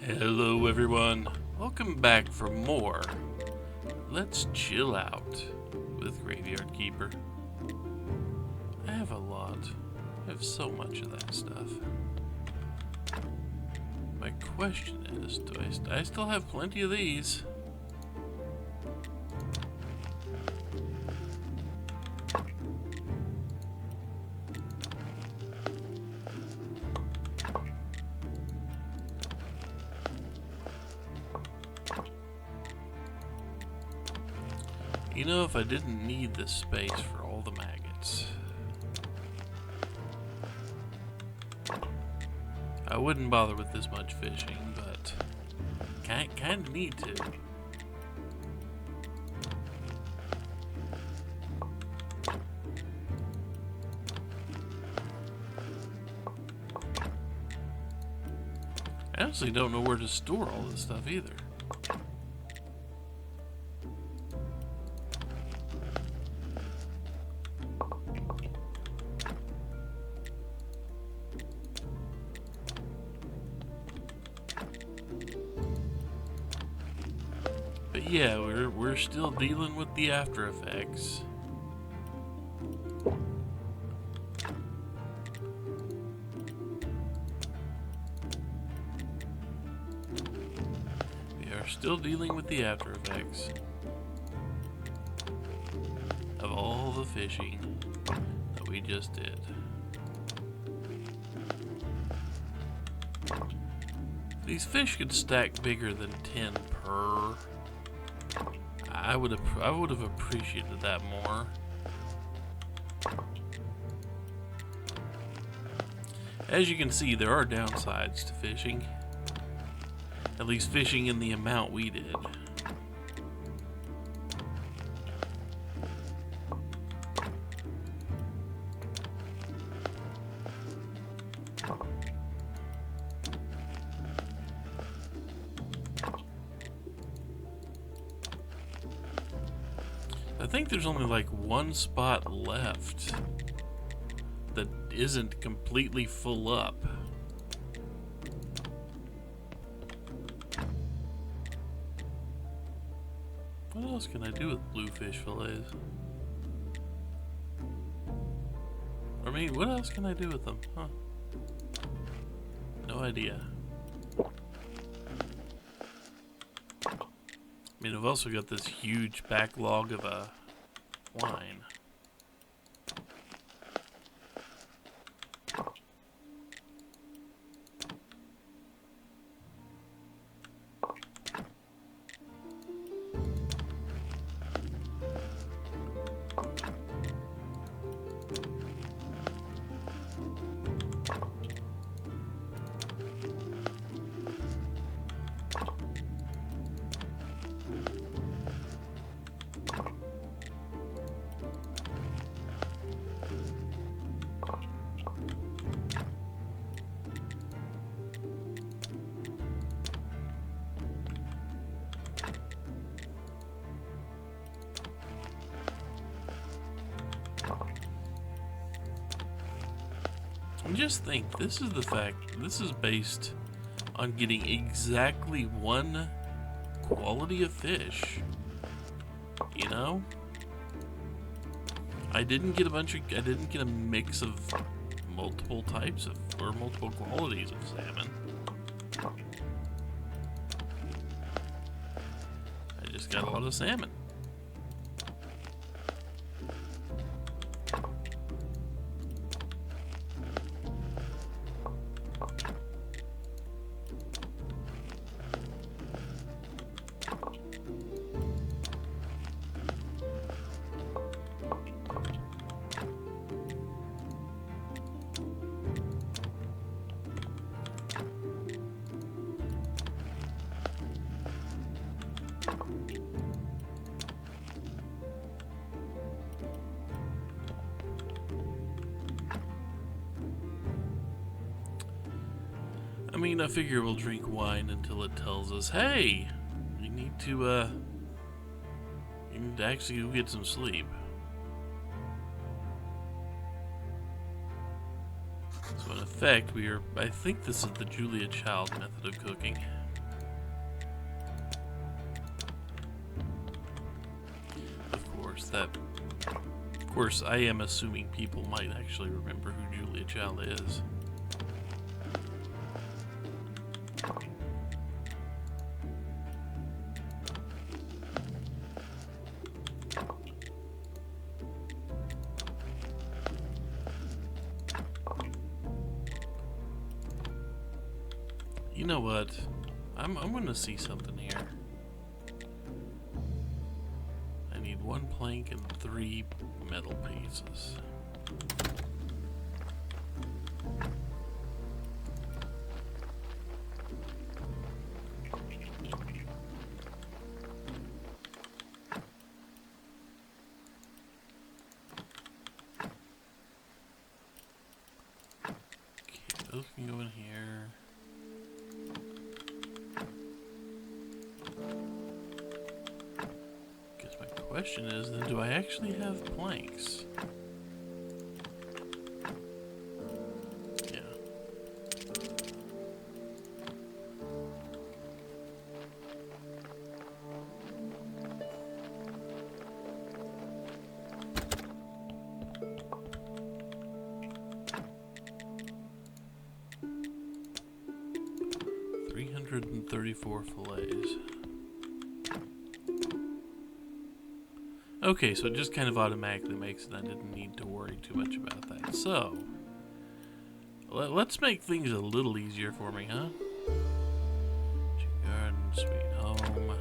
Hello everyone, welcome back for more Let's Chill Out with Graveyard Keeper. I have a lot. I have so much of that stuff. My question is, do I still have plenty of these? You know, if I didn't need this space for all the maggots, I wouldn't bother with this much fishing, but kinda need to. I honestly don't know where to store all this stuff either. But yeah, we're still dealing with the after effects. We are still dealing with the after effects of all the fishing that we just did. These fish could stack bigger than 10 per. I would have appreciated that more. As you can see, there are downsides to fishing. At least fishing in the amount we did. I think there's only like one spot left that isn't completely full up. What else can I do with bluefish fillets? I mean, what else can I do with them? Huh? No idea. I mean, I've also got this huge backlog of wine. And just think, this is based on getting exactly one quality of fish. You know? I didn't get a mix of multiple types of, or multiple qualities of salmon. I just got a lot of salmon. I mean, I figure we'll drink wine until it tells us, hey, you need to actually go get some sleep. So in effect, I think this is the Julia Child method of cooking. course, I am assuming people might actually remember who Julia Child is. You know what? I'm gonna see something here. I need 1 plank and 3 metal pieces. Okay, those can go in here. Question is, then, do I actually have planks? Yeah. $334 fillets. Okay, so it just kind of automatically makes it. I didn't need to worry too much about that. So, let's make things a little easier for me, huh? Garden, sweet home.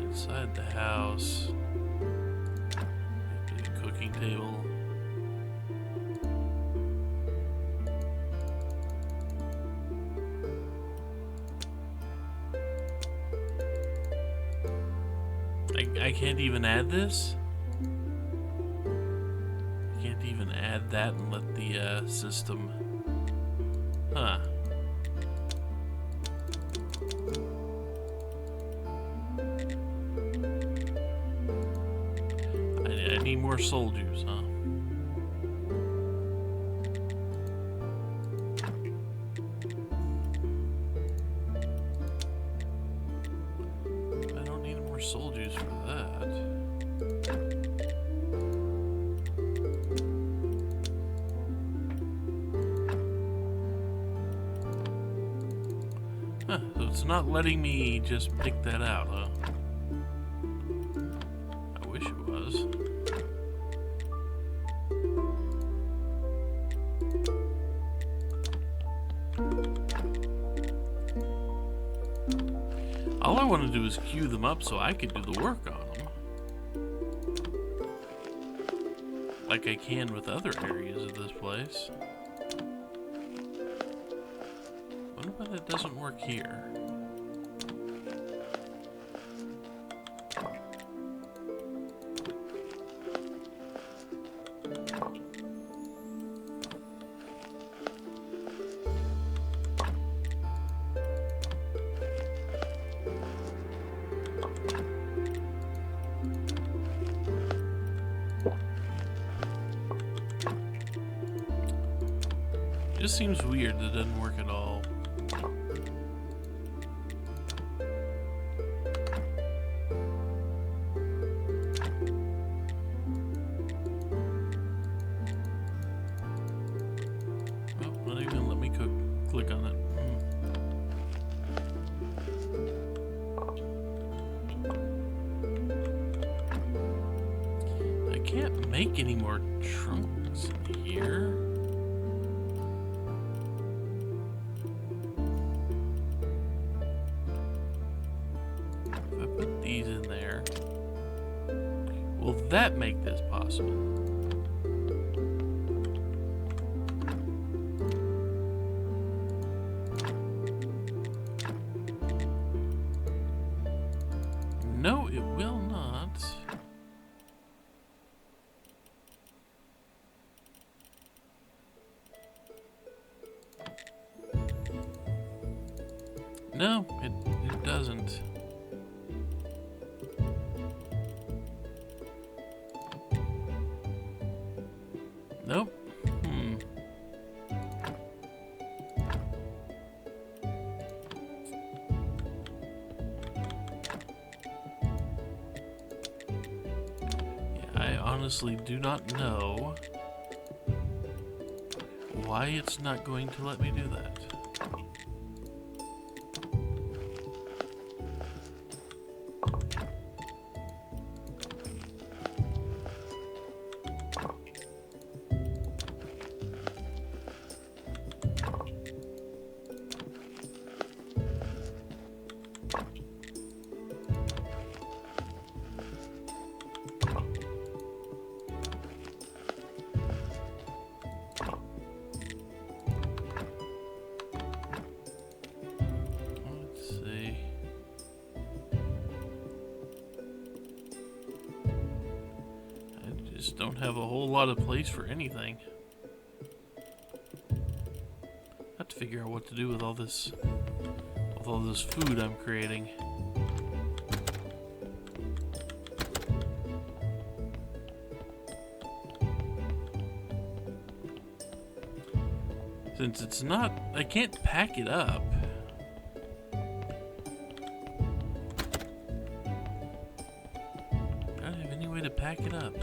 Inside the house. Maybe a cooking table. I can't even add this? I can't even add that and let the system... Huh. I need more soul juice, huh? I don't need more soul juice for that. Huh, so it's not letting me just pick that out, huh? I wish it was. All I want to do is queue them up so I could do the work on them. Like I can with other areas of this place. Wonder why that doesn't work here. It just seems weird that it doesn't work at all. Oh, not even gonna let me click on it. I can't make any more trunks in here. These in there. Will that make this possible? No, it will not. No, it doesn't. Nope. honestly do not know why it's not going to let me do that. Don't have a whole lot of place for anything. I have to figure out what to do with all this food I'm creating. Since it's not, I can't pack it up. I don't have any way to pack it up.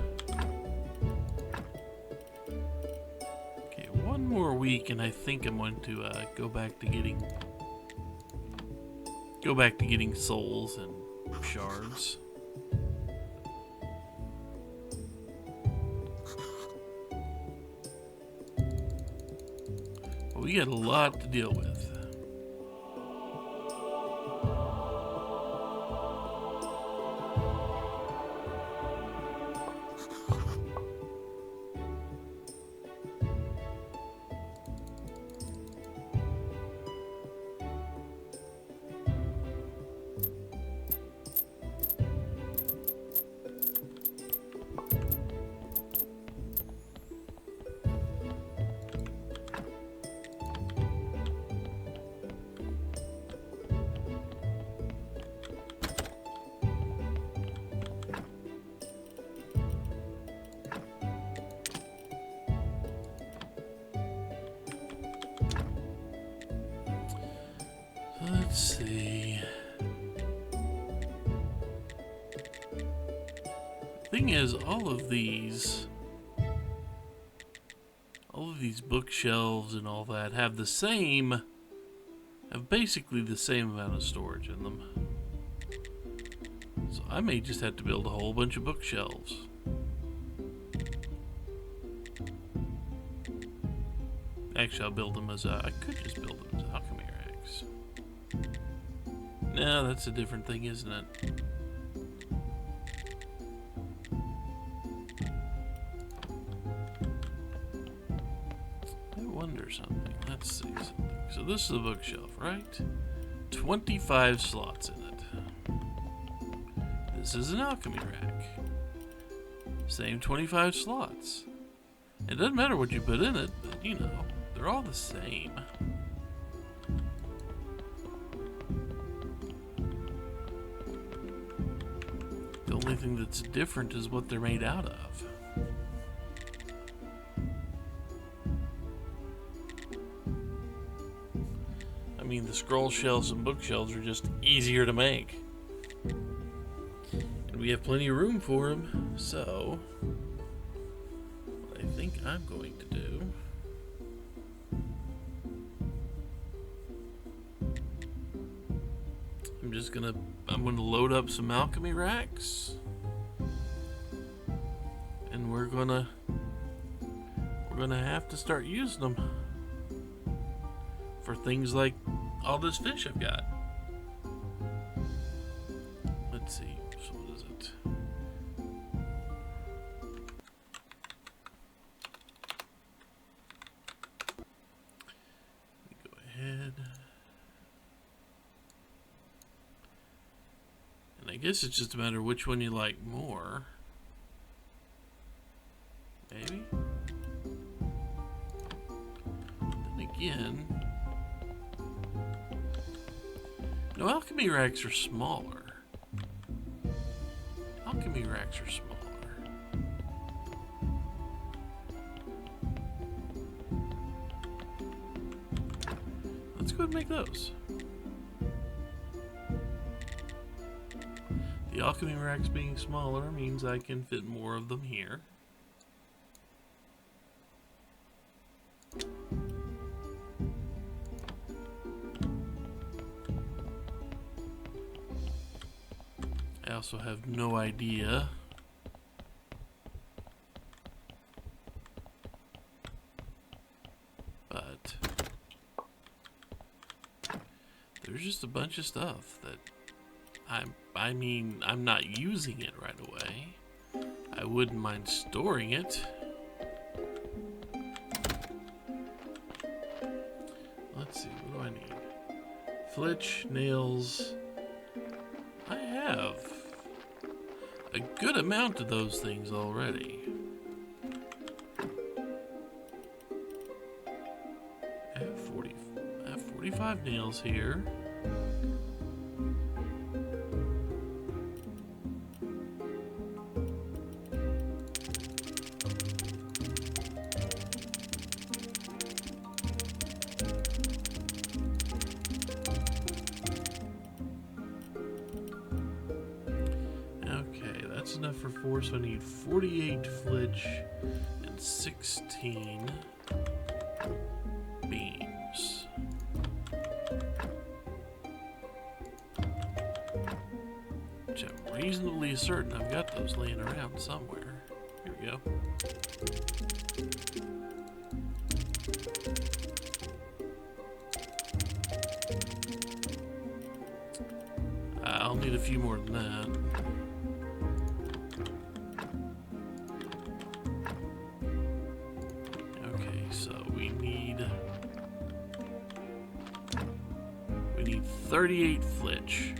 One more week, and I think I'm going to go back to getting souls and shards. But we got a lot to deal with. Let's see. The thing is, all of these bookshelves and all that have basically the same amount of storage in them. So I may just have to build a whole bunch of bookshelves. Actually, I'll build them as I could just build them as alchemy racks. No, that's a different thing, isn't it? I wonder something. Let's see something. So this is a bookshelf, right? 25 slots in it. This is an alchemy rack. Same 25 slots. It doesn't matter what you put in it, but you know, they're all the same. The only thing that's different is what they're made out of. I mean, the scroll shelves and bookshelves are just easier to make. And we have plenty of room for them, so what I think I'm going to do I'm gonna load up some alchemy racks, and we're gonna have to start using them for things like all this fish I've got. Let's see, so what is it? Let me go ahead. And I guess it's just a matter of which one you like more. Maybe? Then again, no, alchemy racks are smaller. Alchemy racks are smaller. Let's go ahead and make those. The alchemy racks being smaller means I can fit more of them here. I also have no idea but there's just a bunch of stuff that I'm not using it right away. I wouldn't mind storing it. Let's see, what do I need? Flitch, nails. I have a good amount of those things already. I have 45 nails here. That's enough for 4, so I need 48 flitch and 16 beams. Which I'm reasonably certain I've got those laying around somewhere. Here we go. I'll need a few more than that. We need 38 flitch.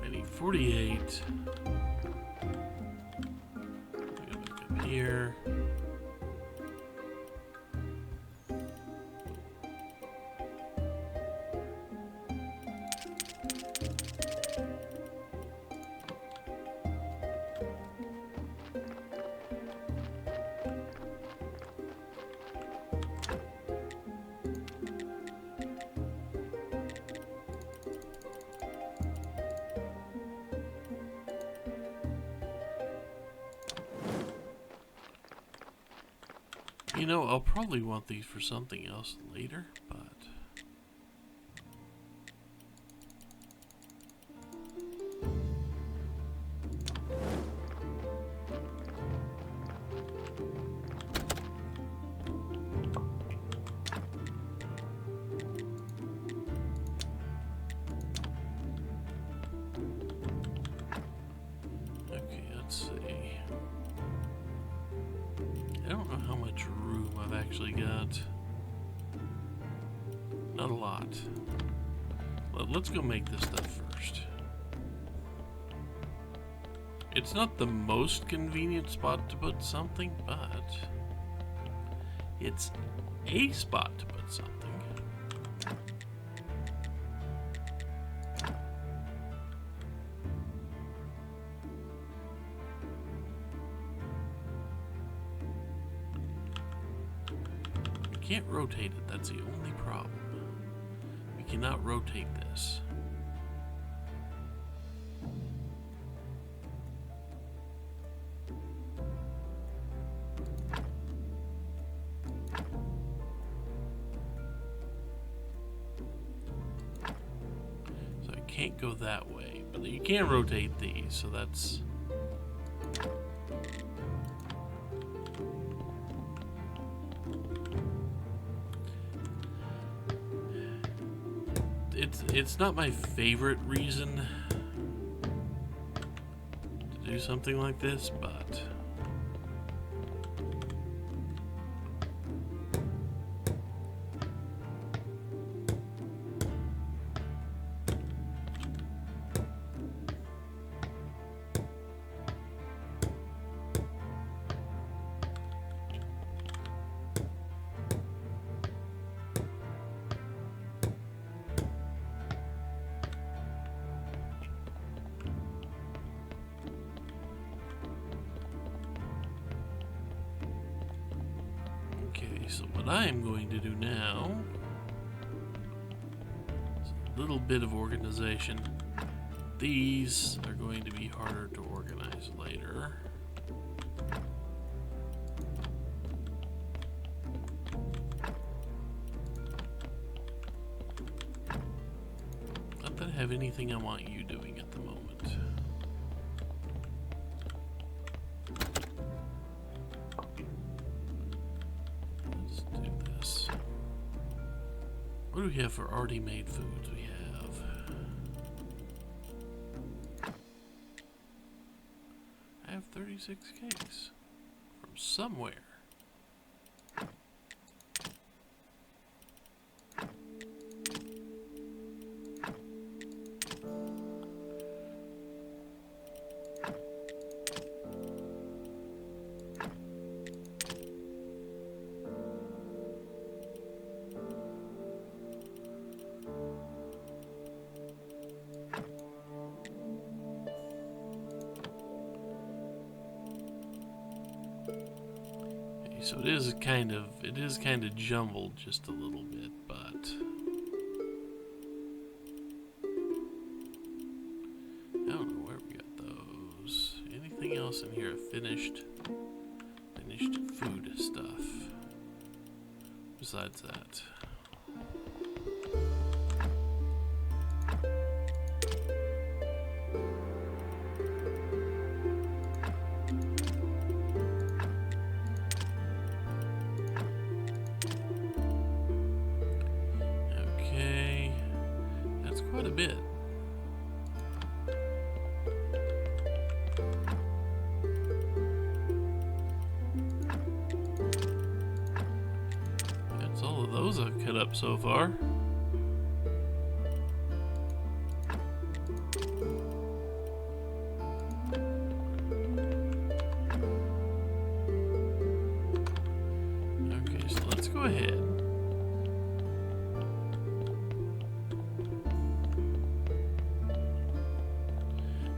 I need 48. Go back up here. You know, I'll probably want these for something else later, but... Okay, let's see. I don't know how much room I've actually got. Not a lot. Let's go make this stuff first. It's not the most convenient spot to put something, but it's a spot to put something. Can't rotate it, that's the only problem. We cannot rotate this. So I can't go that way, but you can rotate these, so that's... It's not my favorite reason to do something like this, but Okay, so what I am going to do now is a little bit of organization. These are going to be harder to organize later. Not that I have anything I want you doing at the moment. Let's do this. What do we have for already made foods? We have I have 36 cakes from somewhere. So it is kind of jumbled just a little bit, but I don't know where we got those. Anything else in here? Finished food stuff. Besides that. Quite a bit. That's all of those I've cut up so far. Okay, so let's go ahead.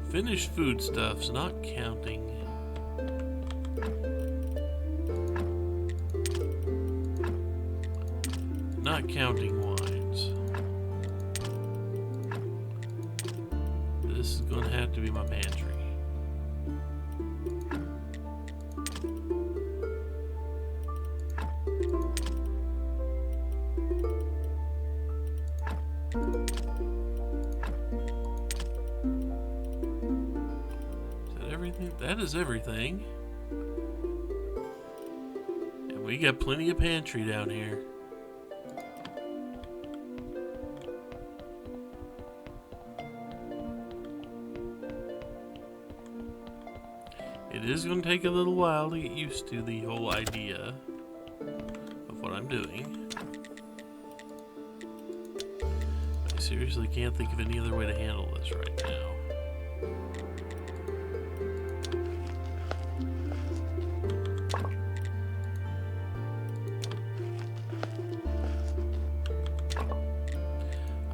Finished foodstuffs, not counting. Not counting wines. This is going to have to be my pantry. That is everything. And we got plenty of pantry down here. It is going to take a little while to get used to the whole idea of what I'm doing. I seriously can't think of any other way to handle this right now.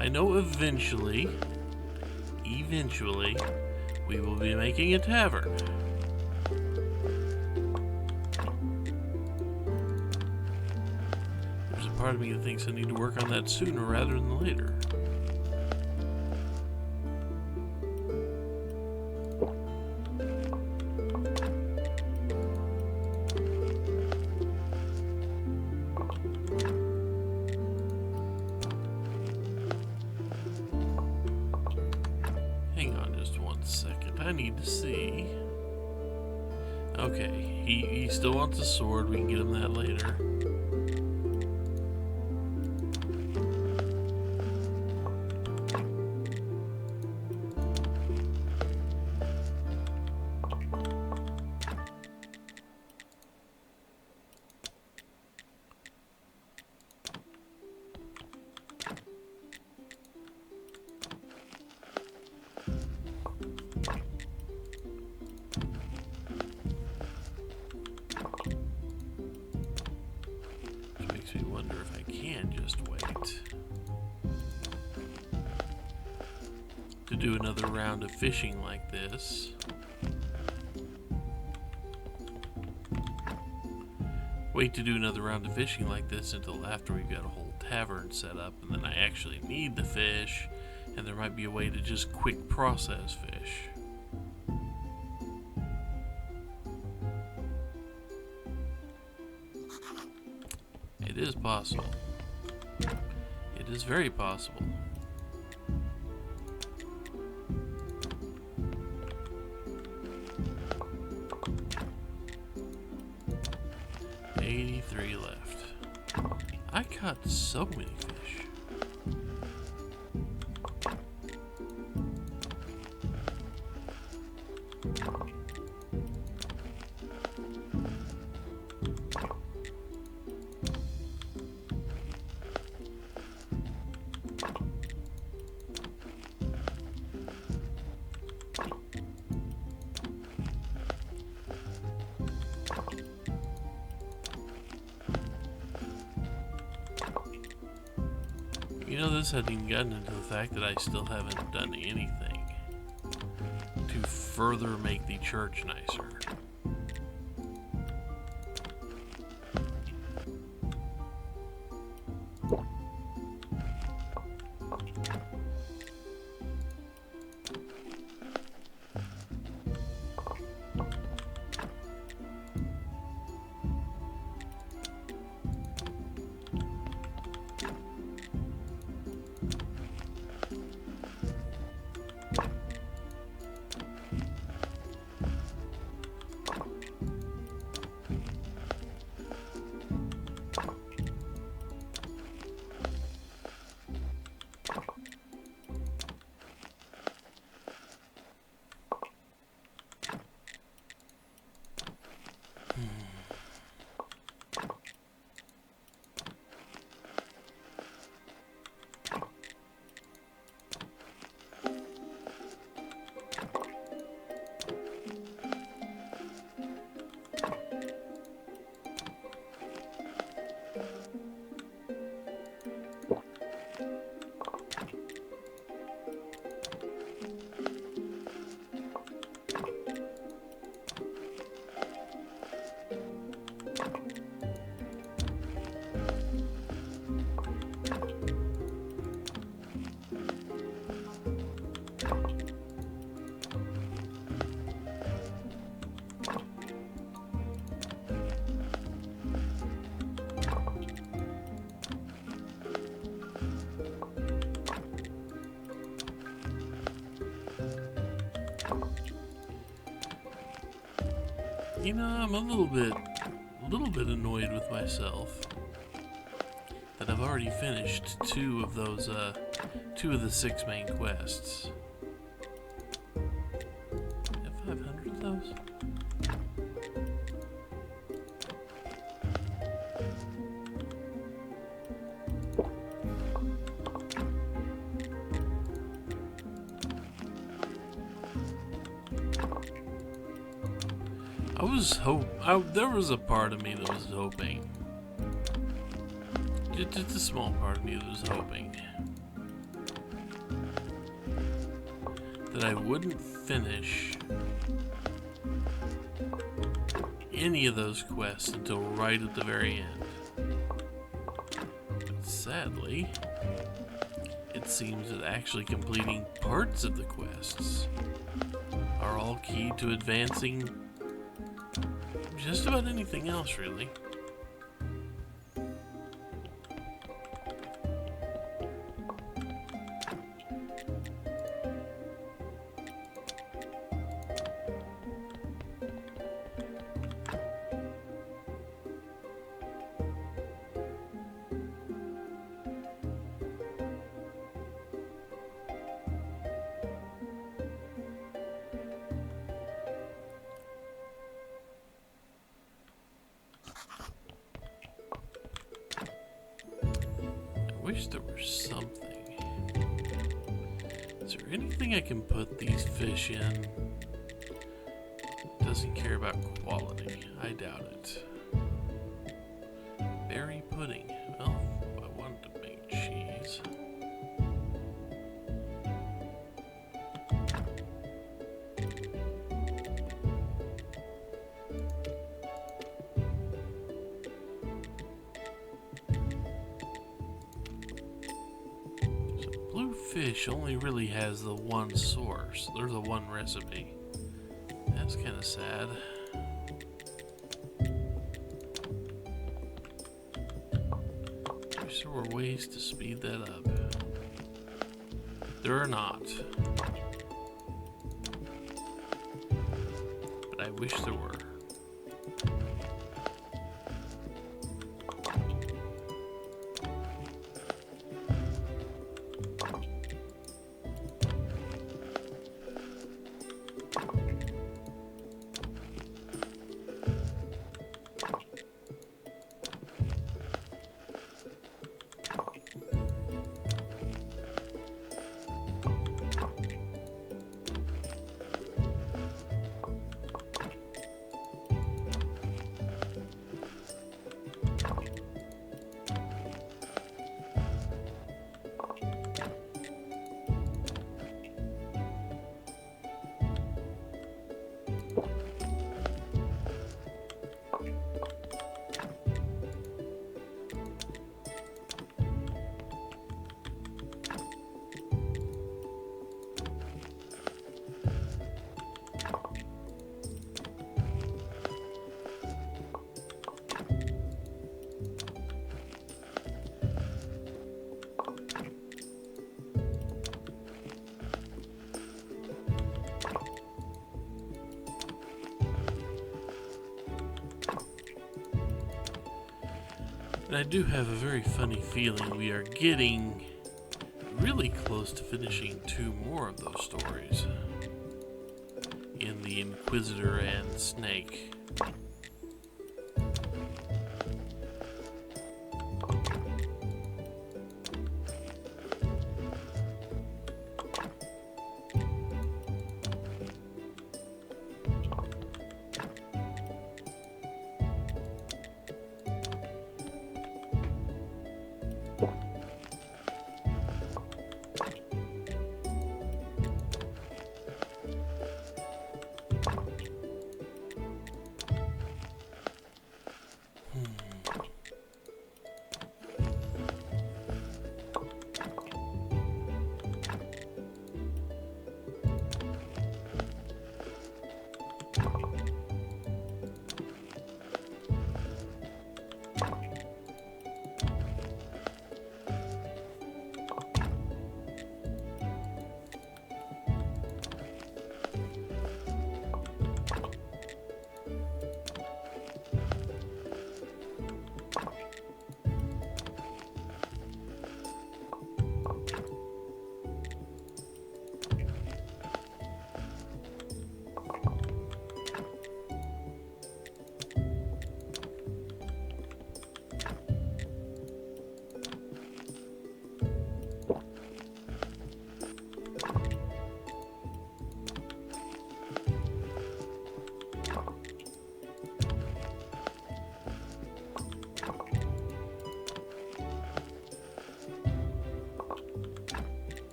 I know eventually, we will be making a tavern. There's a part of me that thinks I need to work on that sooner rather than later. I need to see. Okay, he still wants a sword. We can get him that later. Makes me wonder if I can just wait to do another round of fishing like this. wait to do another round of fishing like this until after we've got a whole tavern set up, and then I actually need the fish, and there might be a way to just quick process fish. It is possible. It is very possible. $83 left. I caught so many fish. You know, this hadn't even gotten into the fact that I still haven't done anything to further make the church nicer. You know, I'm a little bit annoyed with myself that I've already finished two of the 6 main quests. Have 500 of those? There was a part of me that was hoping, just a small part of me that was hoping that I wouldn't finish any of those quests until right at the very end. But sadly, it seems that actually completing parts of the quests are all key to advancing just about anything else, really. I wish there were something. Is there anything I can put these fish in? Doesn't care about quality. I doubt it. Berry pudding. Well, I wanted to make cheese. fish only really has the one source, or the one recipe. That's kind of sad. Wish there were ways to speed that up. There are not. But I wish there were. And I do have a very funny feeling we are getting really close to finishing 2 more of those stories in the Inquisitor and Snake.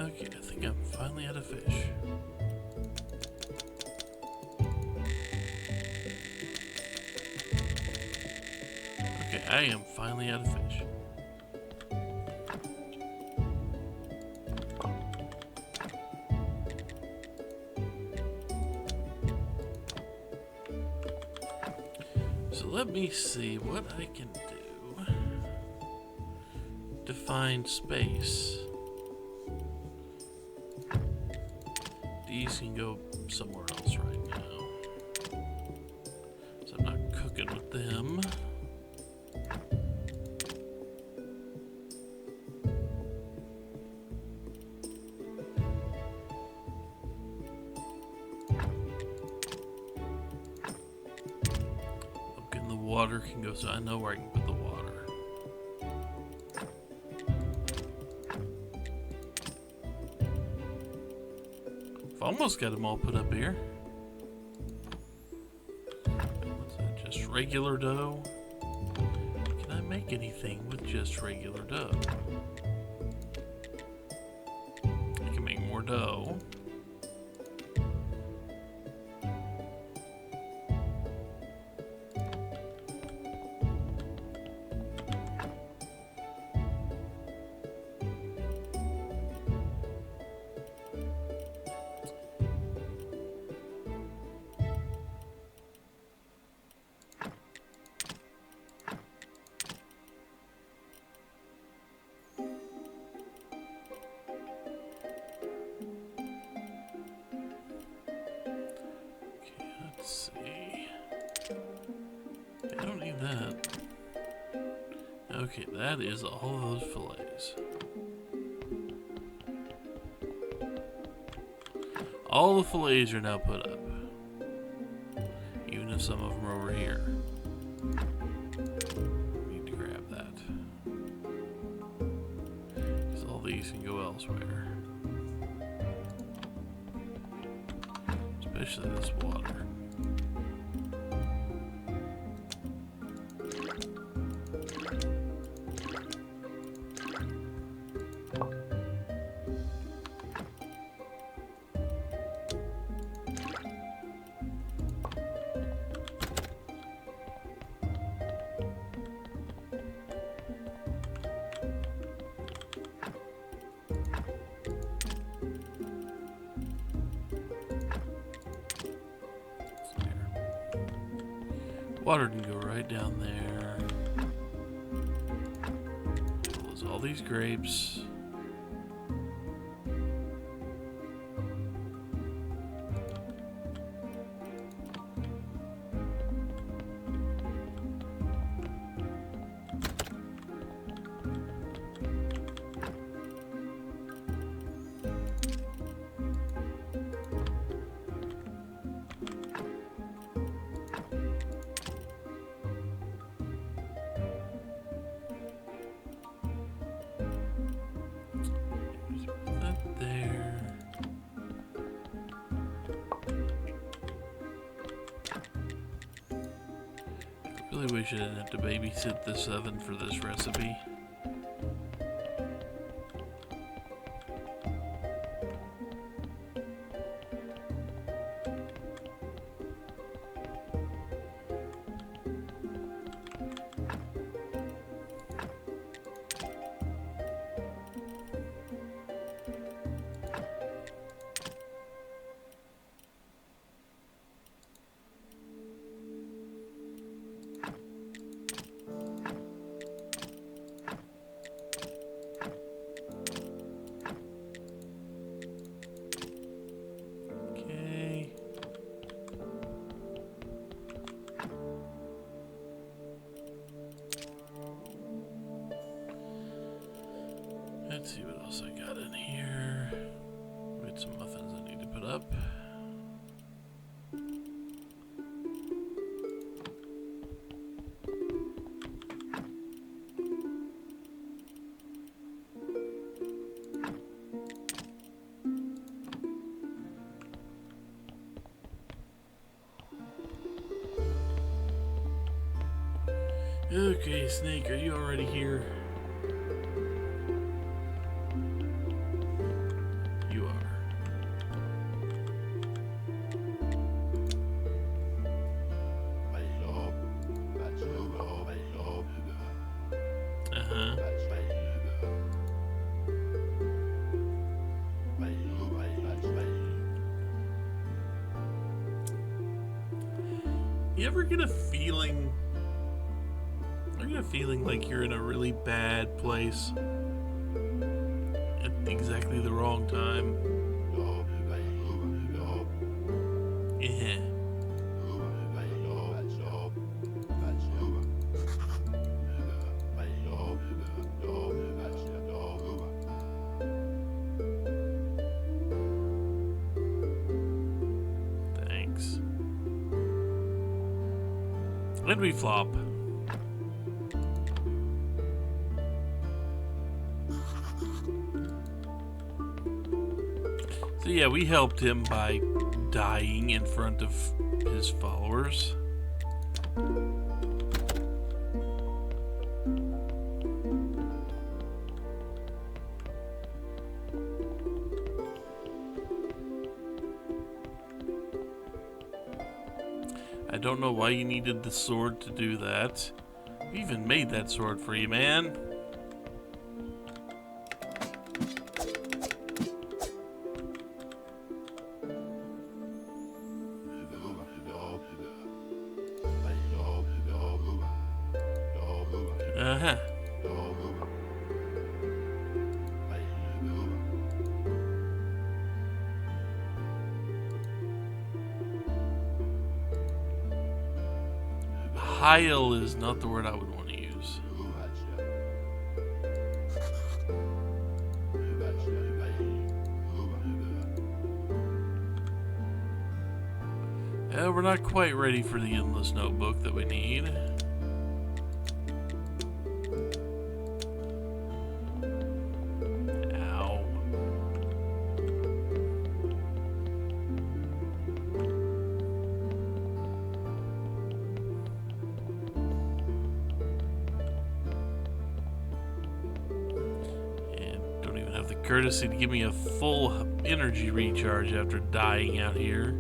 Okay, I think I'm finally out of fish. Okay, I am finally out of fish. So let me see what I can do to find space. These can go somewhere else right now, so I'm not cooking with them. Okay, and the water can go, so I know where I can put the water. Almost got them all put up here. What's that, just regular dough? Can I make anything with just regular dough? more dough. Let's see. I don't need that. Okay, that is all of those fillets. All the fillets are now put up. Even if some of them are over here. Need to grab that. Because all these can go elsewhere. Especially this water. Water can go right down there. Close all these grapes. Really wish I didn't have to babysit this oven for this recipe. Let's see what else I got in here. We had some muffins I need to put up. Okay, Snake, are you already here? You are. Uh-huh. You ever get a feeling like you're in a really bad place at exactly the wrong time? Yeah. Thanks. And we flop. So yeah, we helped him by dying in front of his followers. don't know why you needed the sword to do that. We even made that sword for you, man. Uh-huh. Heil is not the word I would want to use. We're not quite ready for the endless notebook that we need. Ow. And don't even have the courtesy to give me a full energy recharge after dying out here.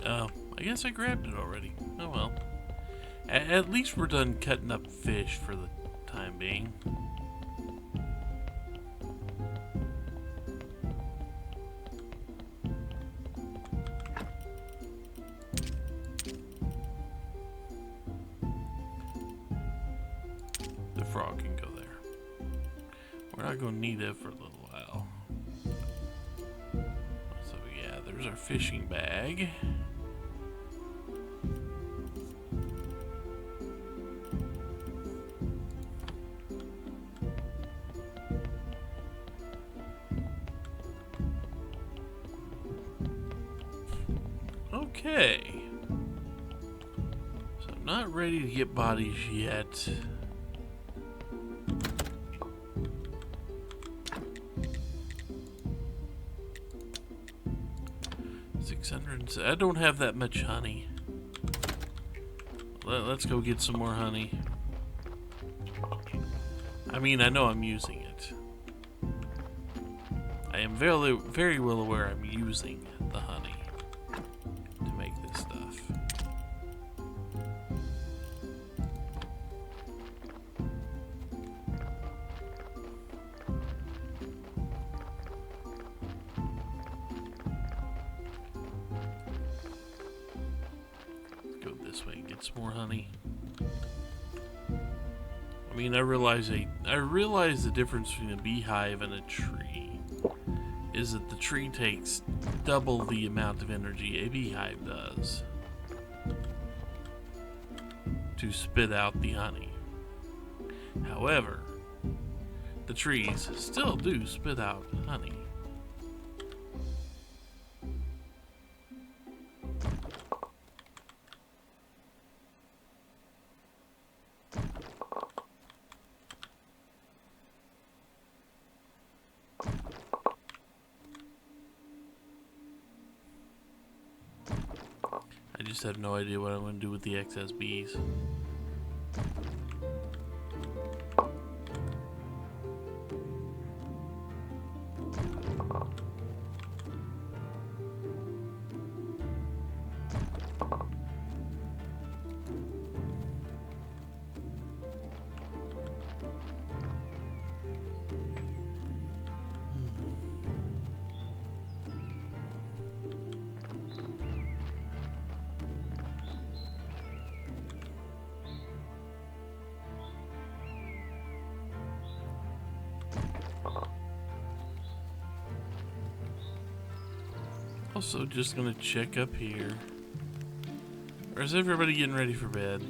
Oh, I guess I grabbed it already. Oh well. At least we're done cutting up fish for the time being. The frog can go there. We're not going to need it for a little while. So yeah, there's our fishing bag. Okay. So I'm not ready to get bodies yet. I don't have that much honey. Let's go get some more honey. I mean, I know I'm using it. I am very, very well aware I'm using the honey to make this stuff. This way and get some more honey. I mean, I realize the difference between a beehive and a tree is that the tree takes double the amount of energy a beehive does to spit out the honey. However, the trees still do spit out honey. I just have no idea what I'm going to do with the excess bees. Also, just gonna check up here. Or is everybody getting ready for bed?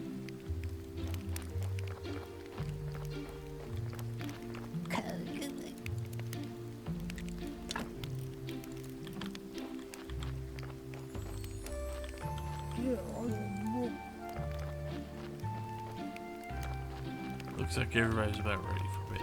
Looks like everybody's about ready for bed.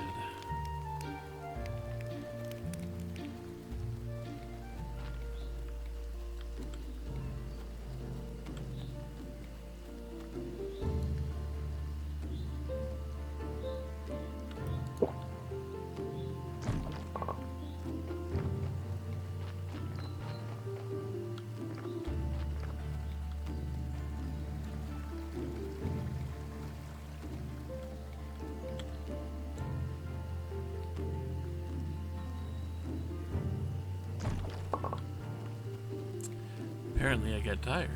Apparently I got tired.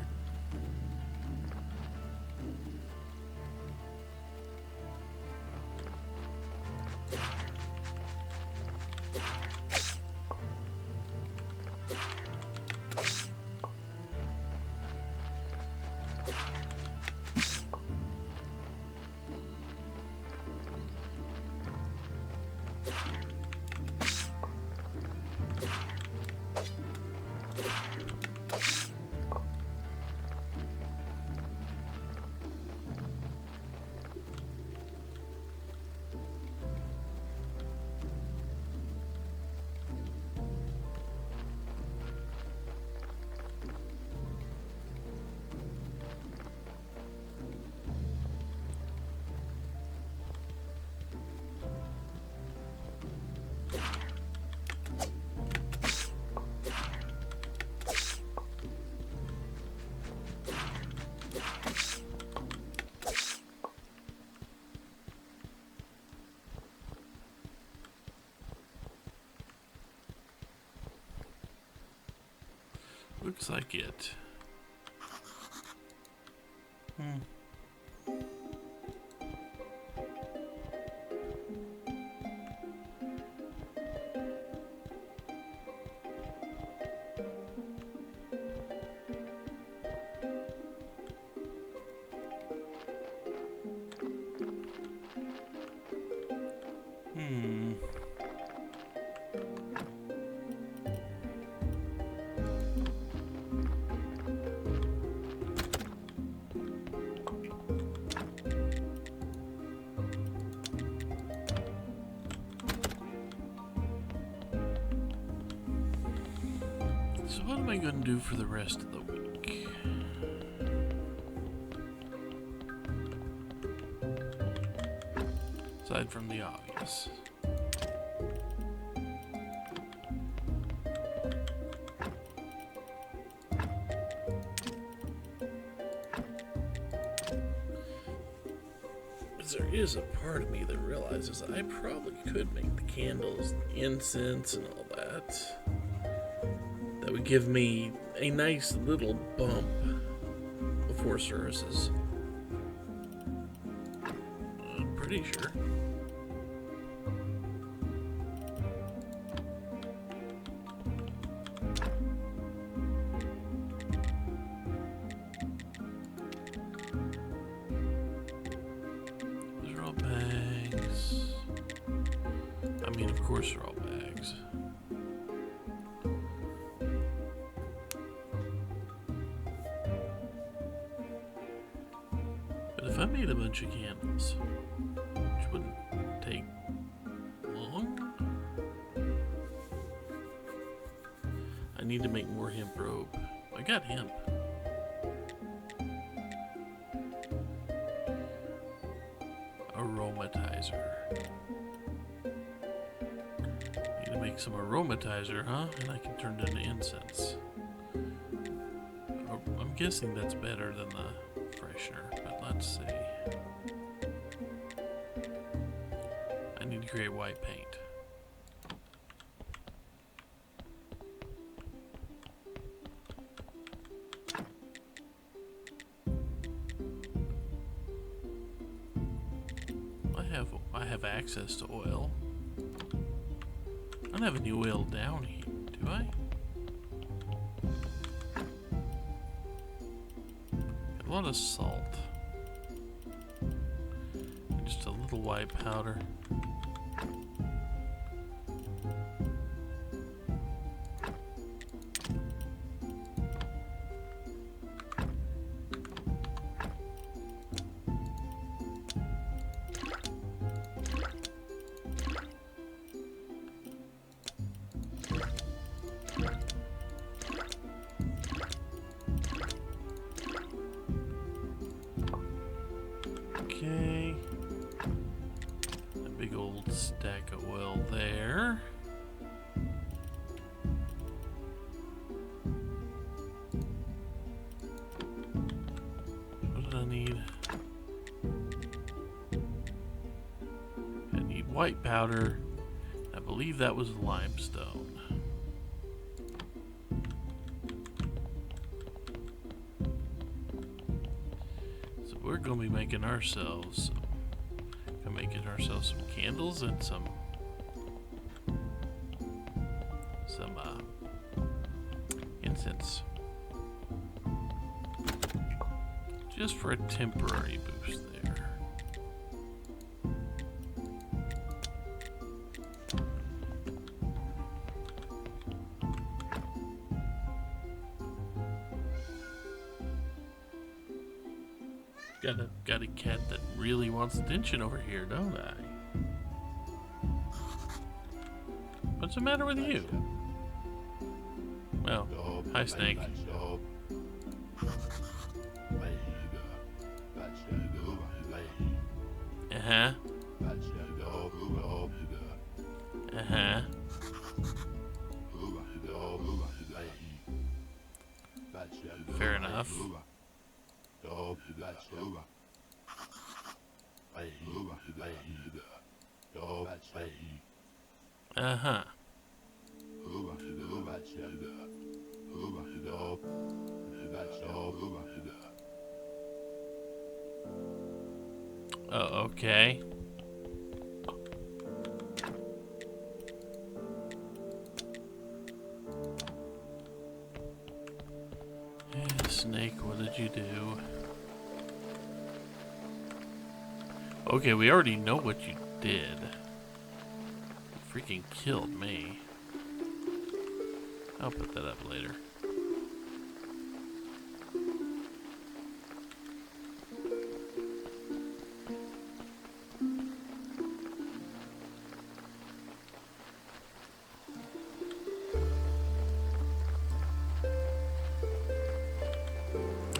Looks like it. So what am I going to do for the rest of the week? Aside from the obvious. There is a part of me that realizes I probably could make the candles, incense, and all that. That would give me a nice little bump before services. I'm pretty sure. Those are all bags. I mean, of course they're all bags. If I made a bunch of candles, which wouldn't take long, I need to make more hemp rope. I got hemp. Aromatizer. Need to make some aromatizer, huh? And I can turn it into incense. I'm guessing that's better than the freshener, but let's see. I need to create white paint. I have access to oil. I don't have any oil down here, do I? Got a lot of salt. Just a little white powder. Okay. A big old stack of oil there. What did I need? I need white powder. I believe that was limestone. So we're gonna be making ourselves some candles and some incense. Just for a temporary boost there. Got a cat that really wants attention over here, don't I? What's the matter with you? Well, hi, Snake. Uh-huh. Uh-huh. Fair enough. Uh-huh. Oh, okay. Hey, Snake, what did you do? Okay, we already know what you did. You freaking killed me. I'll put that up later.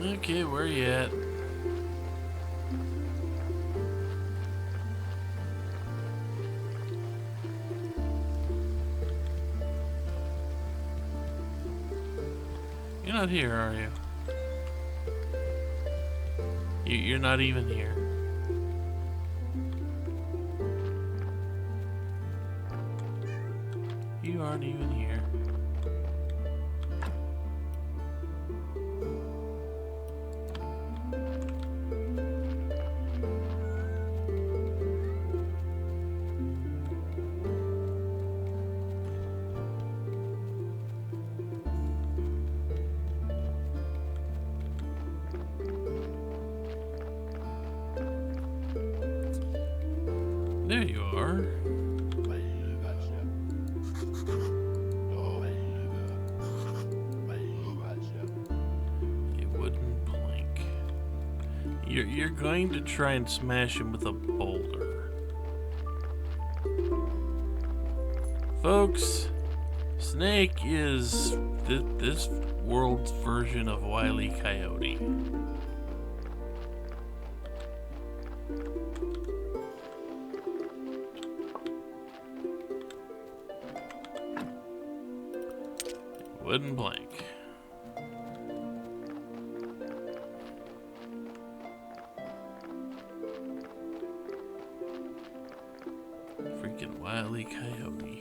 Okay, where you at? You're not here, are you? You're not even here. You aren't even here. There you are. A wooden plank. You're going to try and smash him with a boulder. Folks, Snake is this world's version of Wile E. Coyote. Wooden plank. Freaking Wile E. Coyote.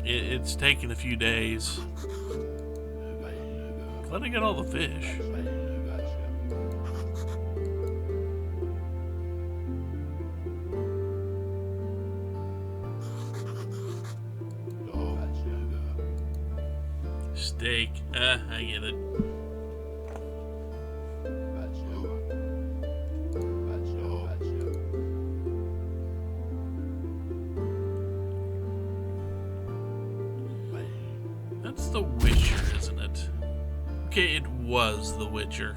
It's taken a few days. Let me get all the fish. Steak. I get it. Okay, it was The Witcher.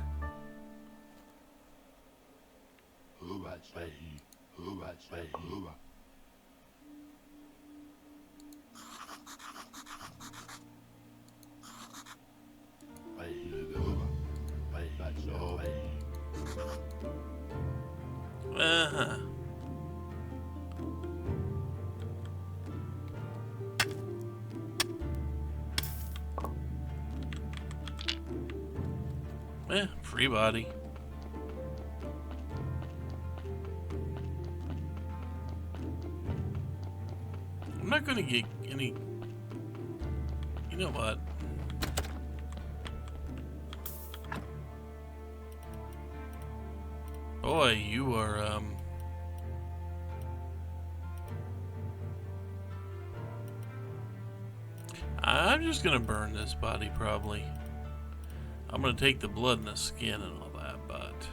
Uh-huh. Free body. I'm not gonna get any... You know what? Boy, you are, I'm just gonna burn this body, probably. I'm gonna take the blood and the skin and all that, but...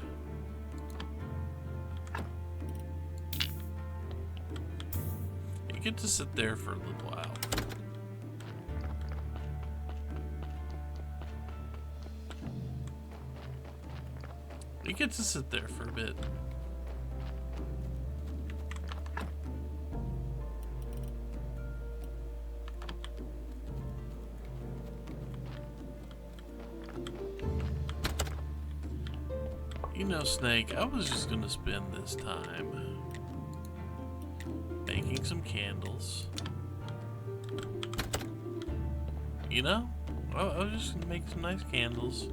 You get to sit there for a little while. You get to sit there for a bit. You know, Snake, I was just gonna spend this time making some candles. You know? I was just gonna make some nice candles.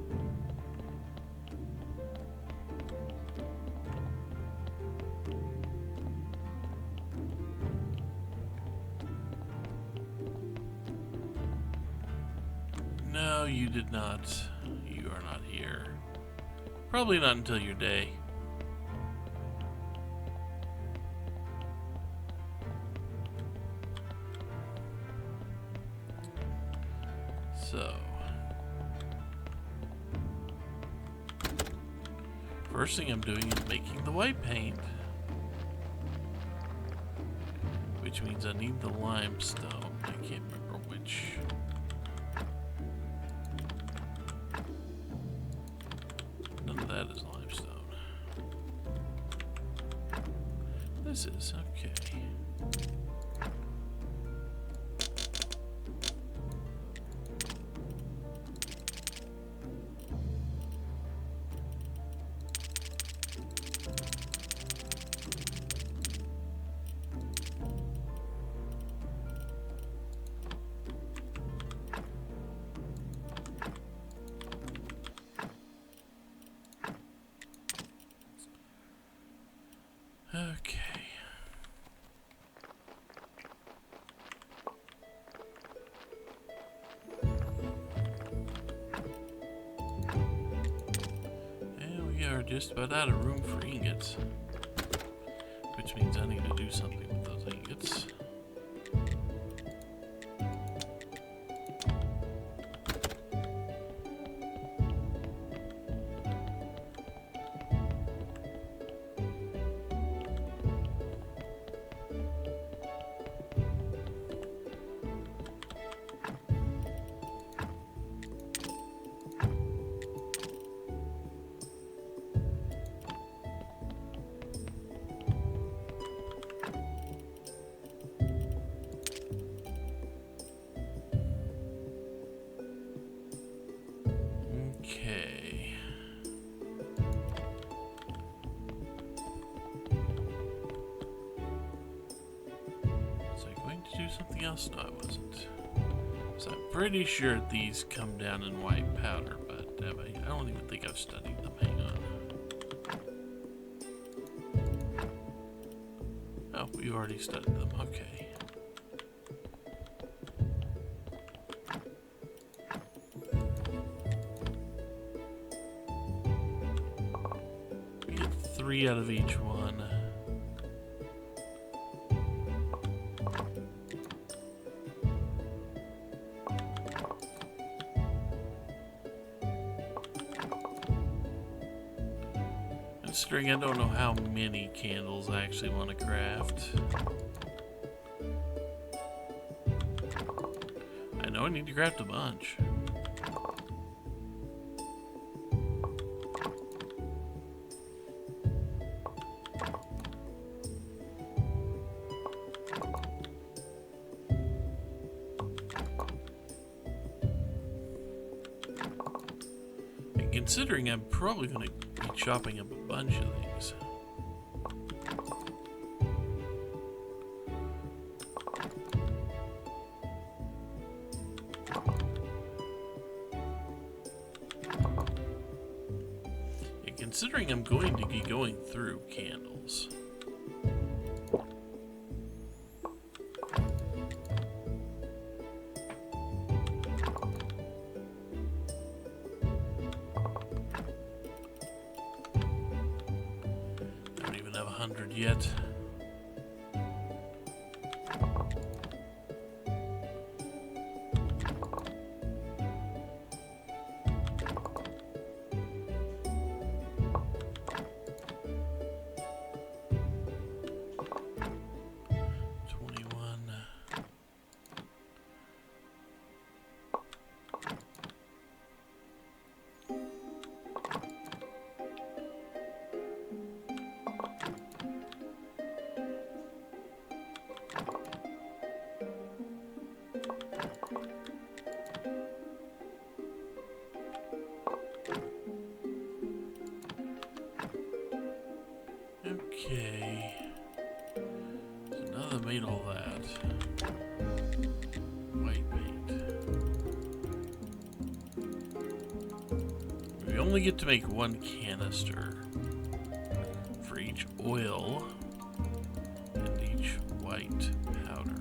No, you did not. You are not here. Probably not until your day. So, first thing I'm doing is making the white paint, which means I need the limestone. I can't remember which. None of that is limestone. This is okay. Okay. And we are just about out of room for ingots, which means I need to do something with those ingots. Okay. Was I going to do something else? No, I wasn't. So I'm pretty sure these come down in white powder, but I don't even think I've studied them. Hang on. Oh, we already studied them. Okay. We get 3 out of each one. Considering I don't know how many candles I actually want to craft. I know I need to craft a bunch. Considering I'm probably going to be chopping up a bunch of these. And considering I'm going to be going through candles. Yet. Okay. So now that I made all that. White paint. We only get to make one canister for each oil and each white powder.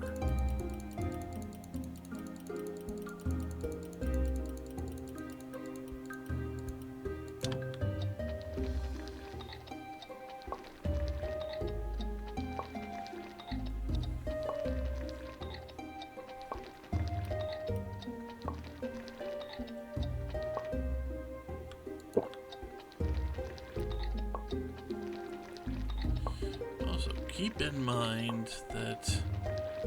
Keep in mind that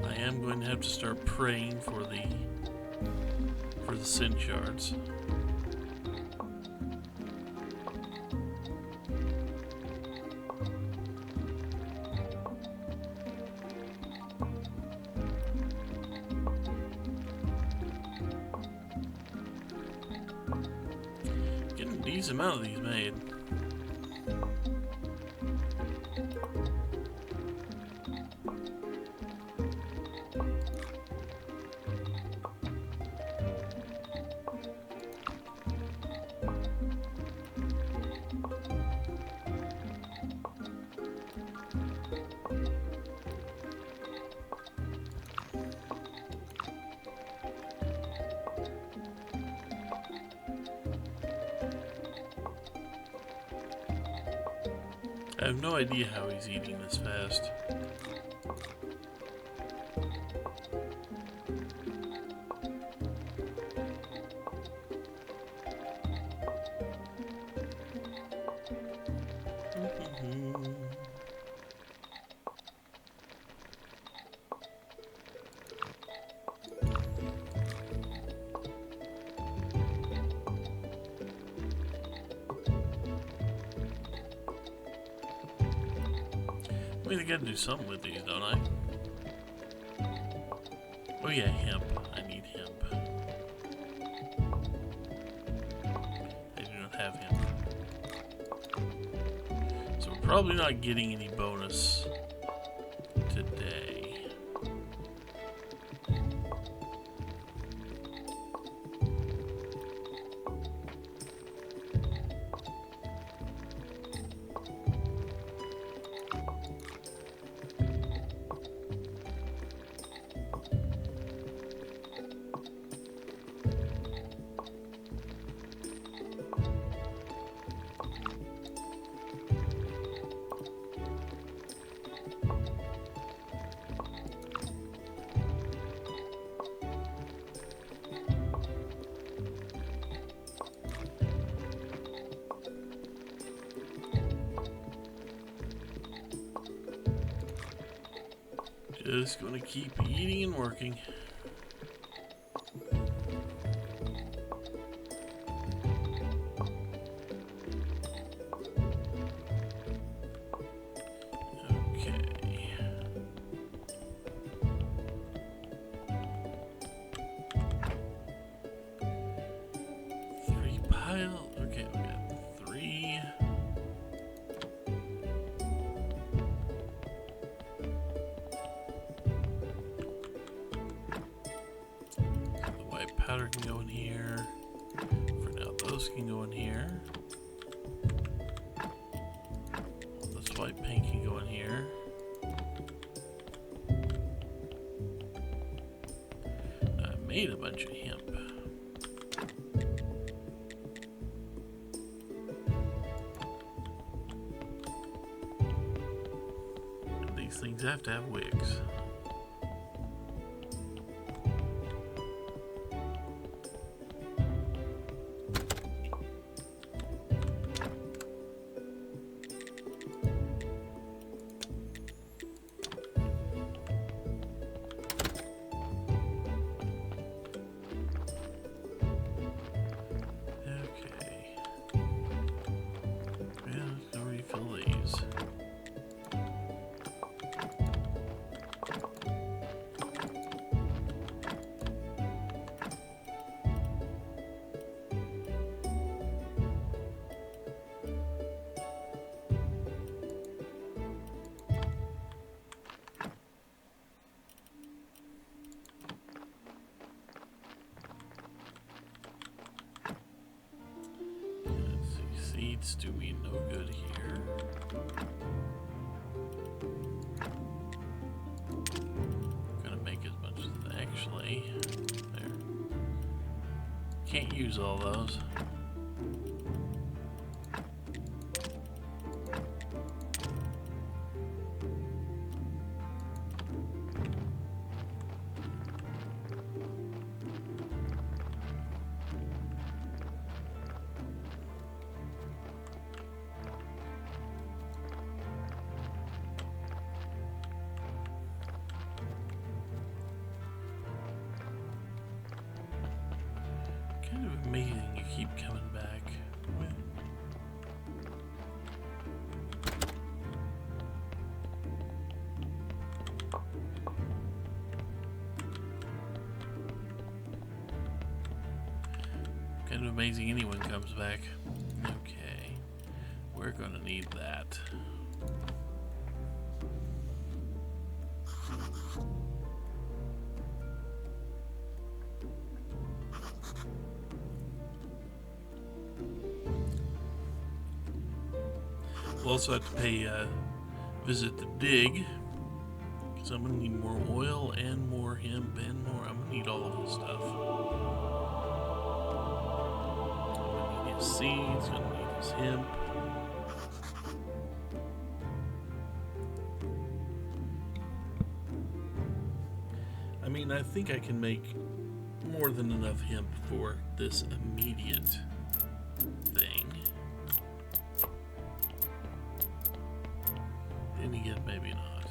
I am going to have to start praying for the sin shards. Getting a decent amount of these made. I have no idea how he's eating this fast. I mean, I gotta do something with these, don't I? Oh yeah, hemp. I need hemp. I do not have hemp. So we're probably not getting any bonus today. Just gonna keep eating and working. Okay. 3 pile. Okay, okay. moss can go in here. This white paint can go in here. I made a bunch of hemp. These things have to have wigs. Seeds do me no good here. Gonna make as much as actually. There. Can't use all those. Kind of amazing you keep coming back. Kind of amazing anyone comes back. Okay, we're gonna need that. We'll also have to pay visit the dig, because I'm gonna need more oil and more hemp and more. I'm gonna need all of this stuff. I'm gonna need his seeds, gonna need his hemp. I mean, I think I can make more than enough hemp for this immediate thing. Then again, maybe not.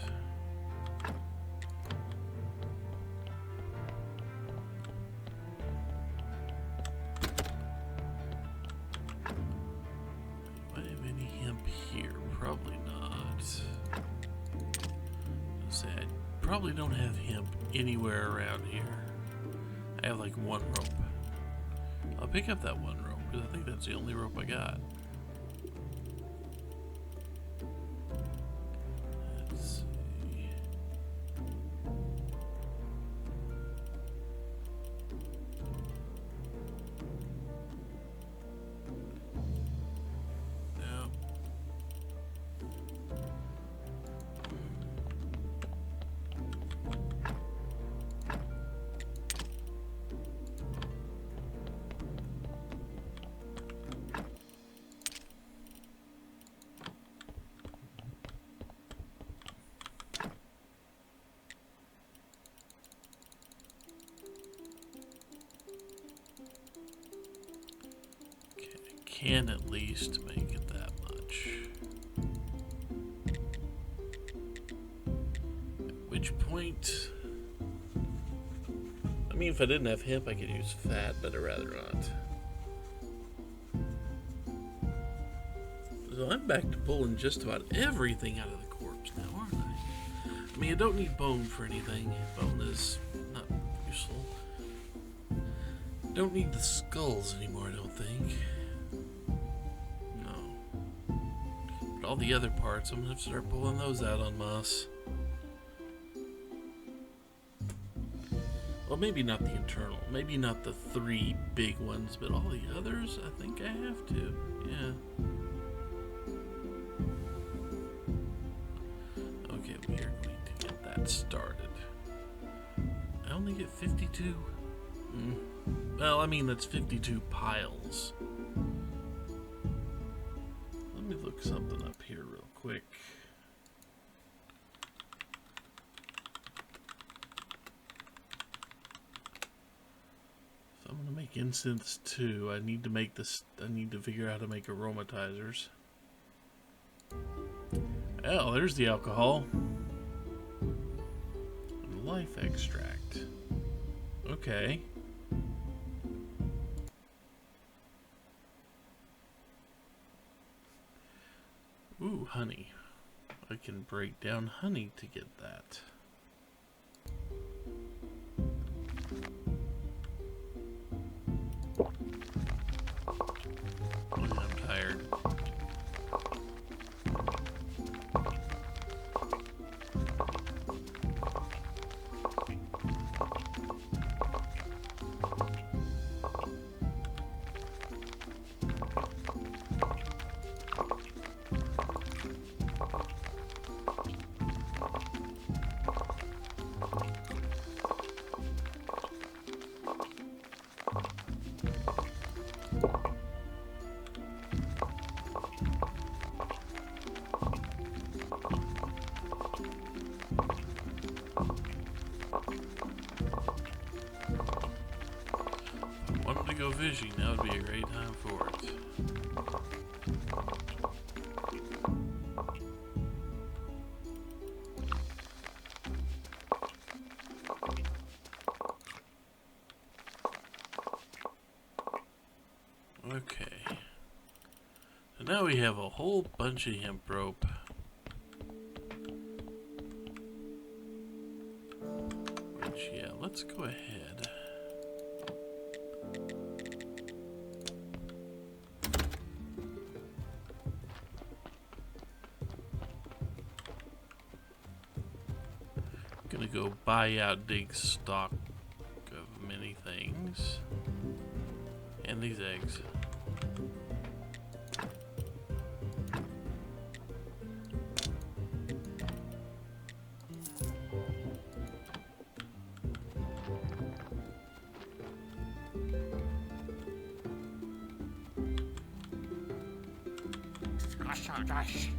Do I have any hemp here? Probably not. Let's say I probably don't have hemp anywhere around here. I have like one rope. I'll pick up that one rope because I think that's the only rope I got. Let's see. No. Can at least make it that much. At which point, I mean, if I didn't have hemp, I could use fat, but I'd rather not. So I'm back to pulling just about everything out of the corpse now, aren't I? I mean, I don't need bone for anything. Bone is not useful. Don't need the skulls anymore, I don't think. All the other parts, I'm gonna have to start pulling those out on moss. Well, maybe not the internal. Maybe not the 3 big ones, but all the others, I think I have to. Yeah. Okay, we are going to get that started. I only get 52. Well, I mean, that's 52 piles. Let me look something up here real quick. I'm gonna make incense too. I need to make this. I need to figure out how to make aromatizers. Oh, there's the alcohol. Life extract. Okay. Ooh, honey. I can break down honey to get that. I'm tired. Go fishing, that would be a great time for it. Okay. So now we have a whole bunch of hemp rope. Which, yeah, let's go ahead. Gonna go buy out big stock of many things. And these eggs. Gosh.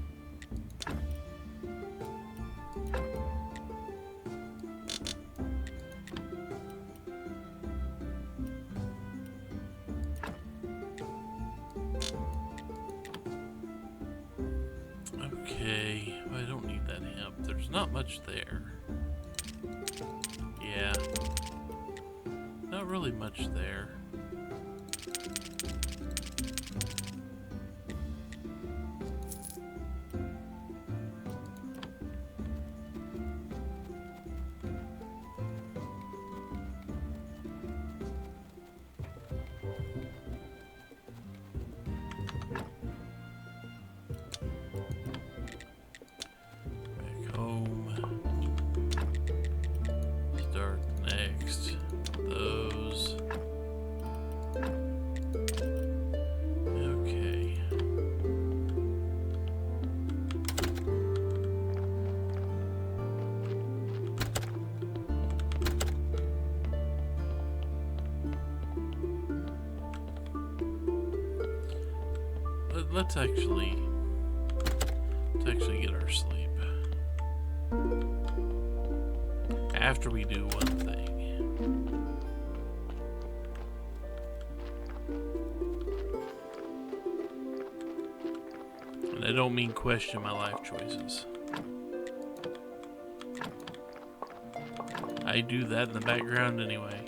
Okay, I don't need that hemp. There's not much there. Yeah. Not really much there. Start next. Those. Okay. Let's actually get our sleep. After we do one thing. And I don't mean question my life choices. I do that in the background anyway.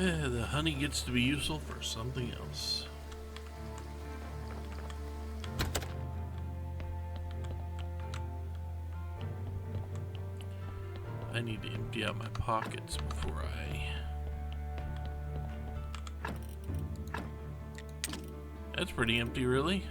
The honey gets to be useful for something else. I need to empty out my pockets before I... That's pretty empty, really.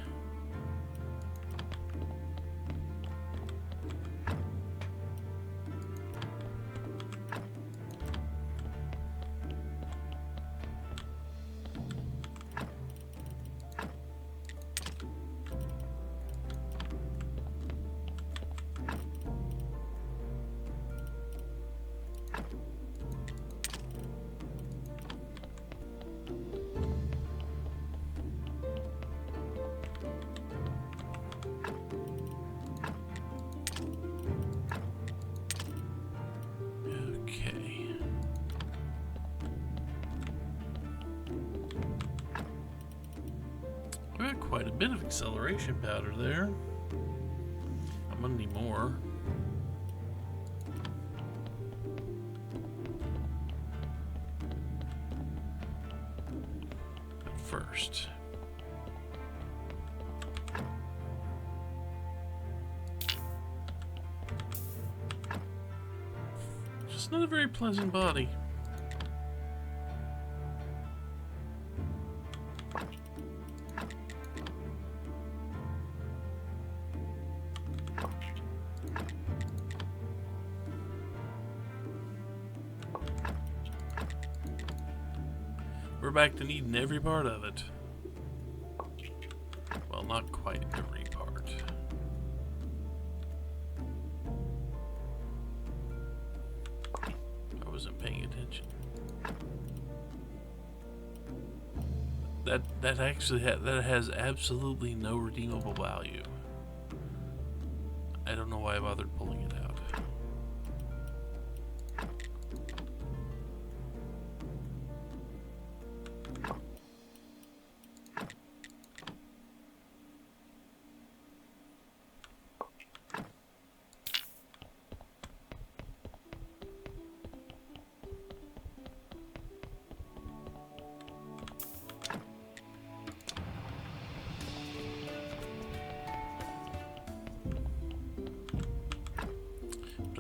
Quite a bit of acceleration powder there. I'm gonna need more. But first, just not a very pleasant body. We're back to needing every part of it. Well, not quite every part. I wasn't paying attention. That actually that has absolutely no redeemable value. I don't know why I bothered pulling it out.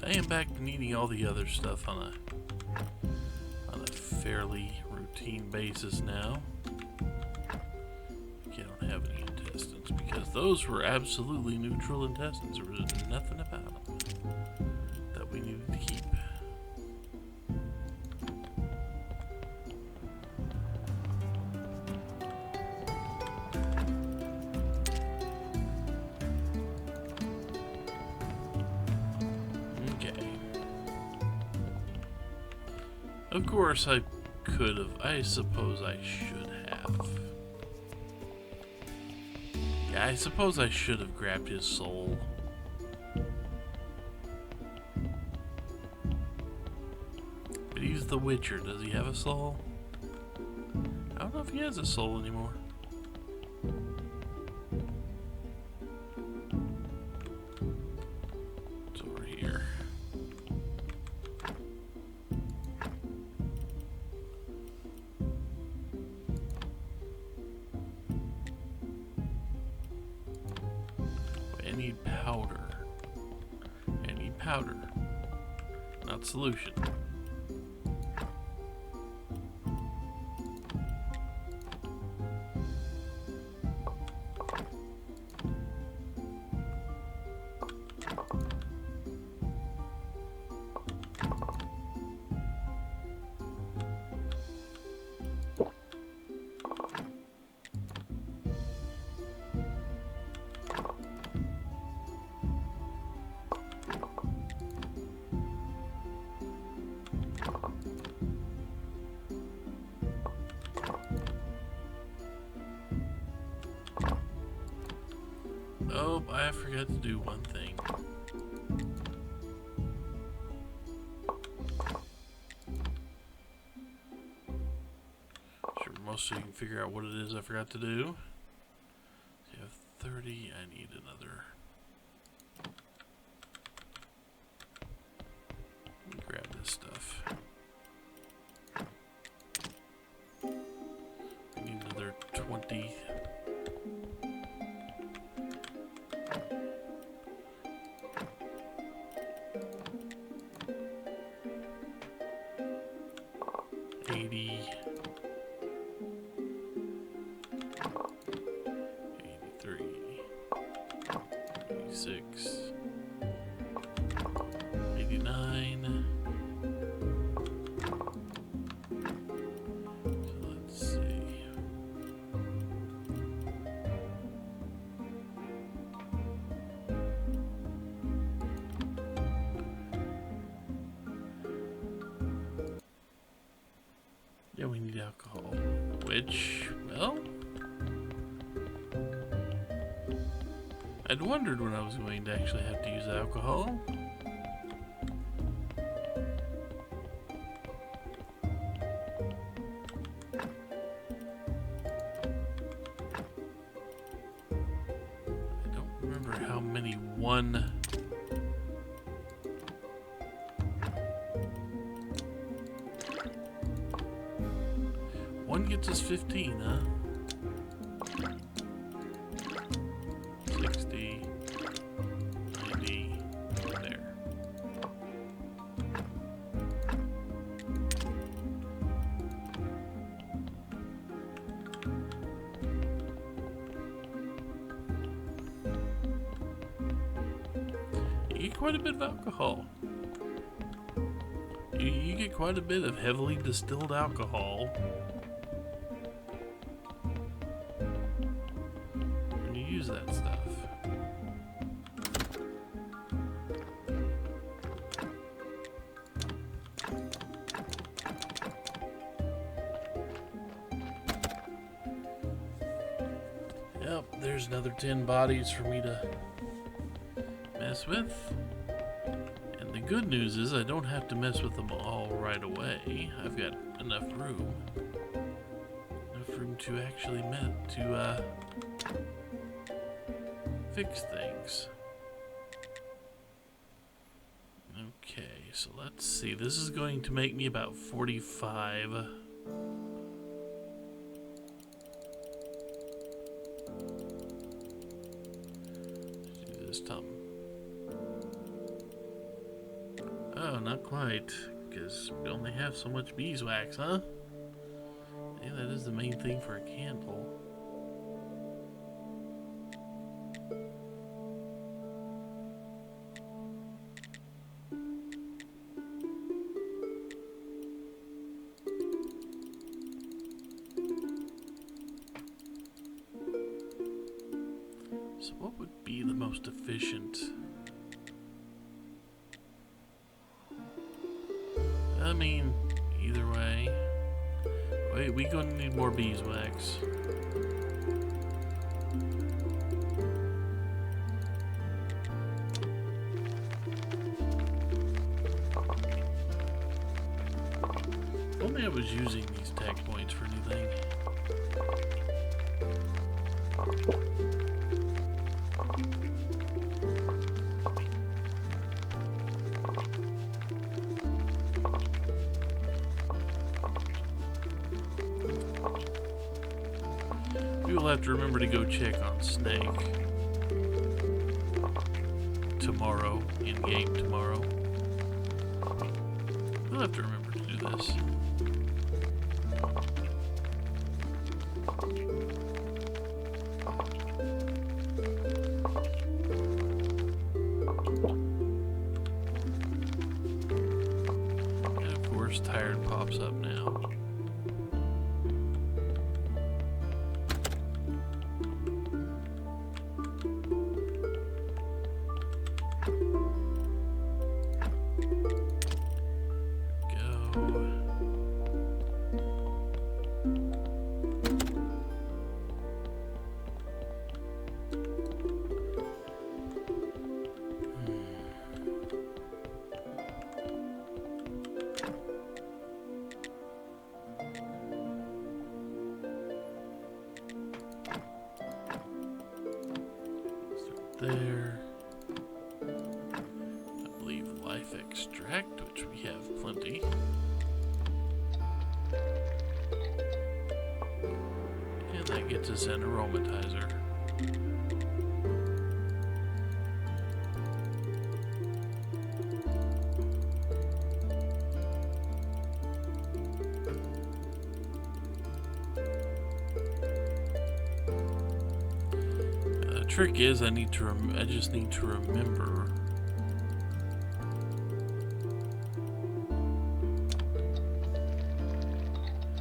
I am back to needing all the other stuff on a fairly routine basis now. I don't have any intestines because those were absolutely neutral intestines. There was nothing about them that we needed to keep. Of course, I could have. I suppose I should have. Yeah, I suppose I should have grabbed his soul. But he's the Witcher. Does he have a soul? I don't know if he has a soul anymore. It's over here. I need powder. I need powder, not solution. Oh, I forgot to do one thing. Sure, most of you can figure out what it is I forgot to do. So you have 30, I need another. Let me grab this stuff. 86, 89. So let's see. Yeah, we need alcohol, which, well, I'd wondered when I was going to actually have to use alcohol. I don't remember how many one gets us 15, huh? 60, 90, there. You get quite a bit of alcohol. You get quite a bit of heavily distilled alcohol when you use that stuff. Yep, there's another 10 bodies for me to mess with. And the good news is I don't have to mess with them all right away. I've got enough room. Enough room to actually fix things. Okay, so let's see. This is going to make me about 45. Let's do this time. Oh, not quite, because we only have so much beeswax, huh? Yeah, that is the main thing for a candle. So what would be the most efficient? I mean, either way. Wait, we gonna need more beeswax. If only I was using these tech points for anything. We will have to remember to go check on Snake tomorrow, in-game tomorrow. We'll have to remember to do this. And of course, Tired pops up now. There. I believe life extract, which we have plenty. And that gets us an aromatizer. The trick is I just need to remember.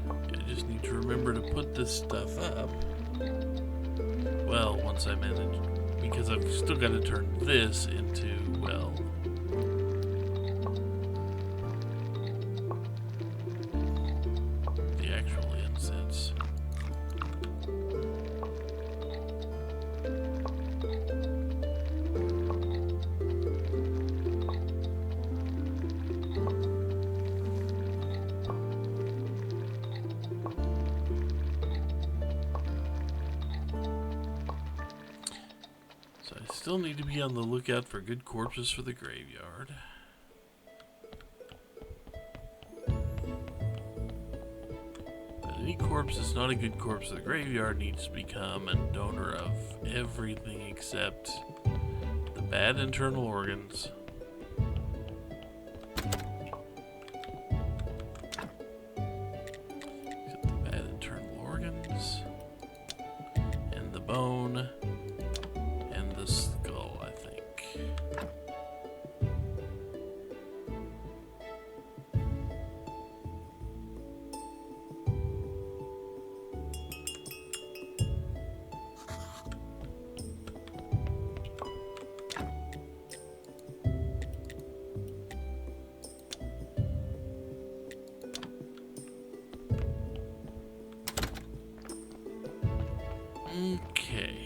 I just need to remember to put this stuff up. Well, once I manage, because I've still got to turn this into, well, the actual incense. Still need to be on the lookout for good corpses for the graveyard. But any corpse that's not a good corpse for the graveyard needs to become a donor of everything except the bad internal organs. Except the bad internal organs. And the bone. The skull, I think. Okay.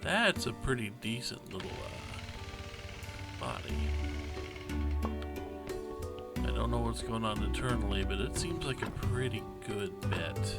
That's a pretty decent little body. I don't know what's going on internally, but it seems like a pretty good bet.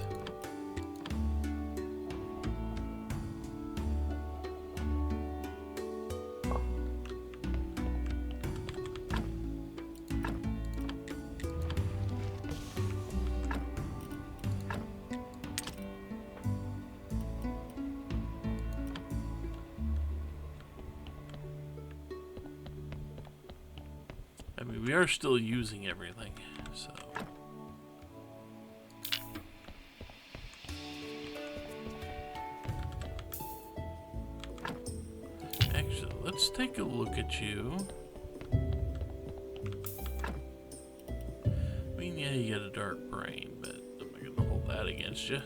I mean, we are still using everything, so. Actually, let's take a look at you. I mean, yeah, you got a dark brain, but I'm not gonna hold that against you.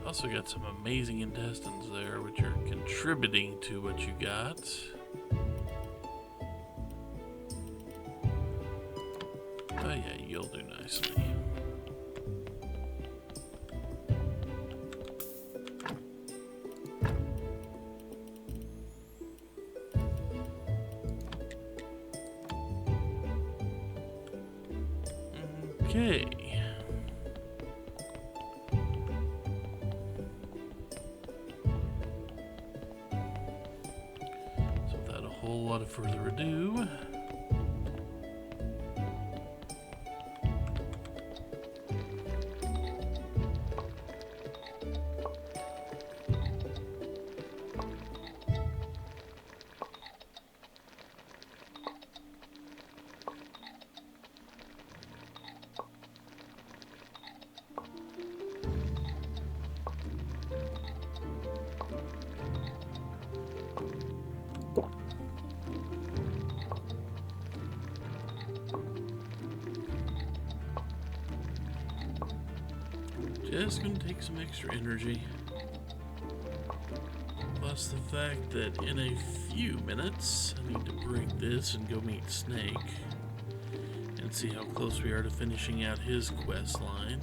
Also got some amazing intestines there, which are contributing to what you got. Oh yeah, you'll do nicely. Okay. So without a whole lot of further ado, just gonna take some extra energy. Plus the fact that in a few minutes I need to break this and go meet Snake and see how close we are to finishing out his quest line.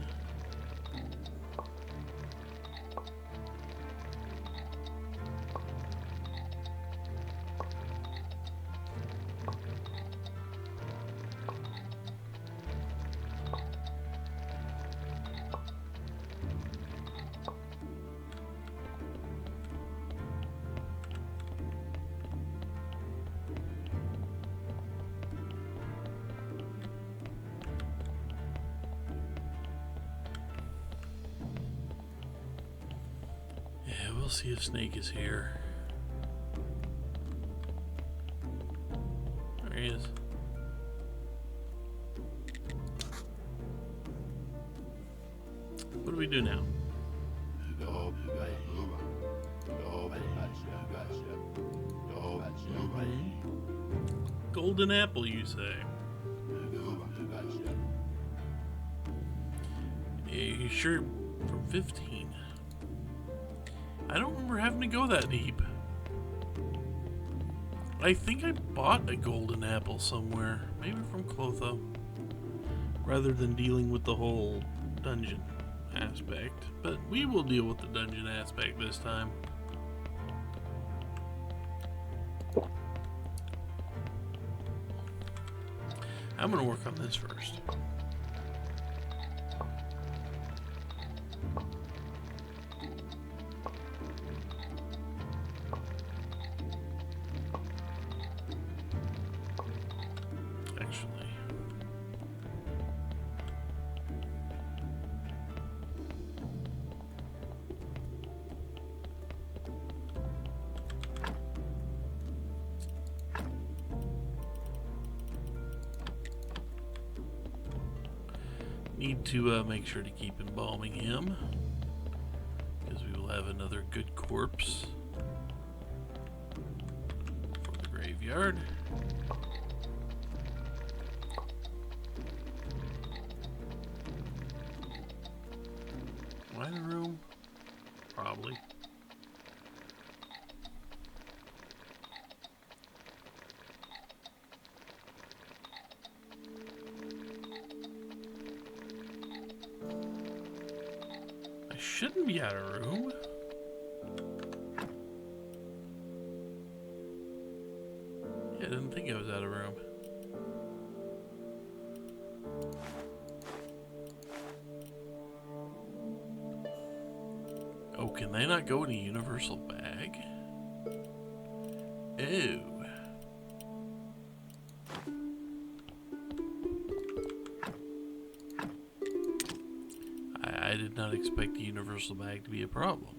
Yeah, we'll see if Snake is here. There he is. What do we do now? Golden apple, you say? You sure from 15? I don't remember having to go that deep. I think I bought a golden apple somewhere, maybe from Clotho, rather than dealing with the whole dungeon aspect. But we will deal with the dungeon aspect this time. I'm gonna work on this first. Actually, need to make sure to keep embalming him, because we will have another good corpse for the graveyard. Am I in the room? Probably. I shouldn't be out of room. Yeah, I didn't think I was out of room. Oh, can they not go in a universal bag? Ew. I did not expect the universal bag to be a problem.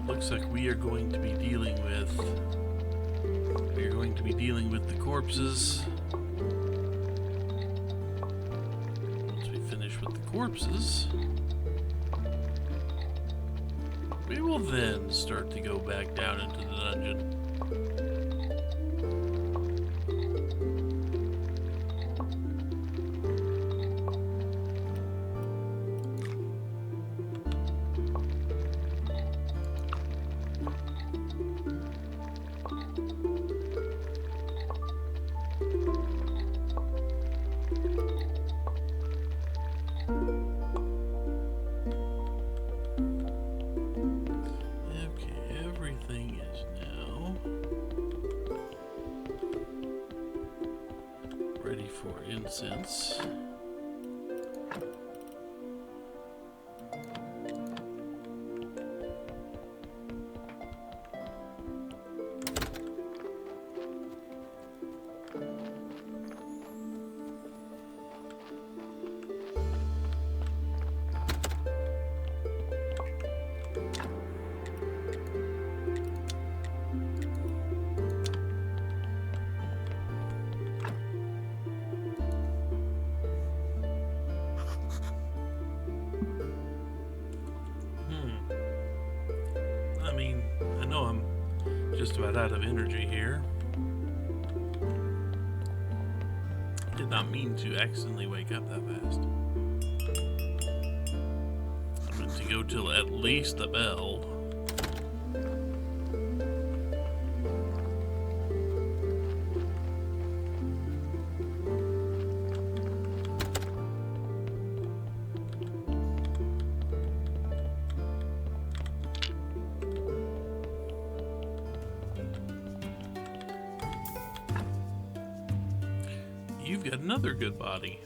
Looks like we are going to be dealing with the corpses. Once we finish with the corpses, we will then start to go back down into the dungeon. For incense. I mean, I know I'm just about out of energy here. Did not mean to accidentally wake up that fast. I meant to go till at least the bell. got another good body.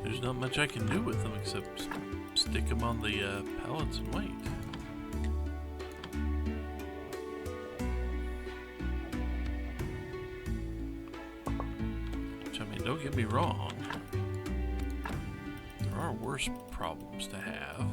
There's not much I can do with them except stick them on the pallets and wait. Which, I mean, don't get me wrong. There are worse problems to have.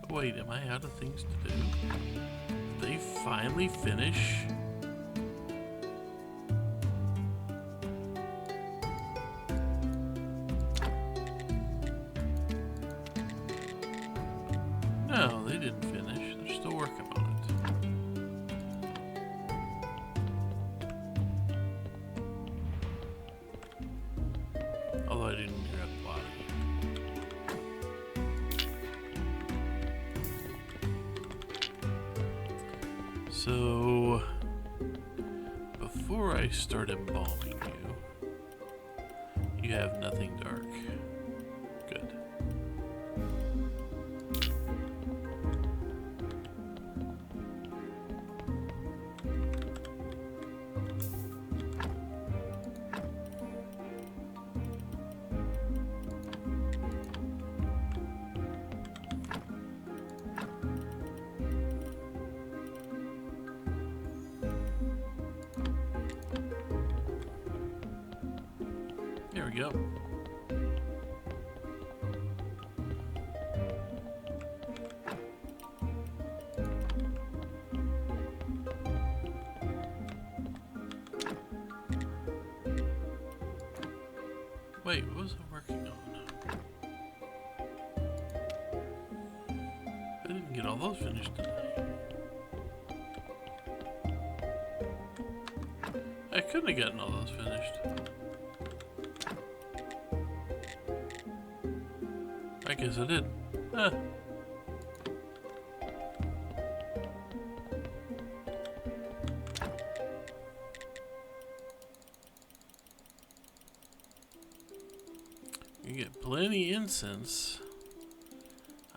Wait, am I out of things to do? Did they finally finish? No, they didn't finish. They're still working on it. Although I didn't grab the body. So, before I start embalming you have nothing dark. Good. There we go. Wait, what was I working on? I didn't get all those finished tonight. I couldn't have gotten all those finished. I guess I did. Huh. You get plenty incense.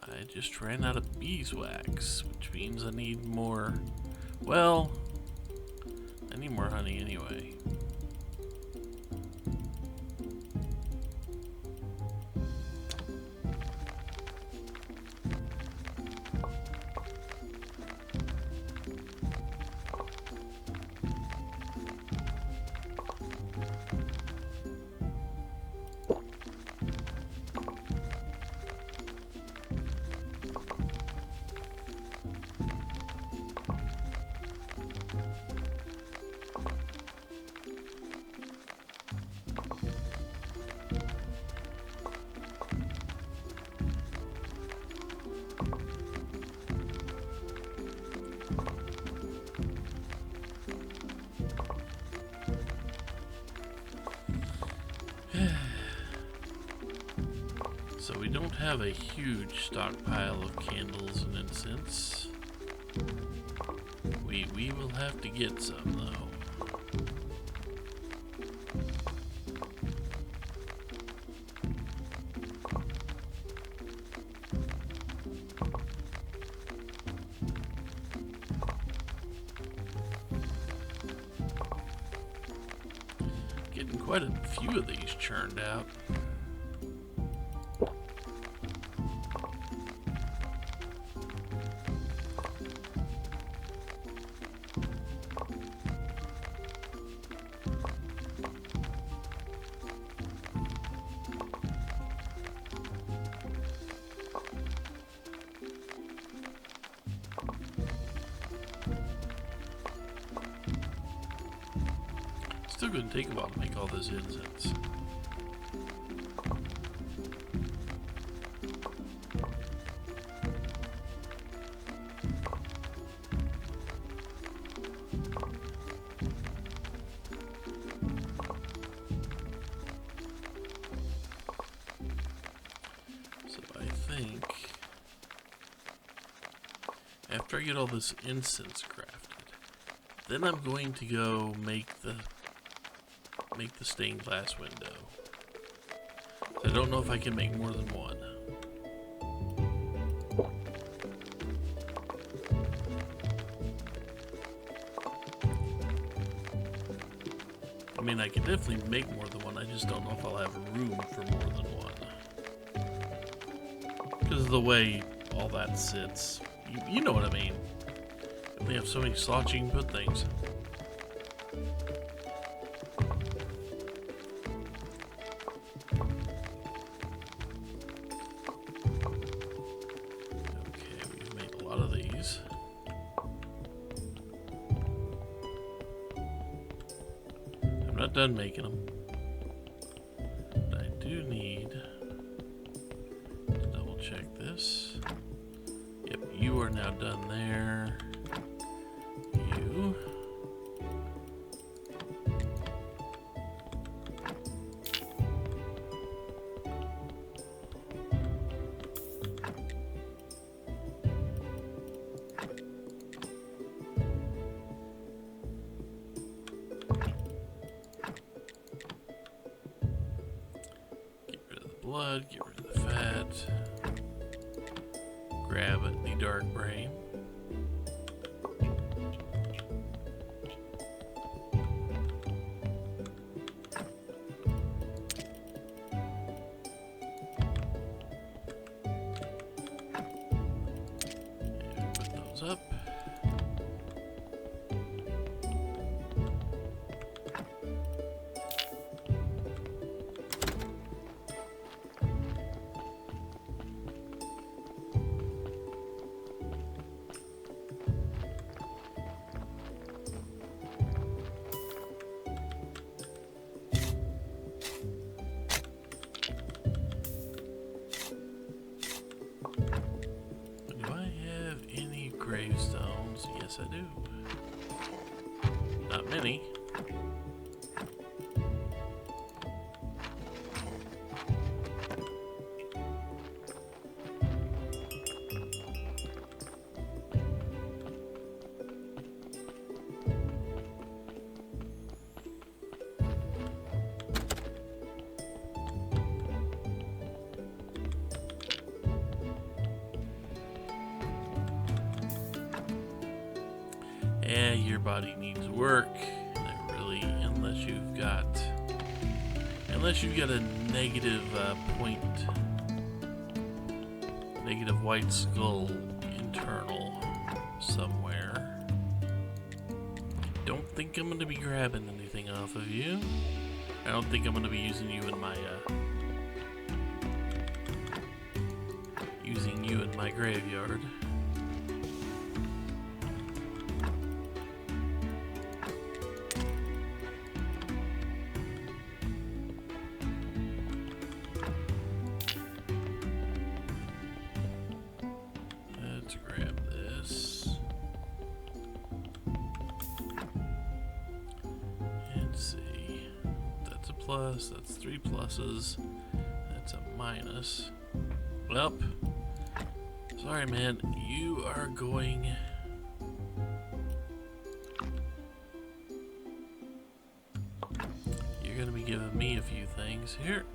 I just ran out of beeswax, which means I need more. Well, I need more honey anyway. So we don't have a huge stockpile of candles and incense. We will have to get some though. Getting quite a few of these churned out. Still gonna take a while to make all this incense. after I get all this incense crafted, then I'm going to go make the stained glass window. I don't know if I can make more than one. I mean, I can definitely make more than one. I just don't know if I'll have room for more than one. Because of the way all that sits. You know what I mean. They have so many slots you can put things. Okay, we've made a lot of these. I'm not done making them. But I do need to double check this. Yep, you are now done there. You. Get rid of the blood, get rid of the fat. Grab the dark brain. And put those up. Gravestones, yes I do. Not many. Yeah, your body needs work. Really, unless you've got a negative negative white skull internal somewhere. Don't think I'm going to be grabbing anything off of you. I don't think I'm going to be using you in my graveyard. Let's grab this. And see. That's a plus, that's 3 pluses. That's a minus. Well, sorry man, you are going... You're gonna be giving me a few things here.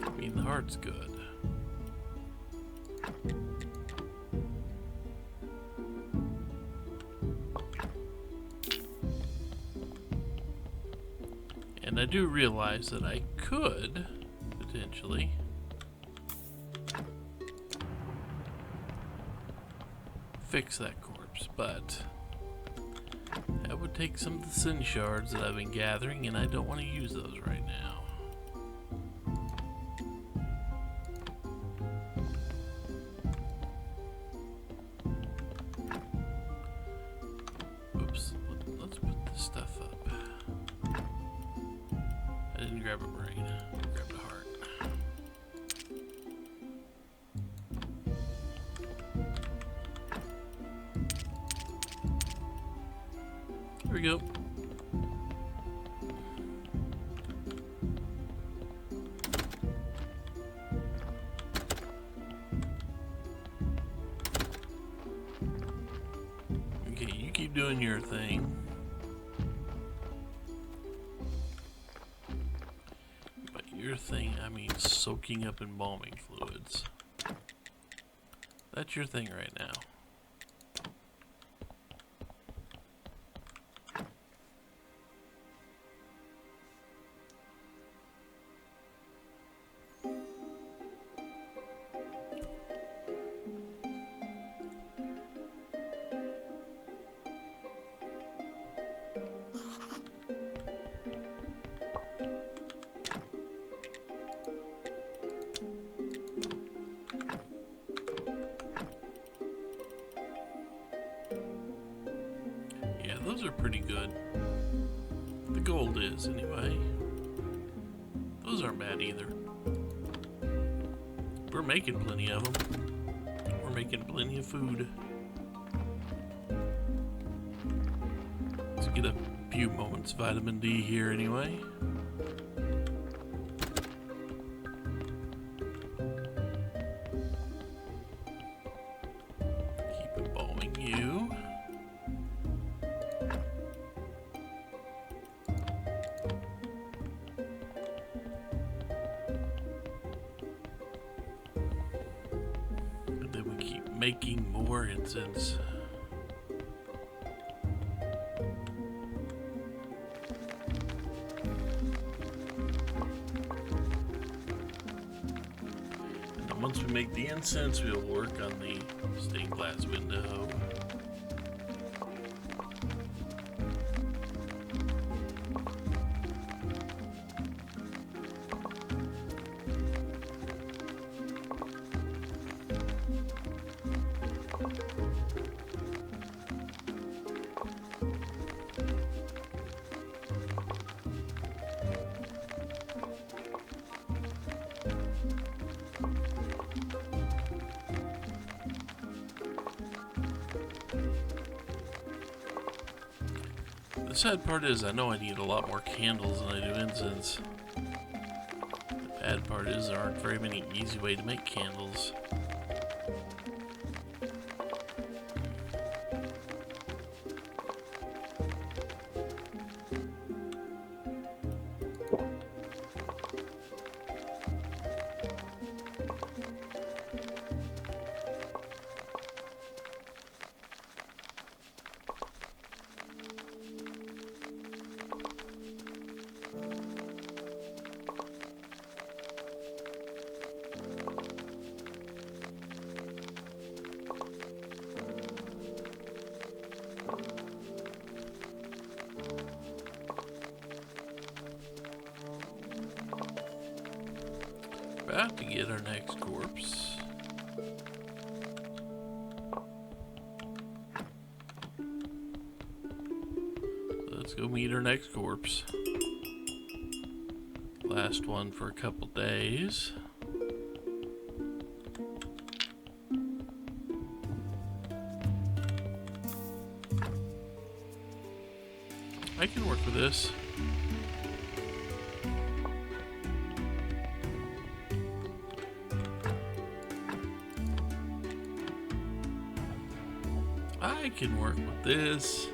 I mean, the heart's good. And I do realize that I could, potentially, fix that corpse, but that would take some of the sin shards that I've been gathering, and I don't want to use those right now. Oops, let's put this stuff up. I didn't grab a brain, I grabbed a heart. we go. Okay, you keep doing your thing. By your thing, I mean soaking up embalming fluids. That's your thing right now. Yeah, those are pretty good. The gold is, anyway. Those aren't bad either. We're making plenty of them. We're making plenty of food. Let's get a few moments of vitamin D here anyway. Keep embalming you. And then we keep making more incense. Once we make the incense, we'll work on the stained glass window. The sad part is I know I need a lot more candles than I do incense. The bad part is there aren't very many easy ways to make candles. About to get our next corpse. Let's go meet our next corpse. Last one for a couple days. I can work with this. I can work with this.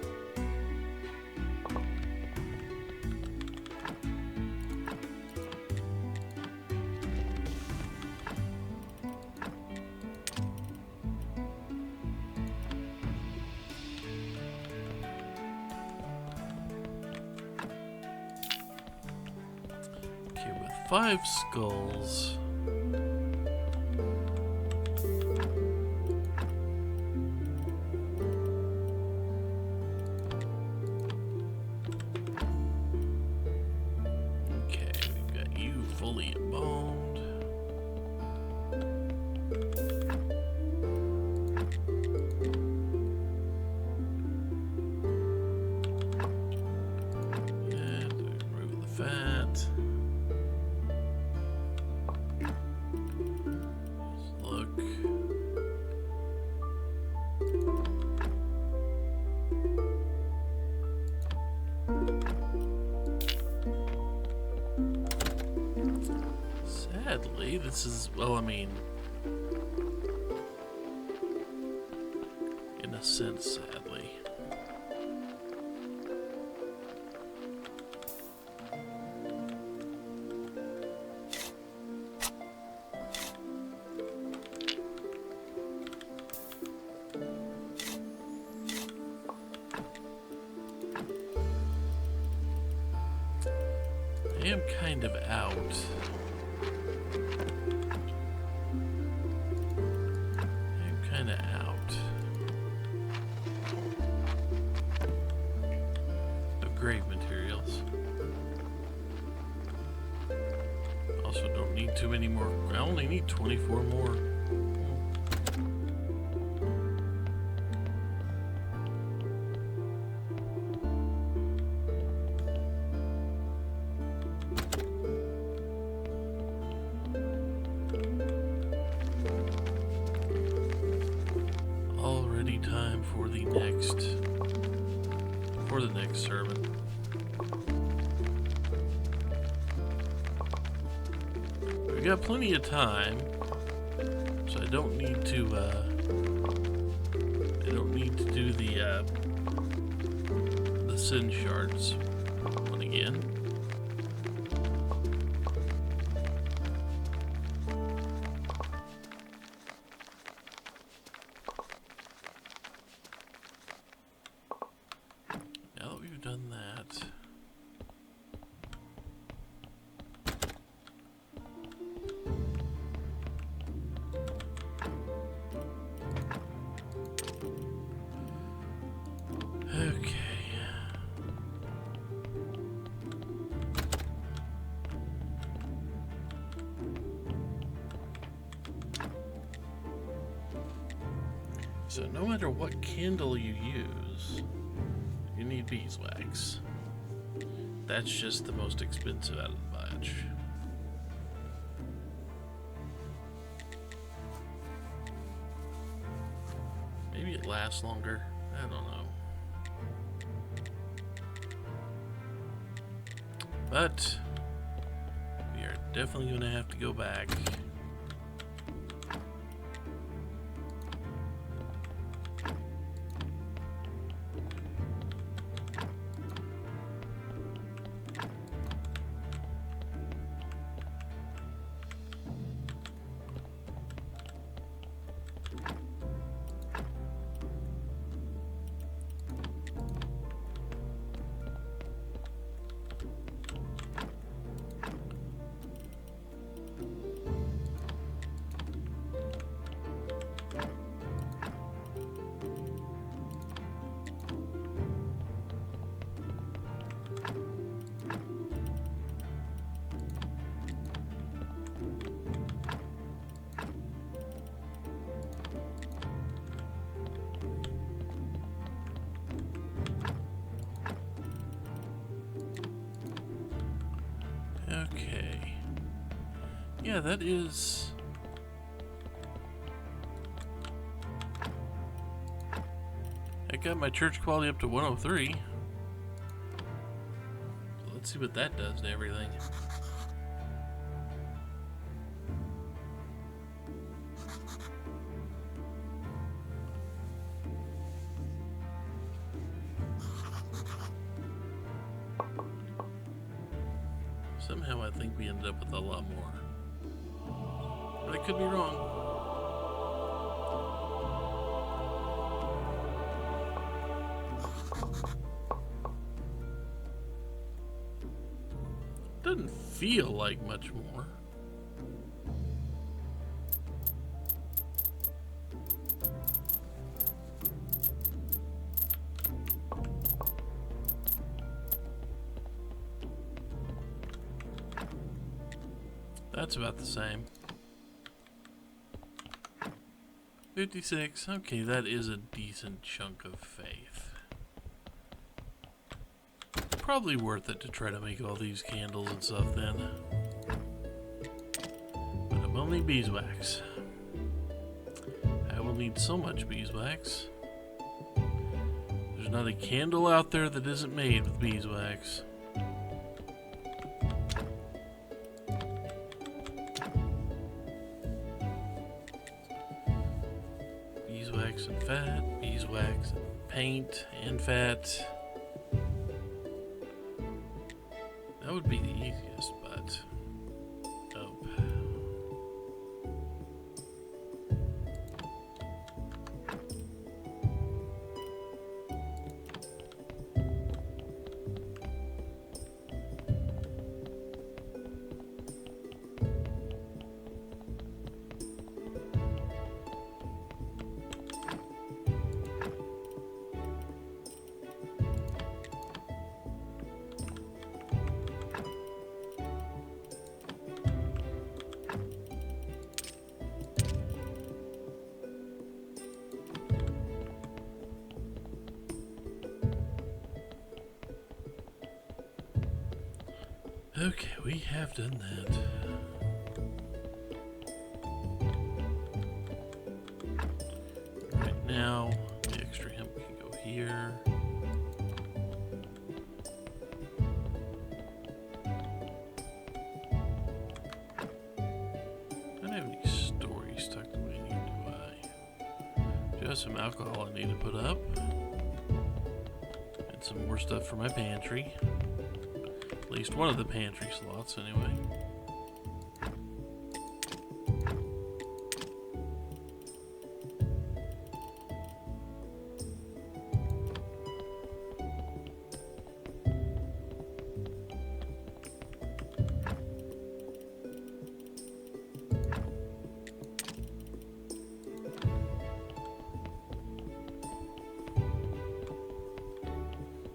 Okay, with 5 skulls. Fully embalmed. And remove the fat. Let's look. Sadly, this is, well, I mean, in a sense, sadly. I am kind of out. Grave materials. Also don't need too many more. I only need 24 more. Already time for the next sermon. We got plenty of time, so I don't need to do the sin shards one again. Now that we've done that, okay. So no matter what candle you use, you need beeswax. That's just the most expensive out of the batch. Maybe it lasts longer. I don't know. But we are definitely going to have to go back. Okay. Yeah, that is... I got my church quality up to 103. Let's see what that does to everything. Somehow I think we ended up with a lot more. But I could be wrong. Doesn't feel like much more. That's about the same. 56. Okay, that is a decent chunk of faith. Probably worth it to try to make all these candles and stuff then. But I'm only beeswax. I will need so much beeswax. There's not a candle out there that isn't made with beeswax. beeswax and fat, beeswax and paint and fat. That would be the easiest, but nope. Okay, we have done that. Right now, the extra hemp can go here. I don't have any stories tucked away in here, do I? Just some alcohol I need to put up. And some more stuff for my pantry. At least one of the pantry slots, anyway.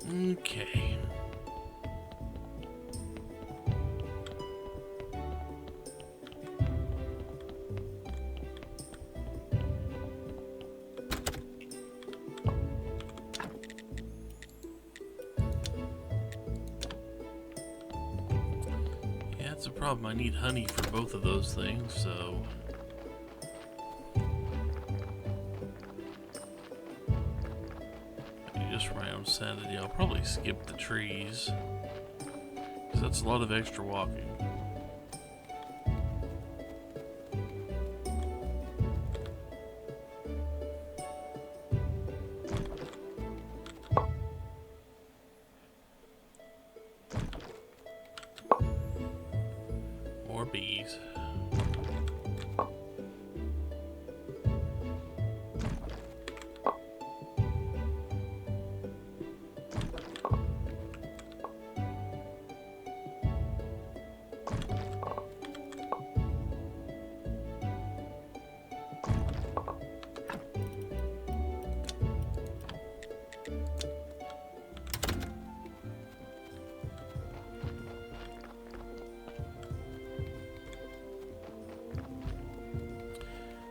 Okay. Yeah, that's a problem. I need honey for both of those things, so... just for my own sanity, I'll probably skip the trees, because that's a lot of extra walking. More bees.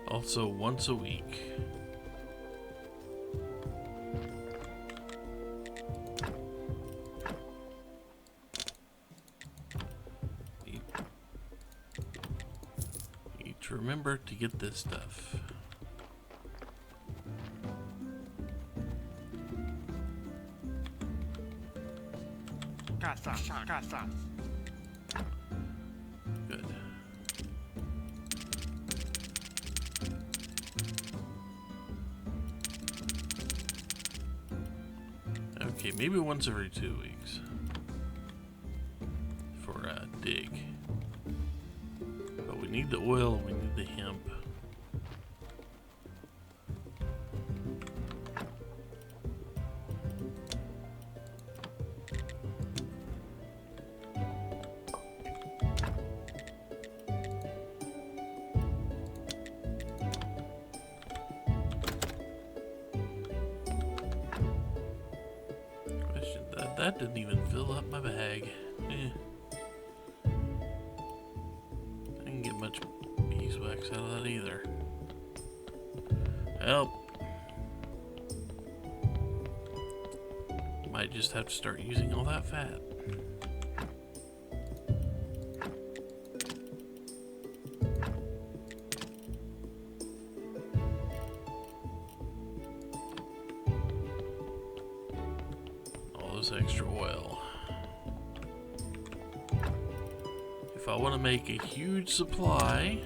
Also, once a week. Need to remember to get this stuff. Good. Okay, maybe once every 2 weeks for a dig. But we need the oil and we need the hemp. That didn't even fill up my bag. I didn't get much beeswax out of that either. Help. Might just have to start using all that fat. Extra oil. If I want to make a huge supply,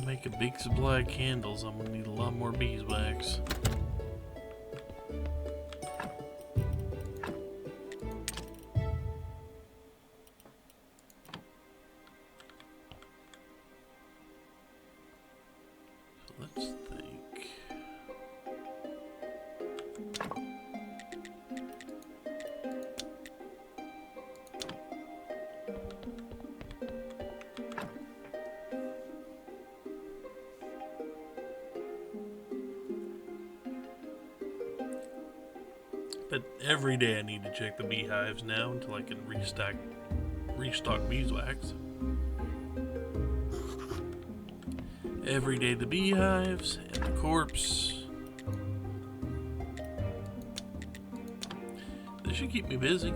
to make a big supply of candles, I'm gonna need a lot more beeswax. So let's think. But every day I need to check the beehives now until I can restock beeswax. Every day the beehives and the corpse. This should keep me busy.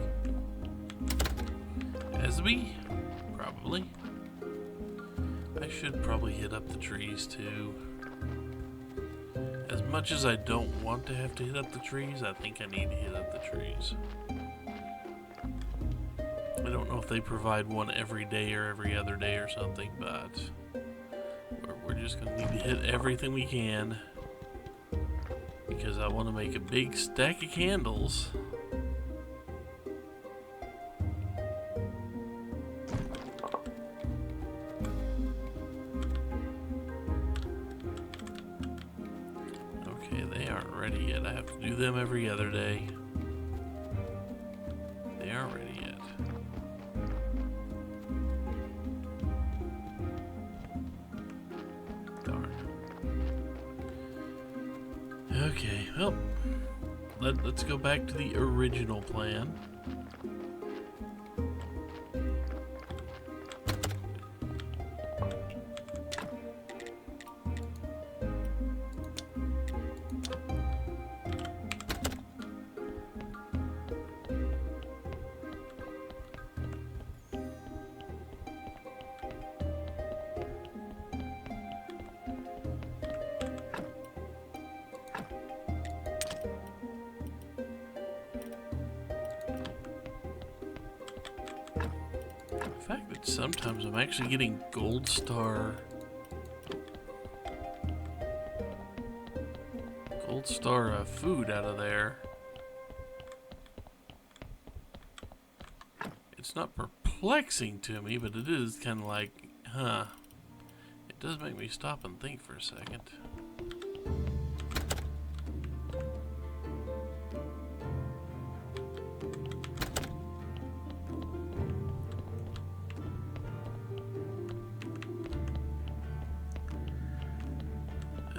As a bee, probably. I should probably hit up the trees too. As much as I don't want to have to hit up the trees, I think I need to hit up the trees. I don't know if they provide one every day or every other day or something, but we're just going to need to hit everything we can because I want to make a big stack of candles. Ready yet. I have to do them every other day. They aren't ready yet. Darn. Okay, well, let's go back to the original plan. The fact that sometimes I'm actually getting gold star food out of there. It's not perplexing to me, but it is kind of like, huh. It does make me stop and think for a second.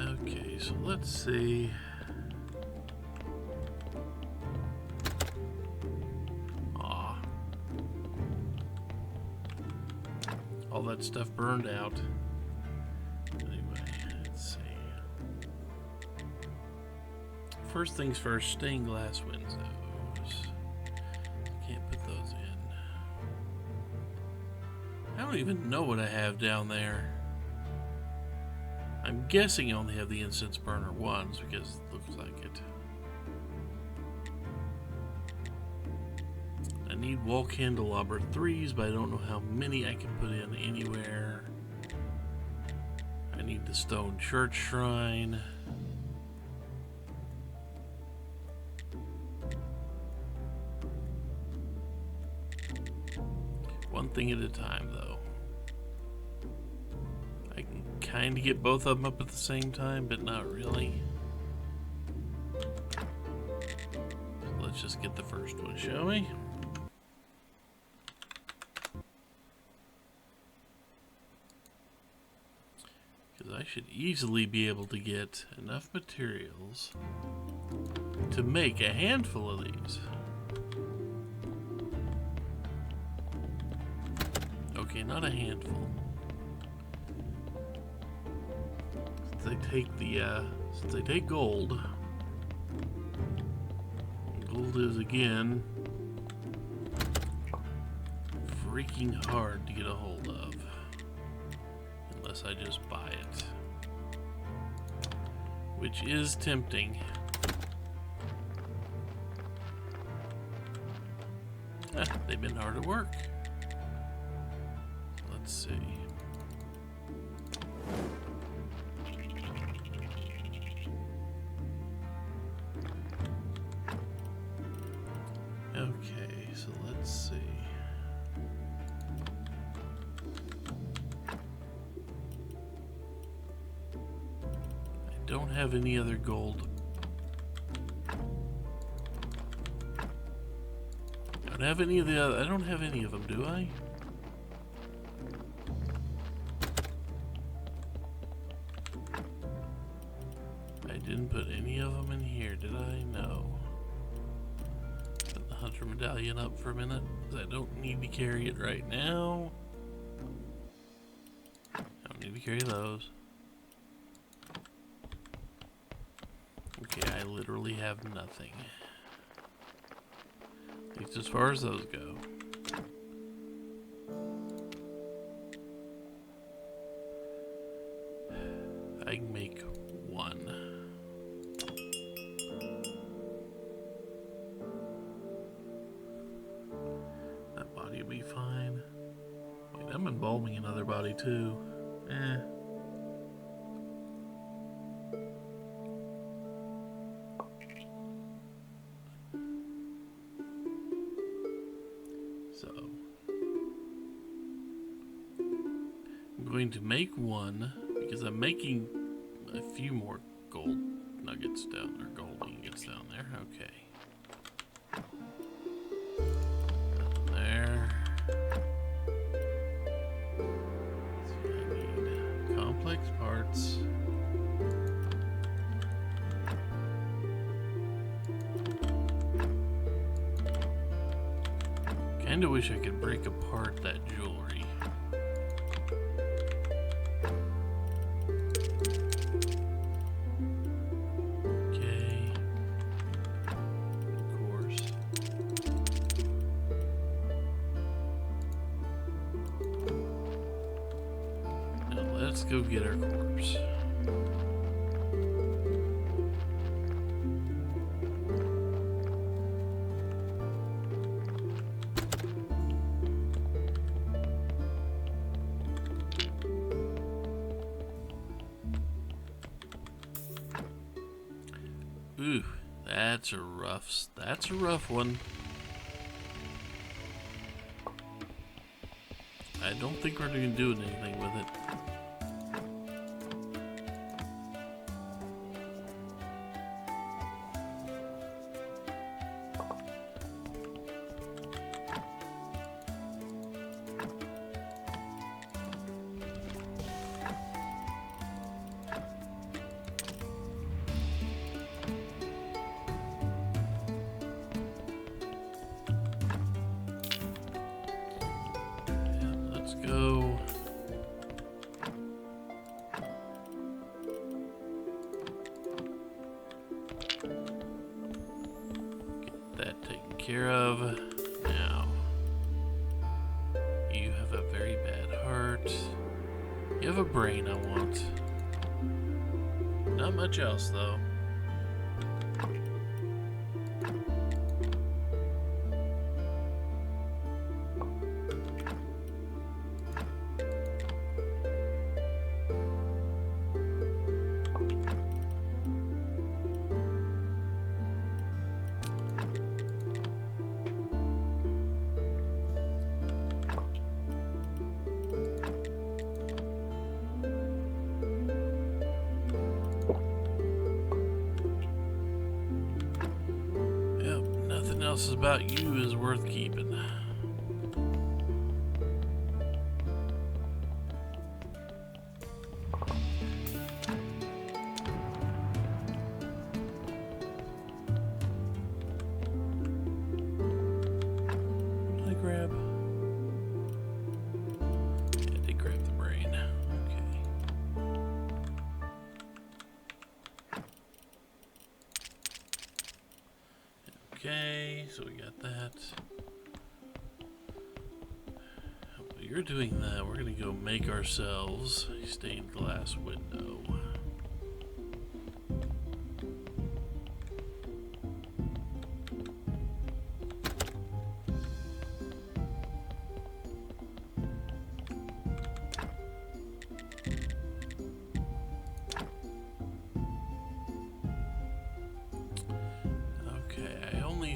Okay, so let's see. Aw. All that stuff burned out. Anyway, let's see. First things first, stained glass windows. Can't put those in. I don't even know what I have down there. I'm guessing I only have the incense burner ones because it looks like it. I need wall candelabra 3s, but I don't know how many I can put in anywhere. I need the stone church shrine. One thing at a time, though. I can kind of get both of them up at the same time, but not really. So let's just get the first one, shall we? Because I should easily be able to get enough materials to make a handful of these. Okay, not a handful. Since they take gold. Gold is again freaking hard to get a hold of. Unless I just buy it. Which is tempting. They've been hard at work. Let's see. don't have any other gold. I don't have any of the other, I don't have any of them, do I? I didn't put any of them in here, did I? No. Put the Hunter Medallion up for a minute, because I don't need to carry it right now. I don't need to carry those. Okay, I literally have nothing. At least as far as those go. I can make one. That body will be fine. Wait, I'm embalming another body too. So I'm going to make one because I'm making a few more gold nuggets down there, gold ingots down there. Okay. Nothing there. So I need complex parts. Kinda wish I could break apart that jewelry. Okay. Of course. Now let's go get our corpse. Ooh, that's a rough one. I don't think we're gonna do anything with it. Go. Get that taken care of. Now, you have a very bad heart. You have a brain I want. Not much else though. Else about you is worth keeping. Did I grab? Yeah, I did grab the brain. Okay, so we got that. While you're doing that, we're gonna go make ourselves a stained glass window.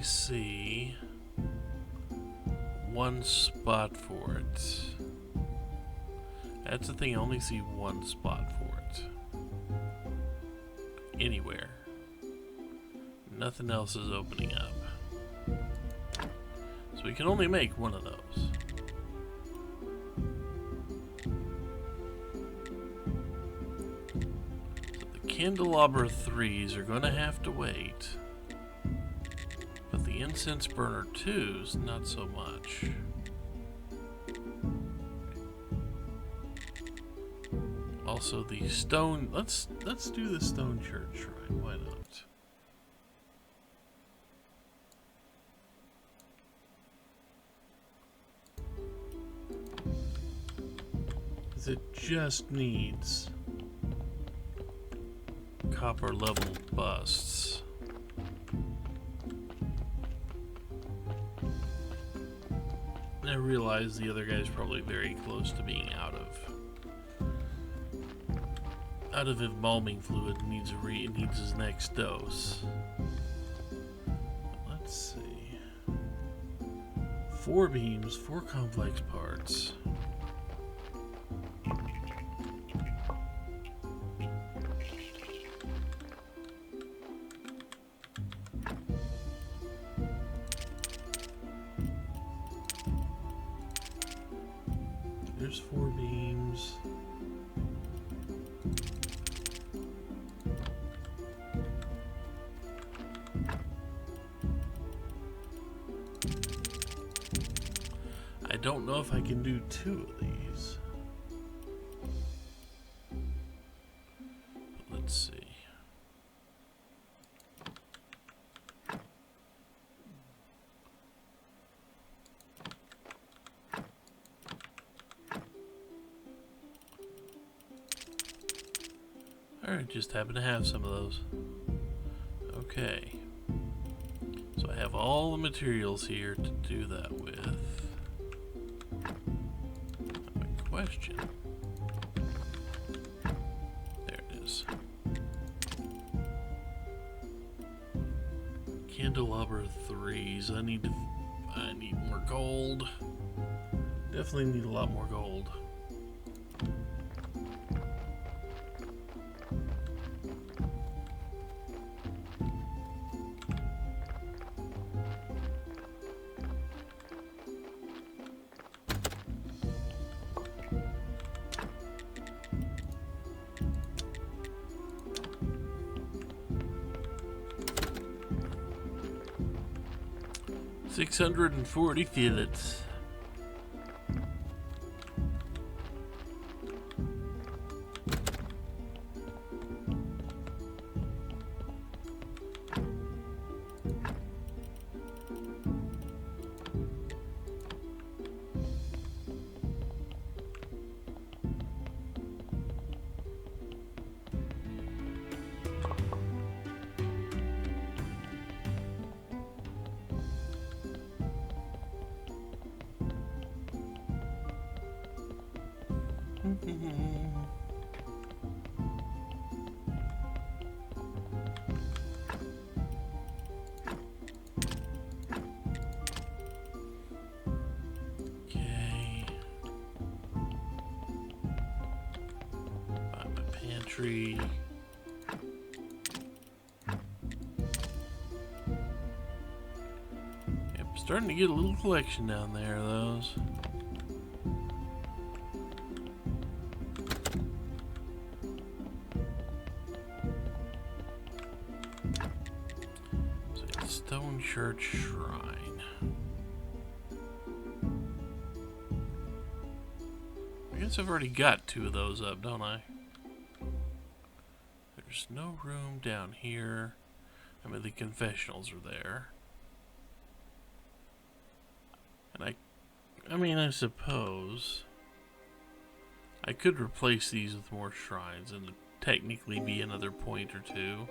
See one spot for it. That's the thing, I only see one spot for it. anywhere. Nothing else is opening up. So we can only make one of those. So the candelabra 3s are going to have to wait. But the incense burner 2s, not so much. Also the stone, let's do the stone church shrine, why not? It just needs copper level busts. And I realize the other guy's probably very close to being out of embalming fluid and needs his next dose. Let's see. 4 beams, 4 complex parts. There's 4 beams. I don't know if I can do 2 of these. But let's see. Alright, just happen to have some of those. Okay. So I have all the materials here to do that with. Question. There it is. Candelabra 3s. I need more gold. Definitely need a lot more gold. $640 fillets. Tree. Yep, starting to get a little collection down there of those. So it's Stone Church Shrine. I guess I've already got 2 of those up, don't I? There's no room down here. I mean, the confessionals are there. And I mean, I suppose I could replace these with more shrines and technically be another point or 2.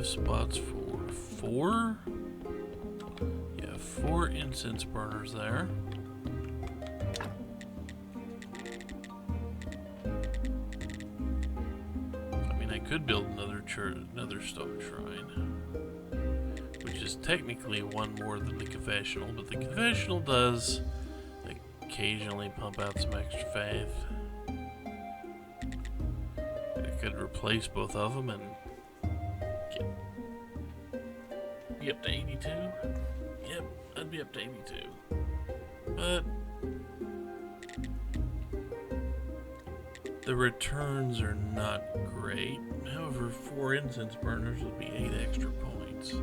Spots for 4? Yeah, 4 incense burners there. I mean, I could build another church, another stone shrine, which is technically one more than the confessional, but the confessional does occasionally pump out some extra faith. I could replace both of them and be up to 82. Yep, I'd be up to 82. But the returns are not great. However, 4 incense burners would be 8 extra points.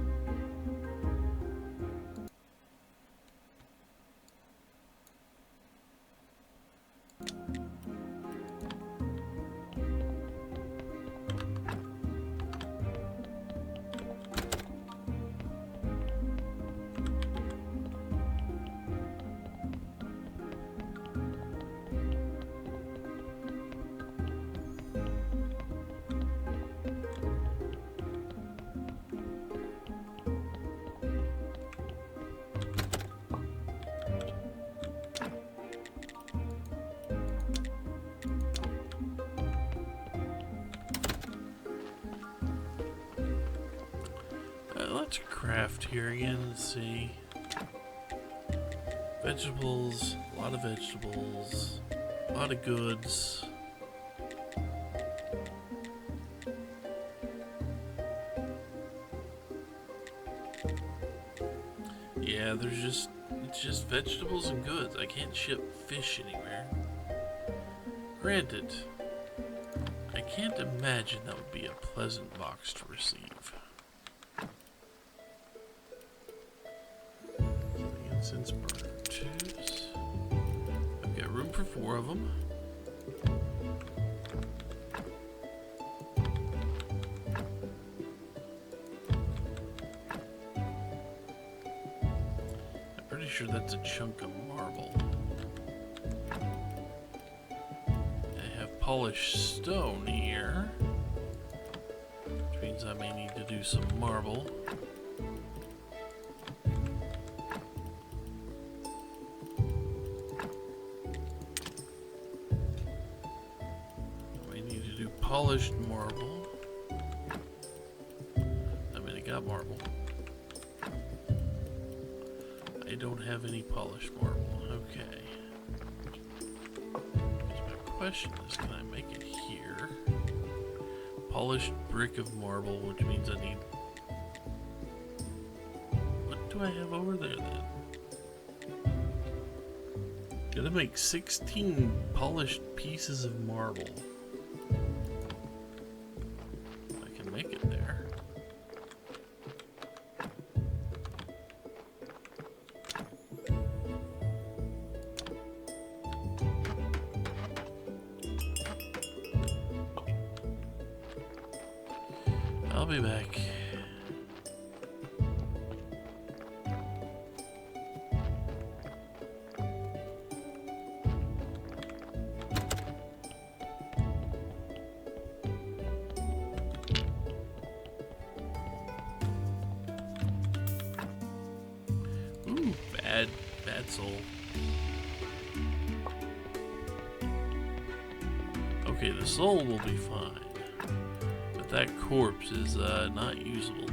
Let's craft here again and see. Vegetables, a lot of vegetables, a lot of goods. Yeah, it's just vegetables and goods. I can't ship fish anywhere. Granted, I can't imagine that would be a pleasant box to receive. Incense burner tubes. I've got room for 4 of them. I'm pretty sure that's a chunk of marble. I have polished stone here, which means I may need to do some marble. Polished marble. I mean, I got marble. I don't have any polished marble. Okay. So my question is, can I make it here? Polished brick of marble, which means I need... What do I have over there then? Gotta make 16 polished pieces of marble. Make it there. I'll be back. Bad soul. Okay, the soul will be fine, but that corpse is not usable.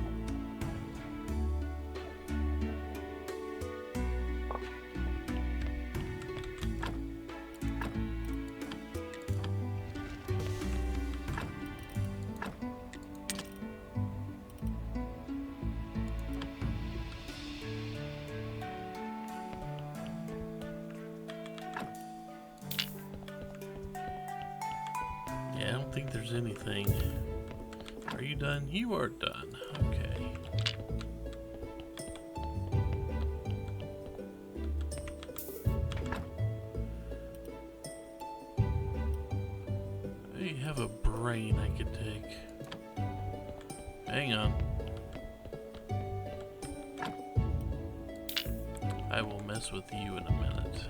Yeah, I don't think there's anything. Are you done? You are done. Okay. I have a brain I could take. Hang on. I will mess with you in a minute.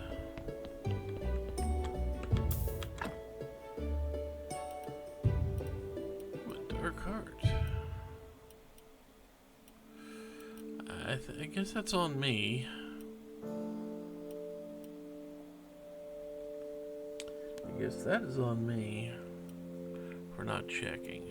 I guess that's on me. guess that is on me for not checking.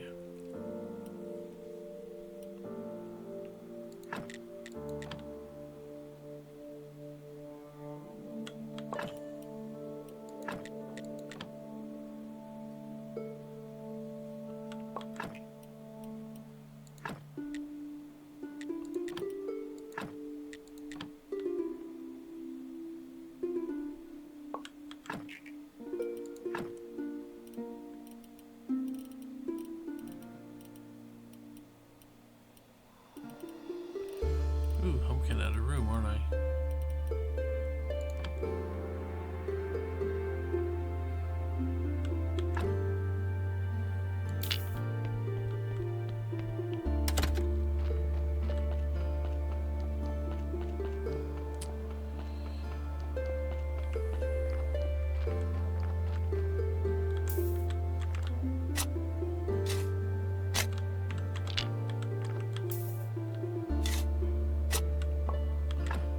Ooh, I'm getting out of room, aren't I?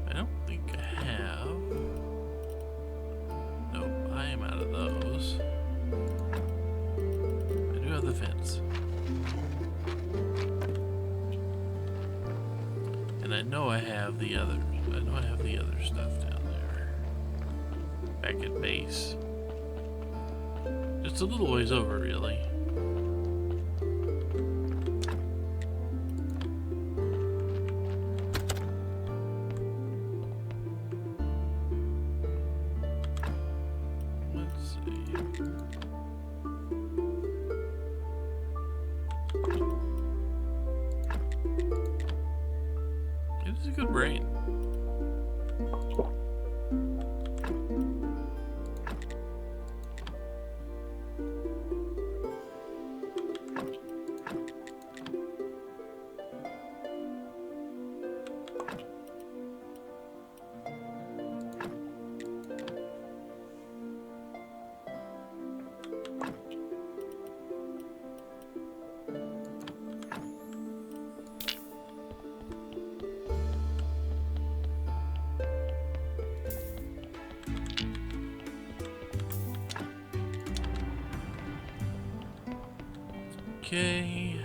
I don't think I have. Nope, I am out of those. I do have the fence. And I know I have the others. I know I have the other stuff down there. Back at base. Just a little ways over, really. Let's see. It is a good brain. Okay.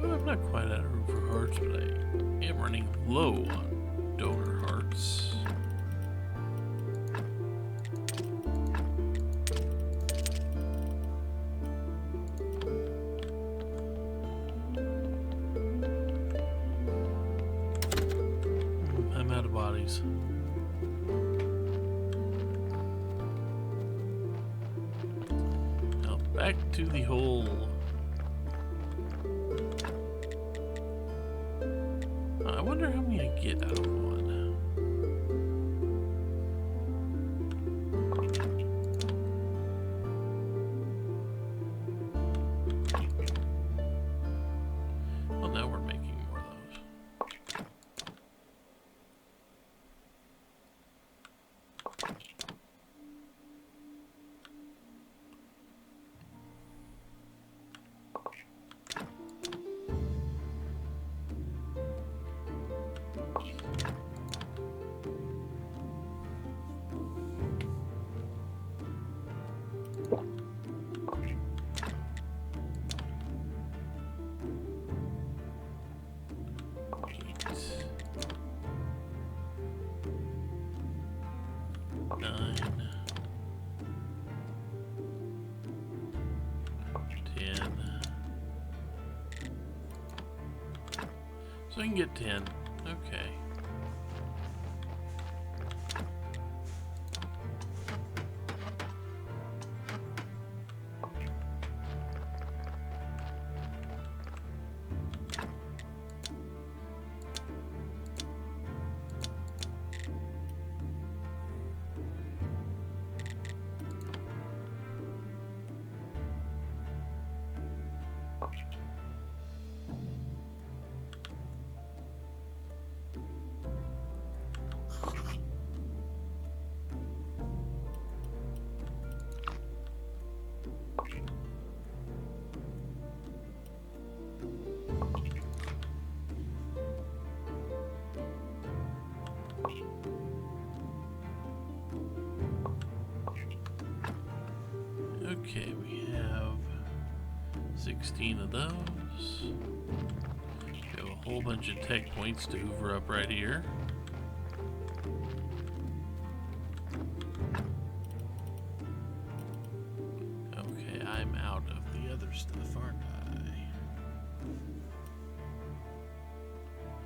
Well, I'm not quite out of room for hearts, but I am running low on donor hearts. I'm out of bodies. Now back to the hole. I wonder how many I get out of one. Well, now we're making more of those. Nine, 10. So I can get 10. Okay. Okay, we have 16 of those. We have a whole bunch of tech points to hoover up right here. Okay, I'm out of the other stuff, aren't I?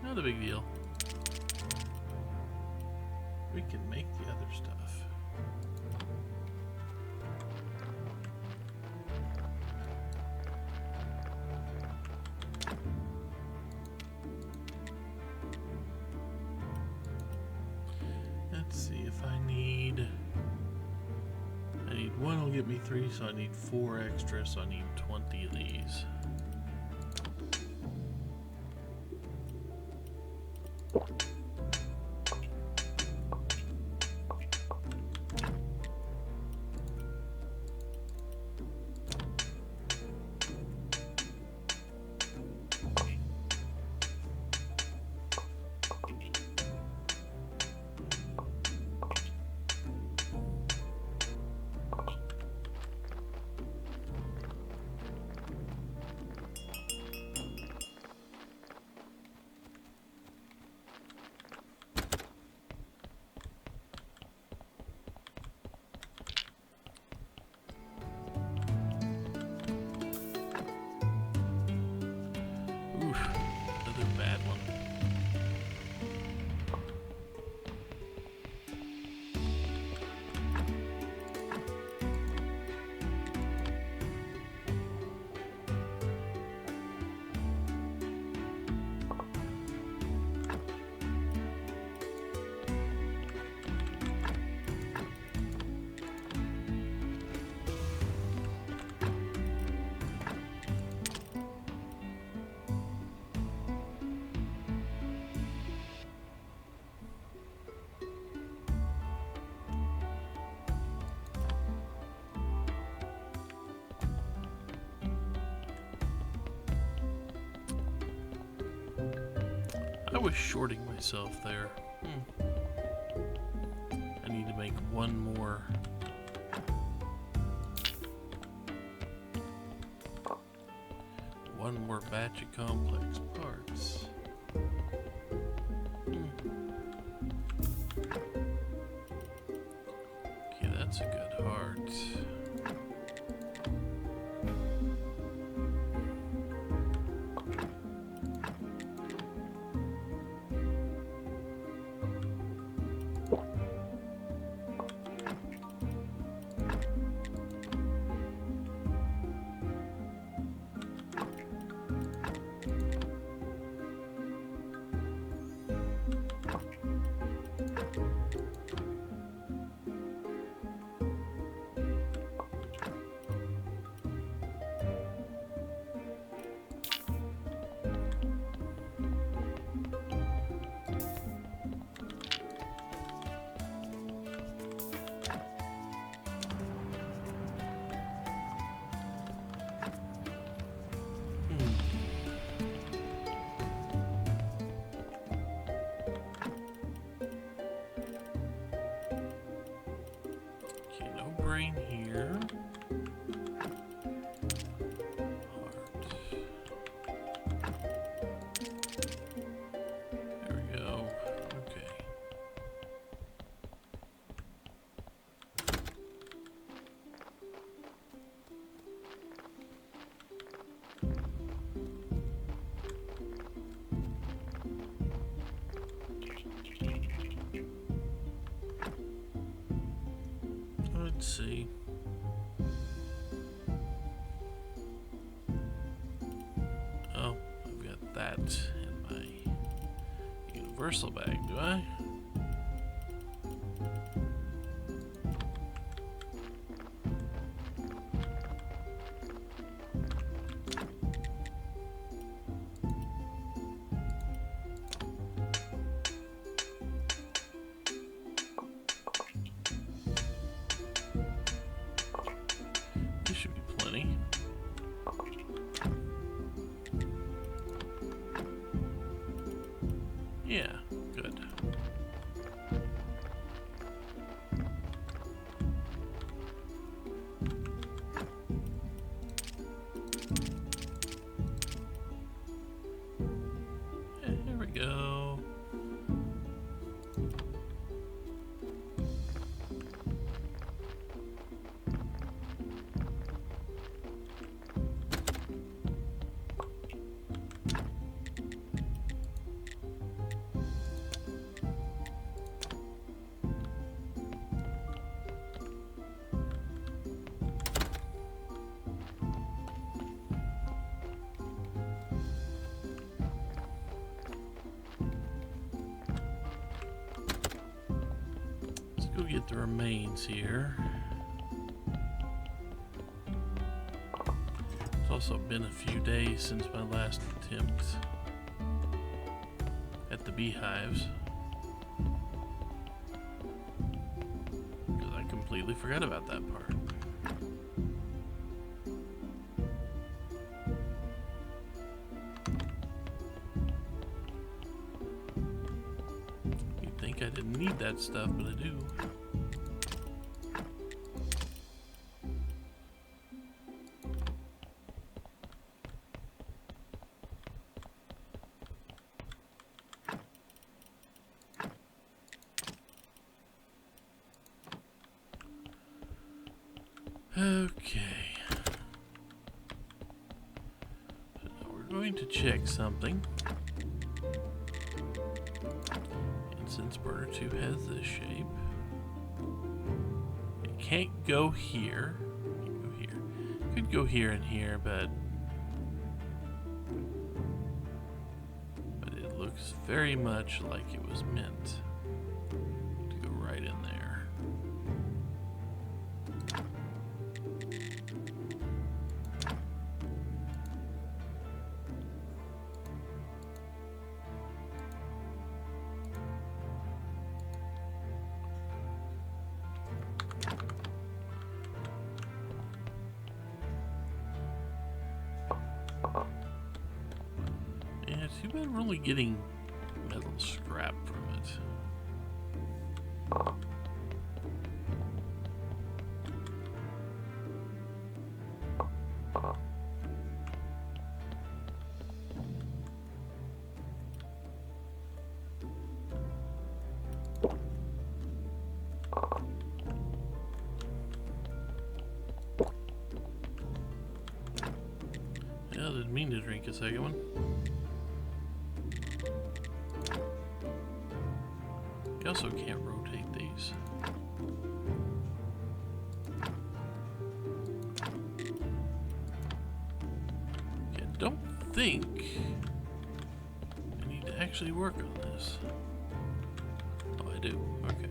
Not a big deal. We can make the other stuff. Let's see if I need one will get me 3, so I need 4 extra, so I need 20 of these. Oof, another bad one. I was shorting myself there. I need to make one more. One more batch of complex parts. Okay, that's a good heart. Brain here. Heart. There we go. Okay. Let's see. Oh, I've got that in my universal bag, do I? This should be plenty. Yeah, good. go get the remains here. It's also been a few days since my last attempt at the beehives. Because I completely forgot about that part. You'd think I didn't need that stuff, but I do. Okay. So now we're going to check something. And since burner 2 has this shape, it can't go here. It can't go here. Could go here and here, but it looks very much like it was meant to go right in there. Yeah, too bad we're only getting metal scrap from it. Yeah, I didn't mean to drink a second one. You also can't rotate these. Okay, I don't think I need to actually work on this. Oh, I do. Okay.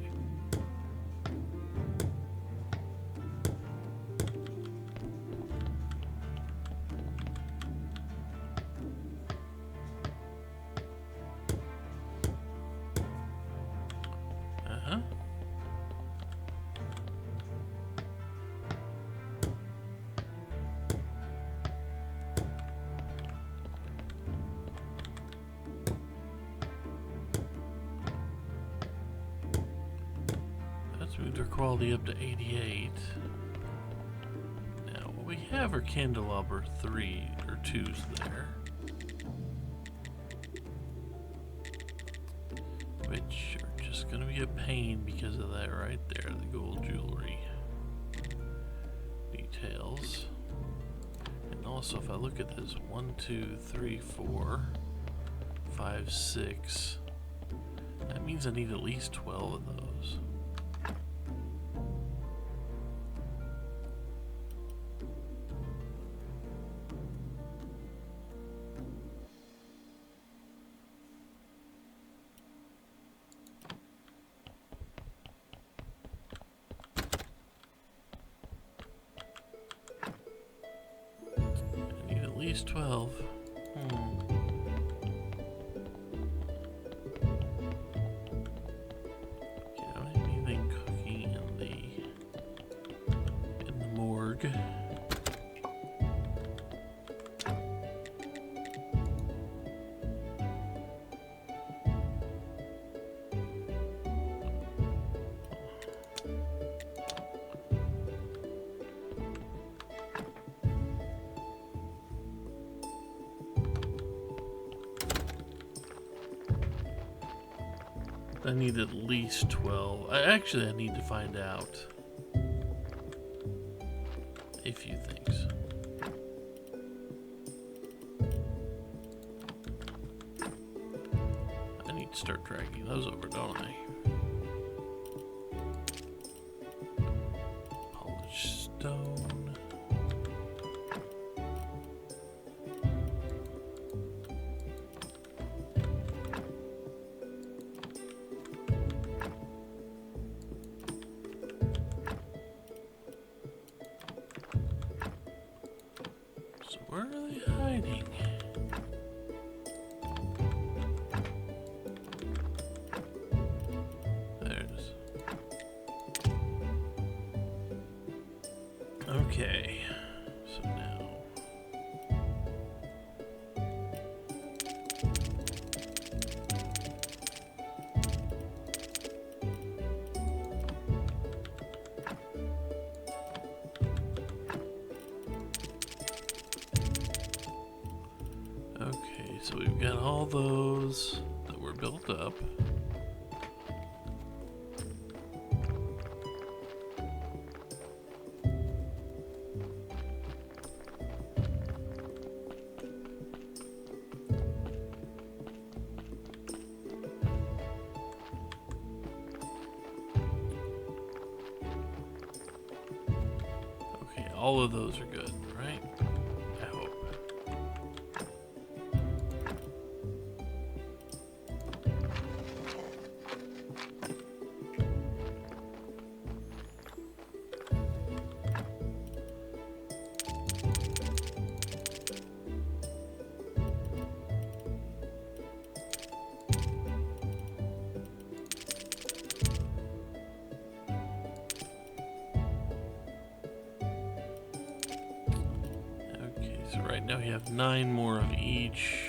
Uh-huh. That's moved our quality up to 88. Now, what we have are candelabra 3 or 2s there, which are just going to be a pain because of that right there, the gold jewelry details. And also, if I look at this, 1, 2, 3, 4, 5, 6, that means I need at least 12 of those. I need at least 12. Okay, I don't have anything cooking in the morgue. I need at least 12. I need to find out a few things. I need to start dragging those over, don't I? Polished stone. exciting. There it is. Okay, so now okay, so we've got all those that were built up. All of those are good, right? I hope. So right now we have 9 more of each.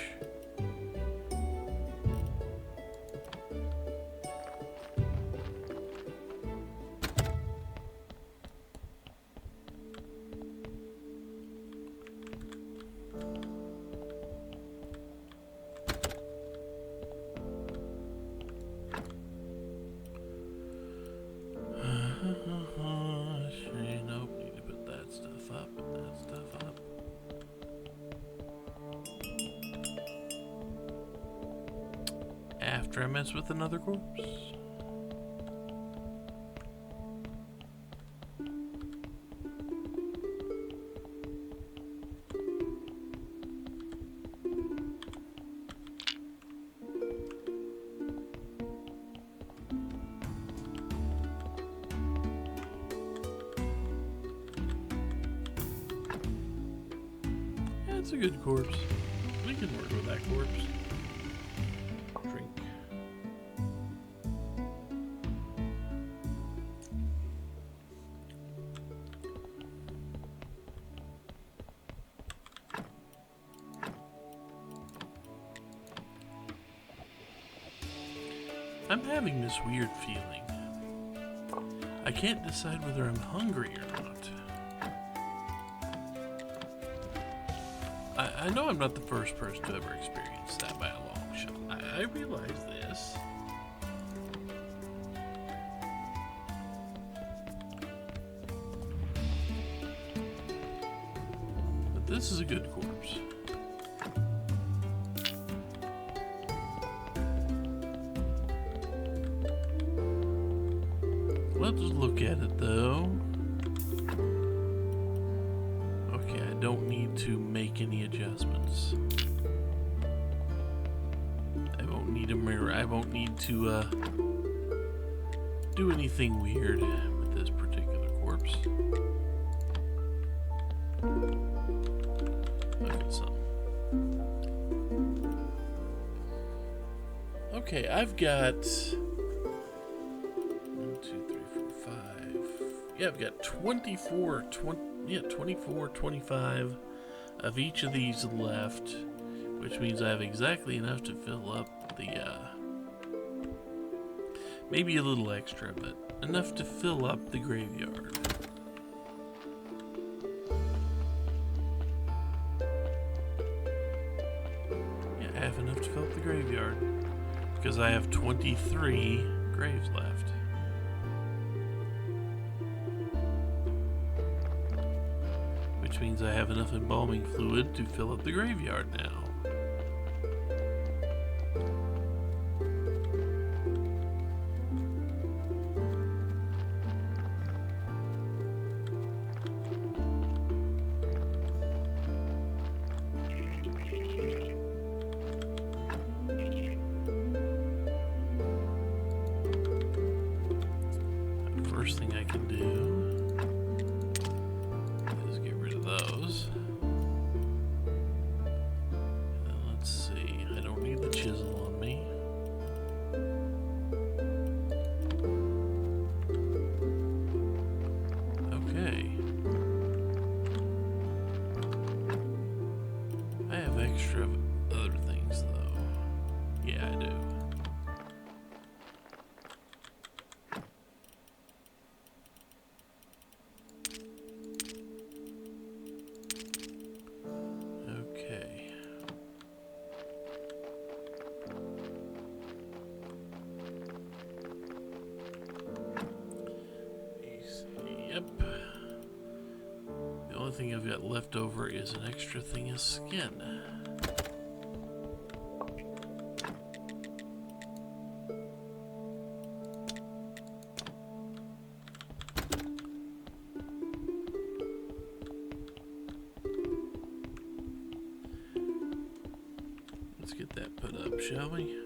Nope, need to put that stuff up and that stuff up. After I mess with another corpse. That's a good corpse. We can work with that corpse. Drink. I'm having this weird feeling. I can't decide whether I'm hungry or not. I know I'm not the first person to ever experience that by a long shot. I realize this. But this is a good corpse. Let's look at it though. Okay, I don't need to make any adjustments. I won't need a mirror. I won't need to do anything weird with this particular corpse. Look at some. Okay, I've got 5. Yeah, I've got 24, 25 of each of these left, which means I have exactly enough to fill up the, maybe a little extra, but enough to fill up the graveyard. Yeah, I have enough to fill up the graveyard, because I have 23 graves left. Which means I have enough embalming fluid to fill up the graveyard now. The first thing I can do only thing I've got left over is an extra thing of skin. Let's get that put up, shall we?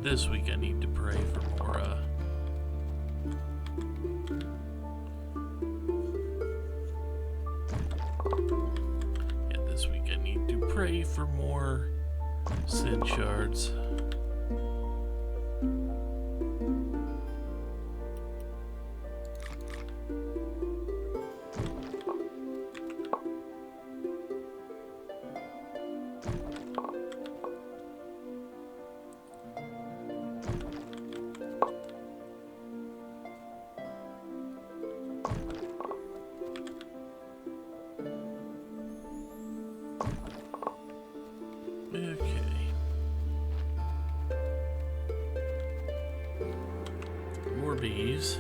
This week I need to pray for more, this week I need to pray for more sin shards. Okay. More bees.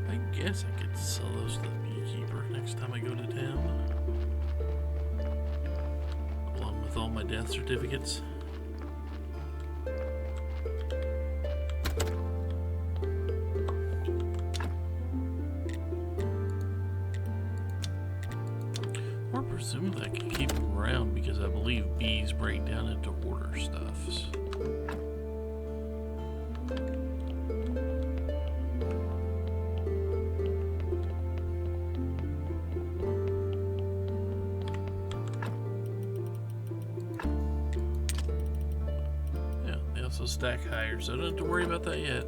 I guess I could sell those to the beekeeper next time I go to town. Along with all my death certificates. Or presumably I can keep them around because I believe bees break down into order stuffs. Yeah, they also stack higher, so I don't have to worry about that yet.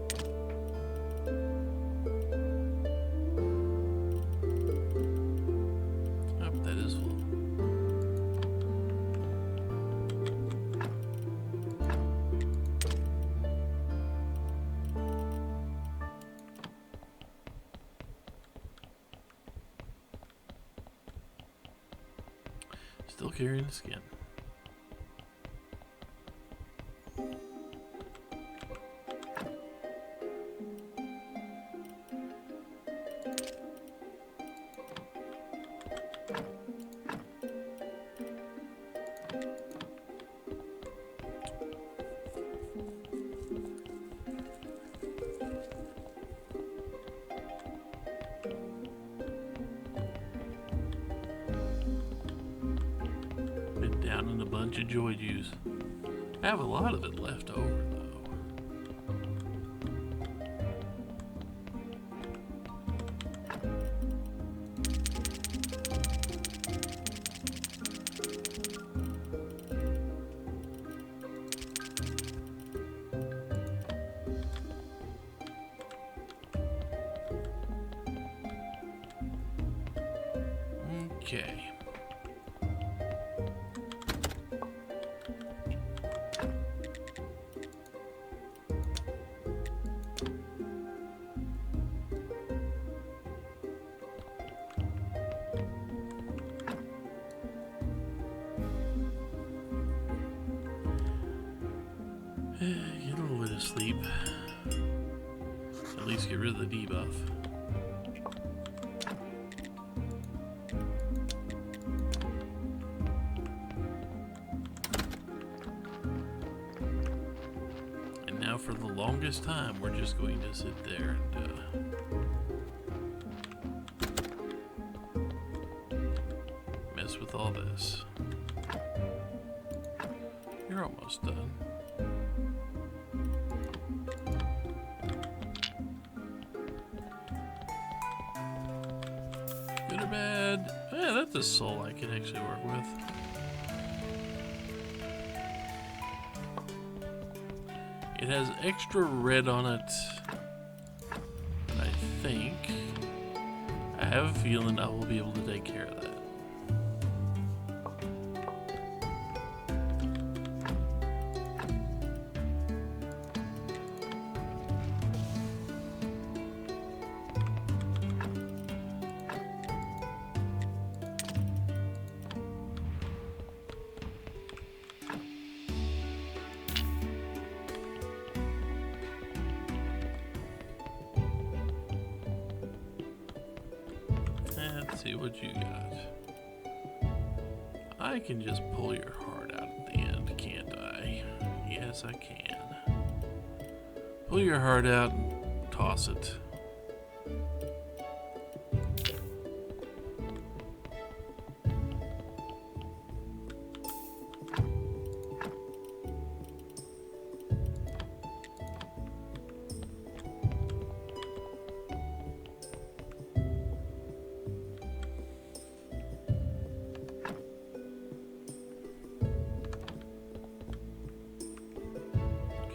Still carrying the skin. Down in a bunch of joy juice. I have a lot of it left over though. Okay. Get a little bit of sleep. At least get rid of the debuff. for the longest time, we're just going to sit there and mess with all this. You're almost done. Good or bad? Yeah, that's a soul I can actually work with. It has extra red on it. And I think I have a feeling I will be able to take care of that. Let's see what you got. I can just pull your heart out at the end, can't I? Yes, I can. Pull your heart out and toss it.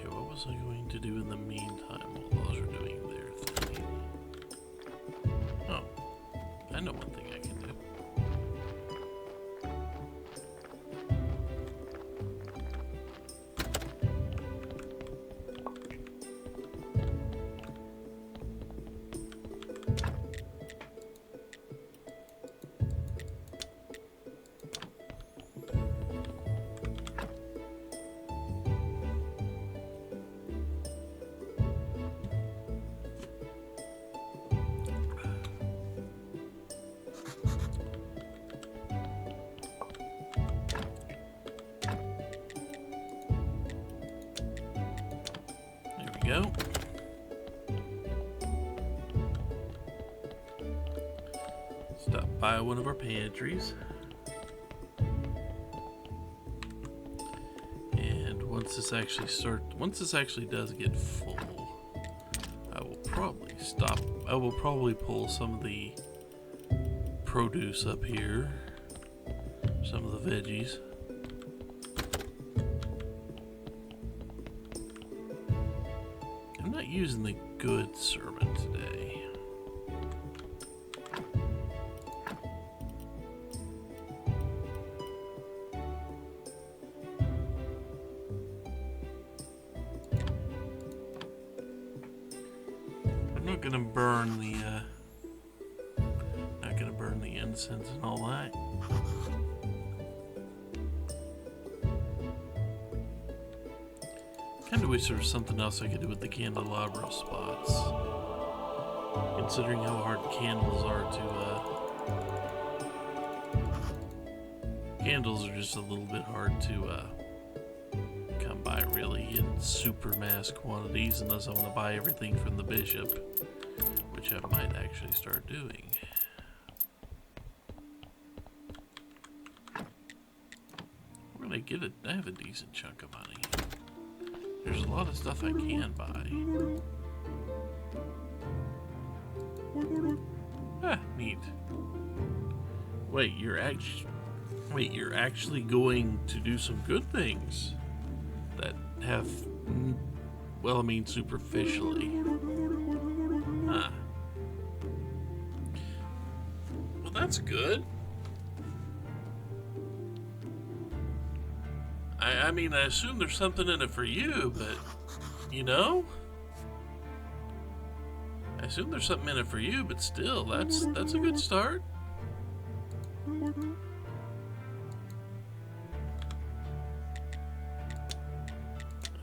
What was I going to do in the meantime while those are doing their thing? Oh, I know one thing I can do. Go. Stop by one of our pantries. And once this actually does get full, I will probably pull some of the produce up here, some of the veggies. I'm not using the good sermon today. I'm not gonna burn the incense and all that. Kinda wish there was something else I could do with the candelabra spots. Considering how hard candles are to, candles are just a little bit hard to, come by really in super mass quantities unless I want to buy everything from the bishop, which I might actually start doing. We're gonna get it. I have a decent chunk of money. There's a lot of stuff I can buy. Ah, neat. Wait, you're actually going to do some good things that have, well, I mean, superficially. Huh. Well, that's good. I mean, I assume there's something in it for you, but, you know? I assume there's something in it for you, but still, that's a good start.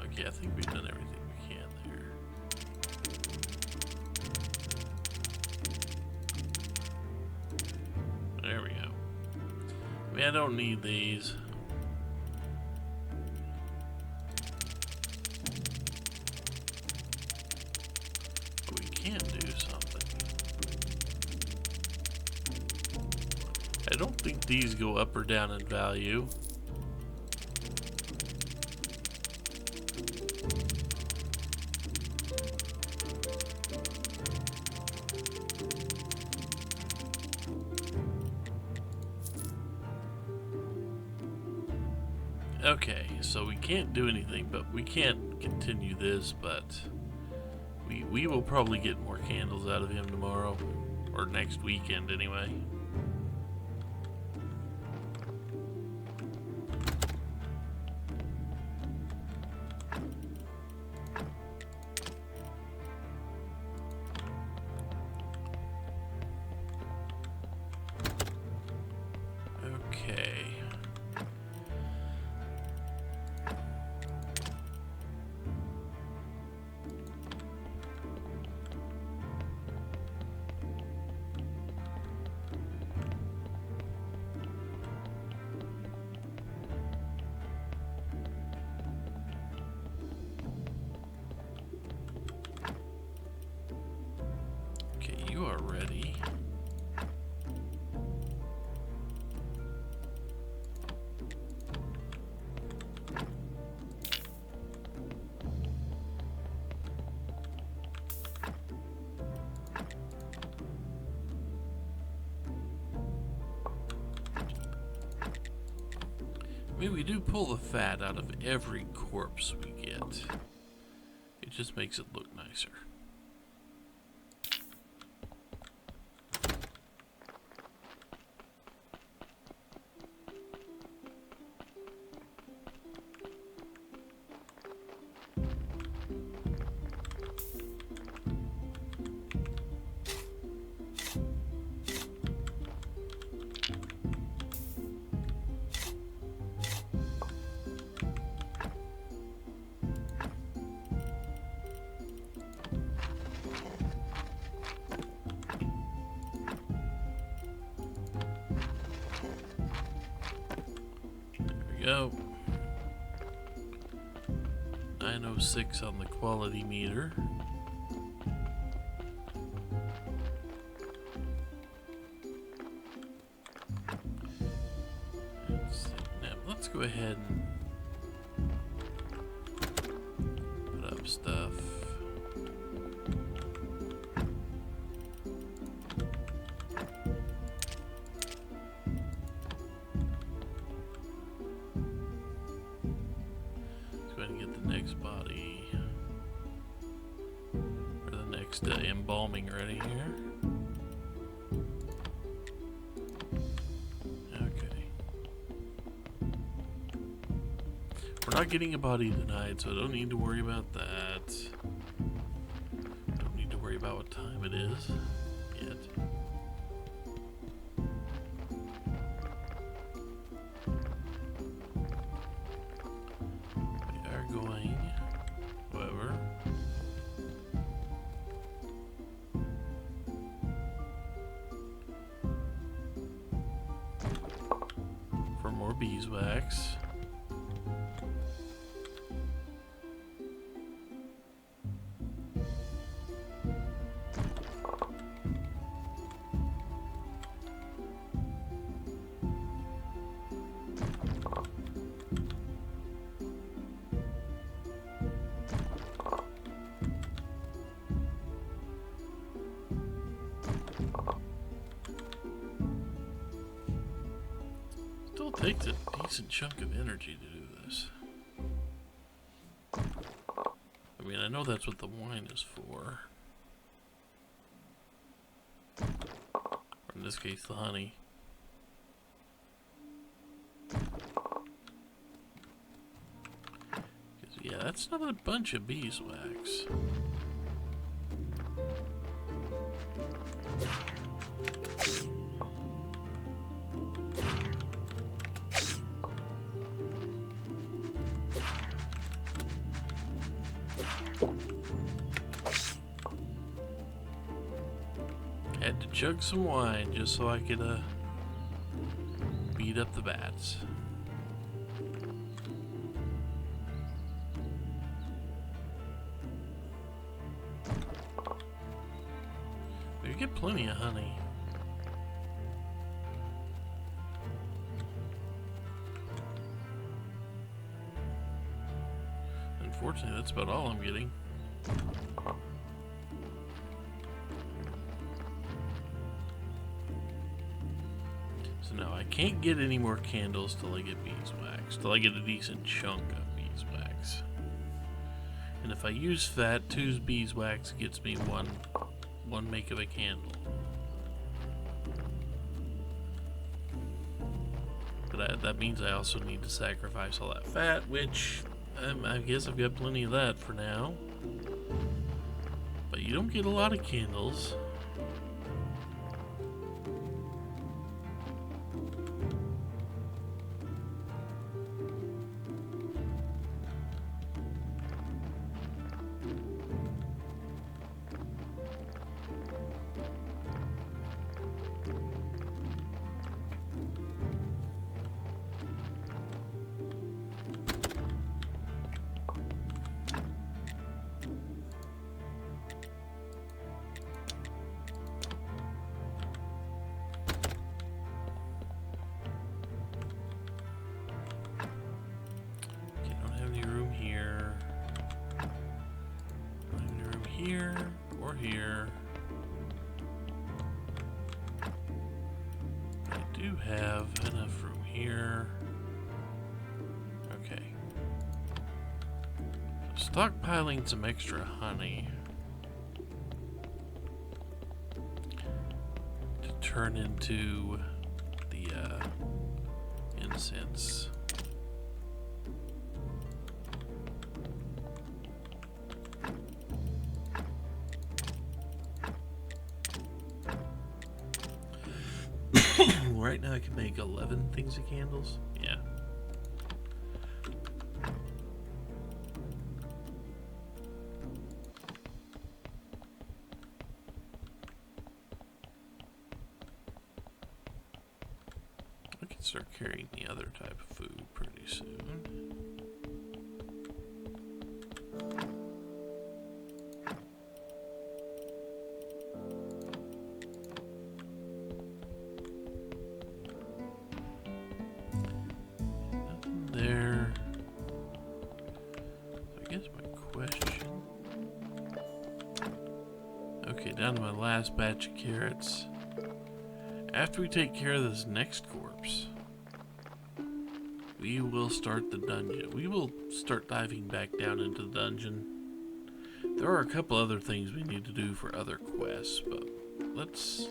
Okay, I think we've done everything we can there. There we go. I mean, I don't need these. don't think these go up or down in value. Okay, so we can't do anything, but we can't continue this, but we will probably get more candles out of him tomorrow, or next weekend anyway. Okay. Okay, you are ready. I mean, we do pull the fat out of every corpse we get. It just makes it look nicer. Go. 906 on the quality meter. Now let's go ahead and put up stuff. Body or the next embalming ready here. Okay, we're not getting a body tonight, so I don't need to worry about that. Don't need to worry about what time it is yet. More beeswax. Still takes a decent chunk of energy to do this. I mean, I know that's what the wine is for. Or in this case, the honey. Yeah, that's not a bunch of beeswax. Had to chug some wine just so I could beat up the bats. We get plenty of honey. Unfortunately, that's about all I'm getting. So now I can't get any more candles till I get beeswax, till I get a decent chunk of beeswax. And if I use fat, 2's beeswax gets me one make of a candle. But that means I also need to sacrifice all that fat, which I guess I've got plenty of that for now. But you don't get a lot of candles. Here or here. I do have enough room here. Okay. So stockpiling some extra honey to turn into the incense. Right now I can make 11 things of candles. Yeah. I can start carrying the other type of food pretty soon. There. So I guess my question. Okay, down to my last batch of carrots. After we take care of this next corpse, we will start the dungeon. We will start diving back down into the dungeon. There are a couple other things we need to do for other quests, but let's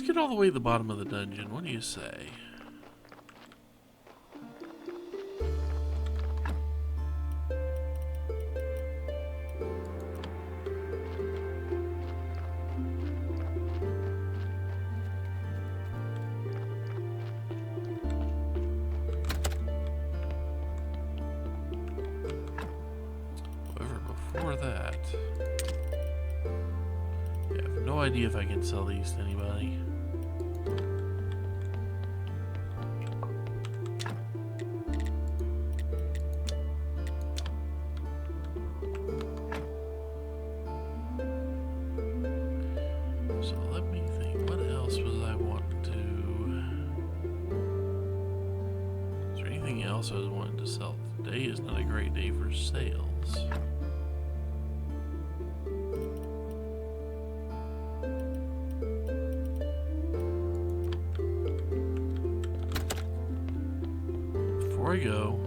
get all the way to the bottom of the dungeon. What do you say? Before that, I have no idea if I can sell these to anybody. So let me think, what else was I wanting to... Is there anything else I was wanting to sell? Today is not a great day for sales. Before I go,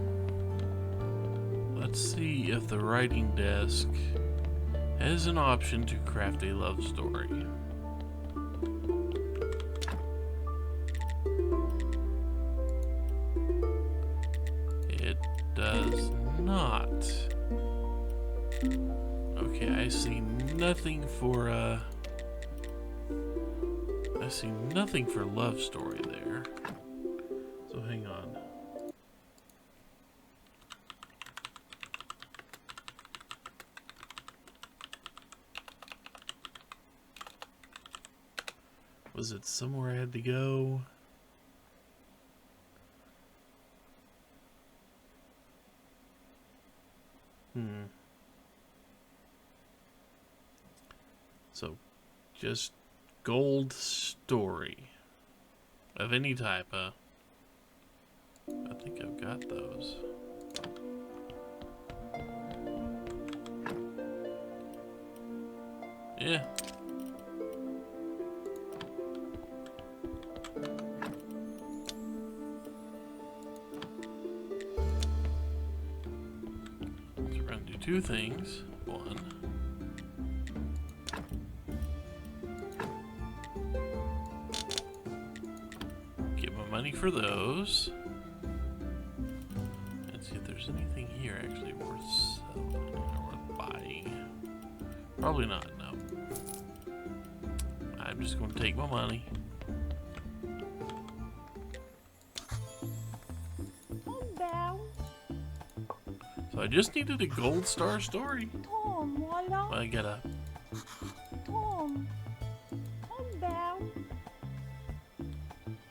let's see if the writing desk has an option to craft a love story. It does not. Okay, I see nothing for I see nothing for love story there. So hang on. Was it somewhere I had to go? So, just gold story of any type. I think I've got those. Yeah. So we're gonna do two things. One. Get my money for those. Let's see if there's anything here actually worth selling or worth buying. Probably not, no. I'm just gonna take my money. So I just needed a gold star story. I gotta.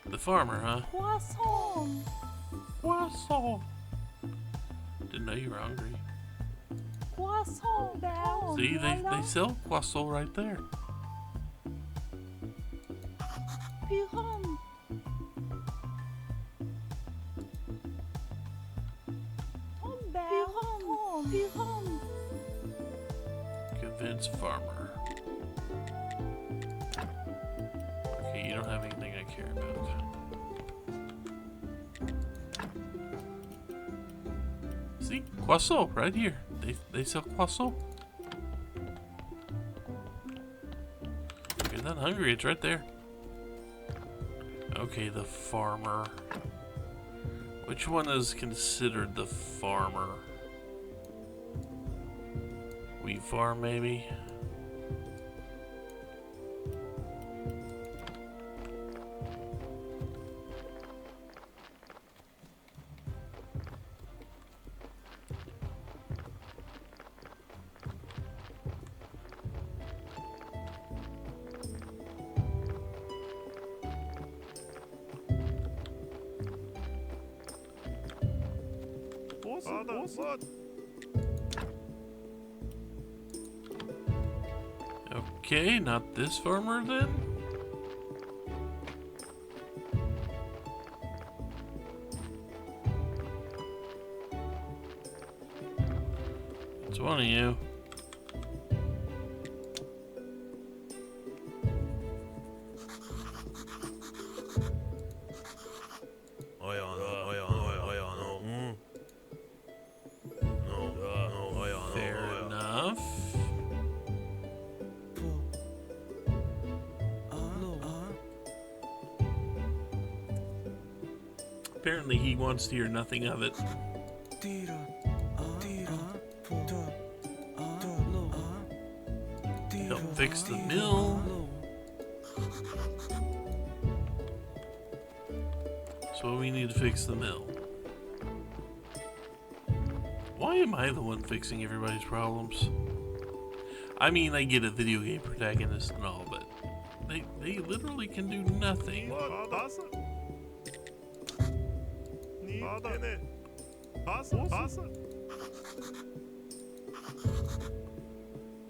The farmer, huh? Croissant. Didn't know you were hungry. See, they sell croissant right there. Convince farmer. Okay, you don't have anything I care about. See, croissant right here. They sell croissant. If you're not hungry, it's right there. Okay, the farmer. Which one is considered the farmer? Wheat farm, maybe? Okay, not this farmer then? It's one of you. Fair enough. Apparently he wants to hear nothing of it. Help fix the mill. So we need to fix the mill. Why am I the one fixing everybody's problems? I mean, I get a video game protagonist and all, but they literally can do nothing.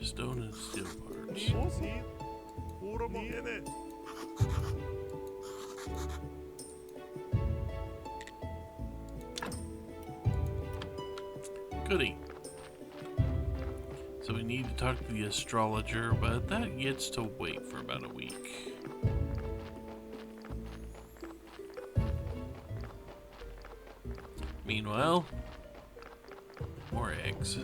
Stone and steel parts. Goody. So we need to talk to the astrologer, but that gets to wait for about a week. Meanwhile, more eggs.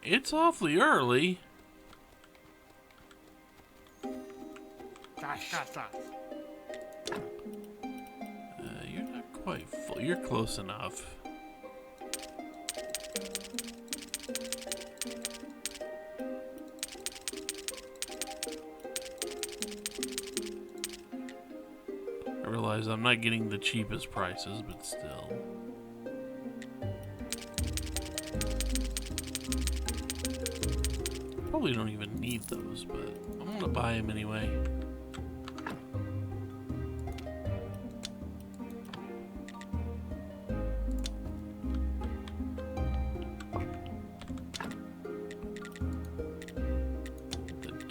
It's awfully early. You're not quite full. You're close enough. I realize I'm not getting the cheapest prices, but still. Probably don't even need those, but I'm gonna buy them anyway.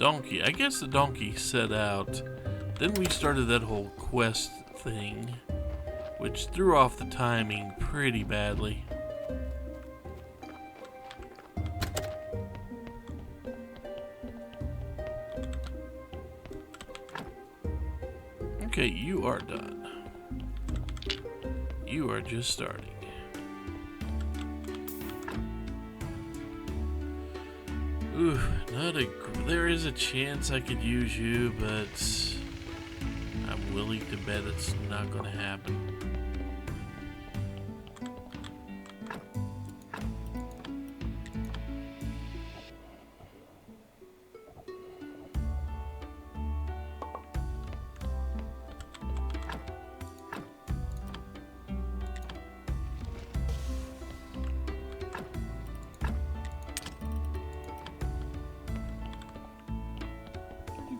donkey. I guess the donkey set out. Then we started that whole quest thing, which threw off the timing pretty badly. Okay, you are done. You are just starting. Ooh, there is a chance I could use you, but I'm willing to bet it's not gonna happen.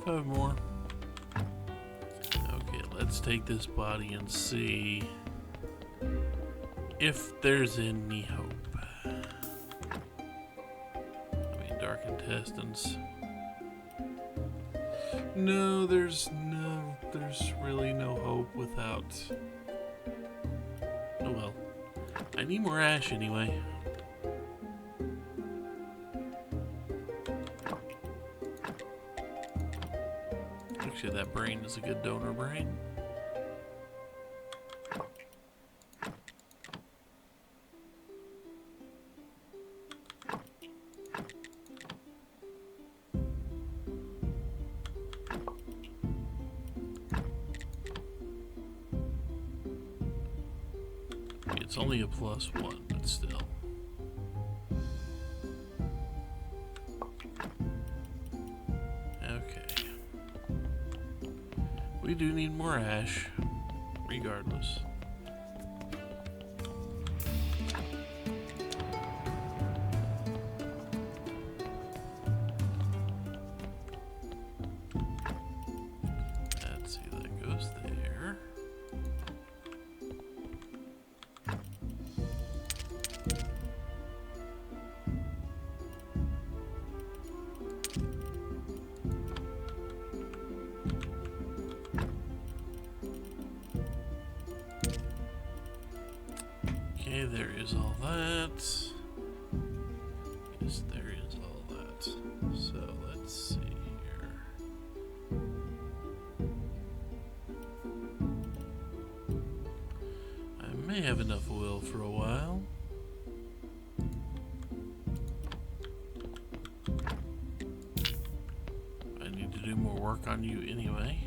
Five more. Okay, let's take this body and see if there's any hope. I mean, dark intestines. No, there's really no hope without. Oh well. I need more ash anyway. Actually, that brain is a good donor brain. It's only a +1, but still. Okay. We do need more ash, regardless. Let's see, that goes there. Okay, there is all that. Yes, there is all that. So let's see here. I may have enough oil for a while. I need to do more work on you anyway.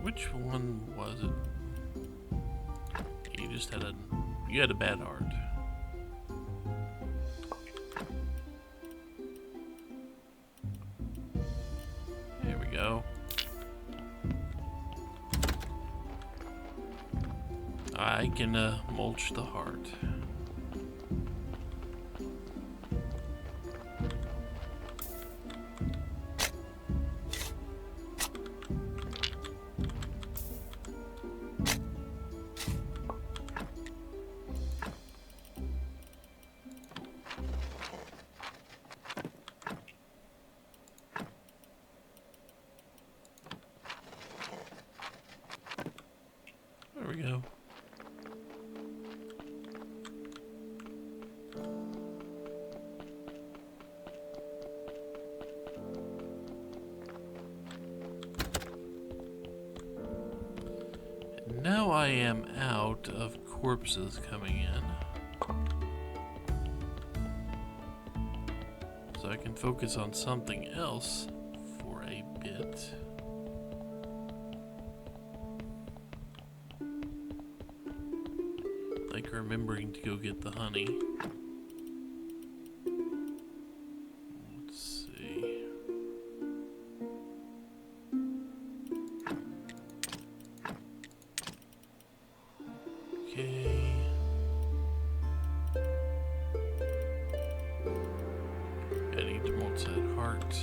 Which one was it? You had a bad heart. There we go. I can mulch the heart. There we go. And now I am out of corpses coming in. So I can focus on something else for a bit. Like remembering to go get the honey. Let's see. Okay. I need to more What's that heart?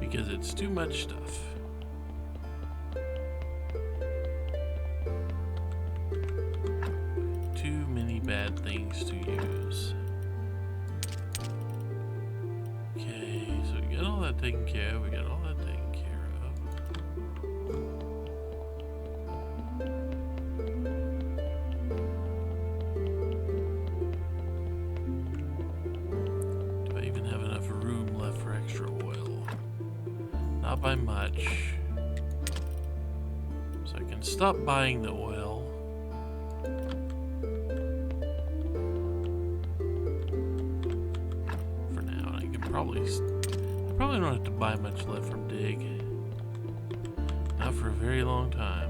Because it's too much stuff. Too many bad things to use. Okay, so we got all that taken care of. We got all that taken care of. Do I even have enough room left for extra oil? Not by much. So I can stop buying the oil. For now, I can probably don't have to buy much left from Dig. Not for a very long time.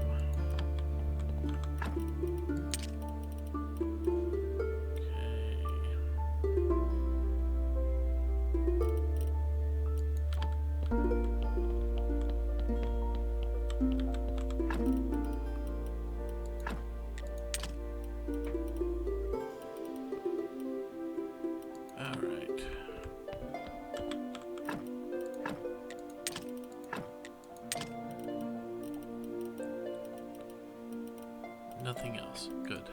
Nothing else. Good.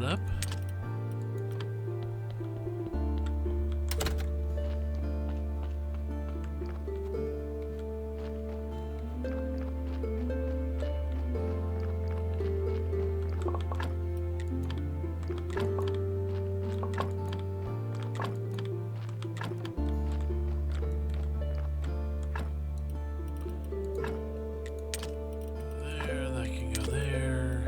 Up. There, that can go there.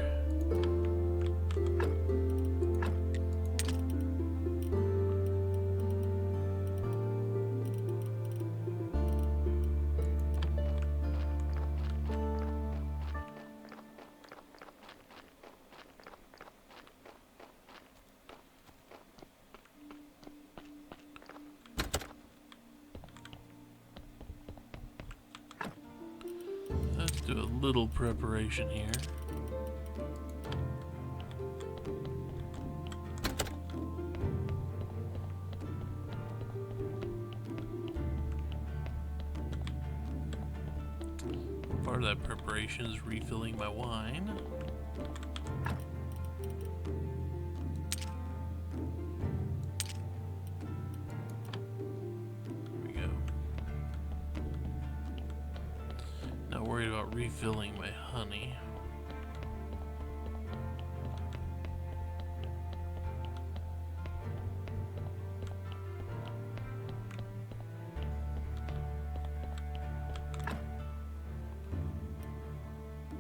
Let's do a little preparation here. Part of that preparation is refilling my wine. Worried about refilling my honey.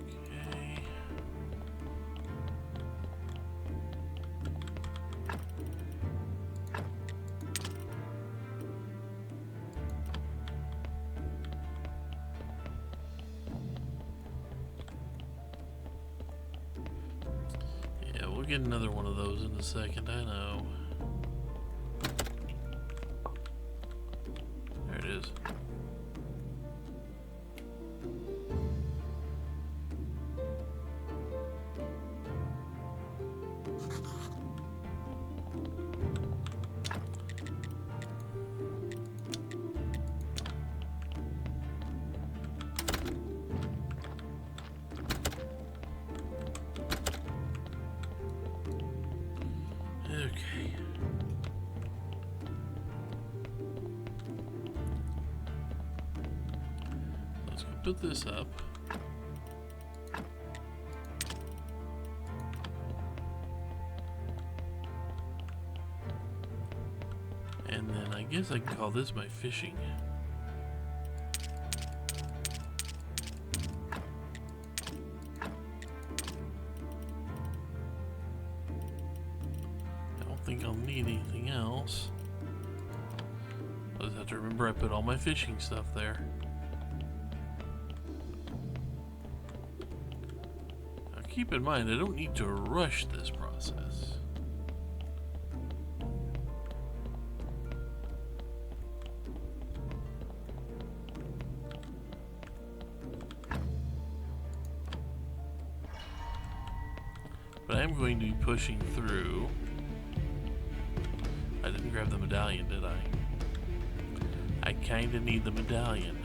Okay. We'll get another one of those in a second, I know. There it is. Okay. Let's go put this up. And then I guess I can call this my fishing. I just have to remember I put all my fishing stuff there. Now keep in mind, I don't need to rush this process. But I am going to be pushing through. I didn't grab the medallion, did I? I kinda need the medallion.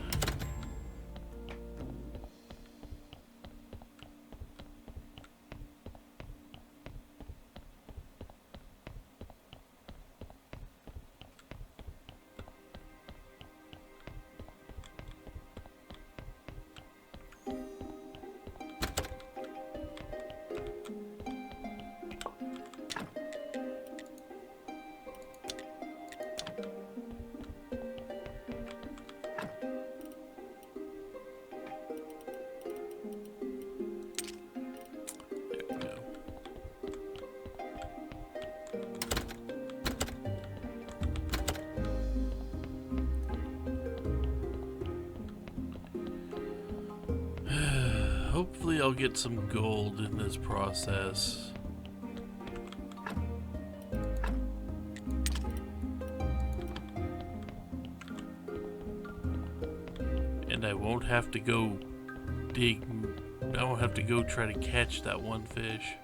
Hopefully I'll get some gold in this process. And I won't have to go dig, I won't have to go try to catch that one fish.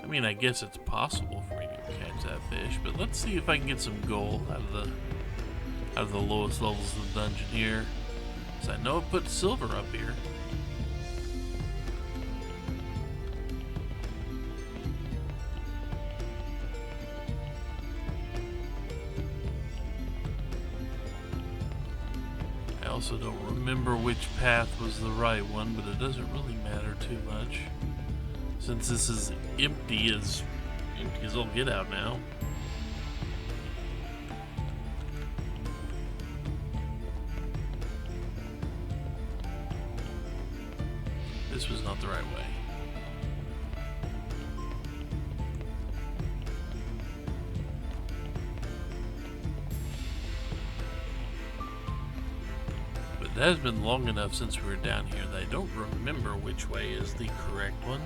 I mean, I guess it's possible for me to catch that fish, but let's see if I can get some gold out of the lowest levels of the dungeon here. So I know it put silver up here. I also don't remember which path was the right one, but it doesn't really matter too much. Since this is empty as all get out now. This was not the right way. But it has been long enough since we were down here that I don't remember which way is the correct one.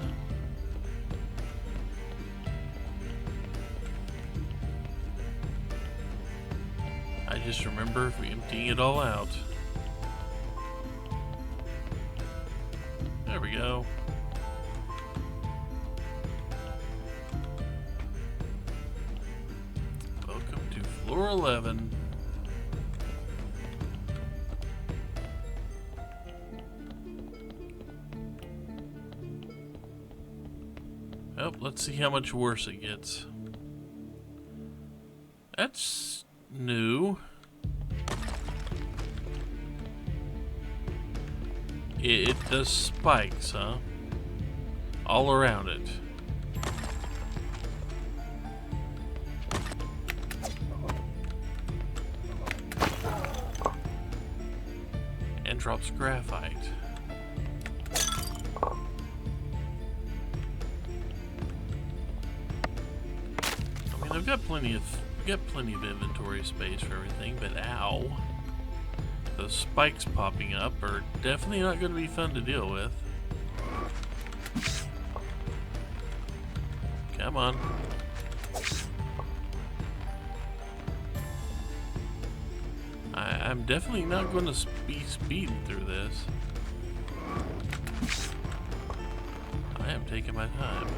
I just remember emptying it all out. There we go. Welcome to floor 11. Oh, let's see how much worse it gets. That's new. It does spikes, huh? All around it. And drops graphite. I mean, I've got plenty of inventory space for everything, but ow. Those spikes popping up are definitely not going to be fun to deal with. Come on. I'm definitely not going to be speeding through this. I am taking my time.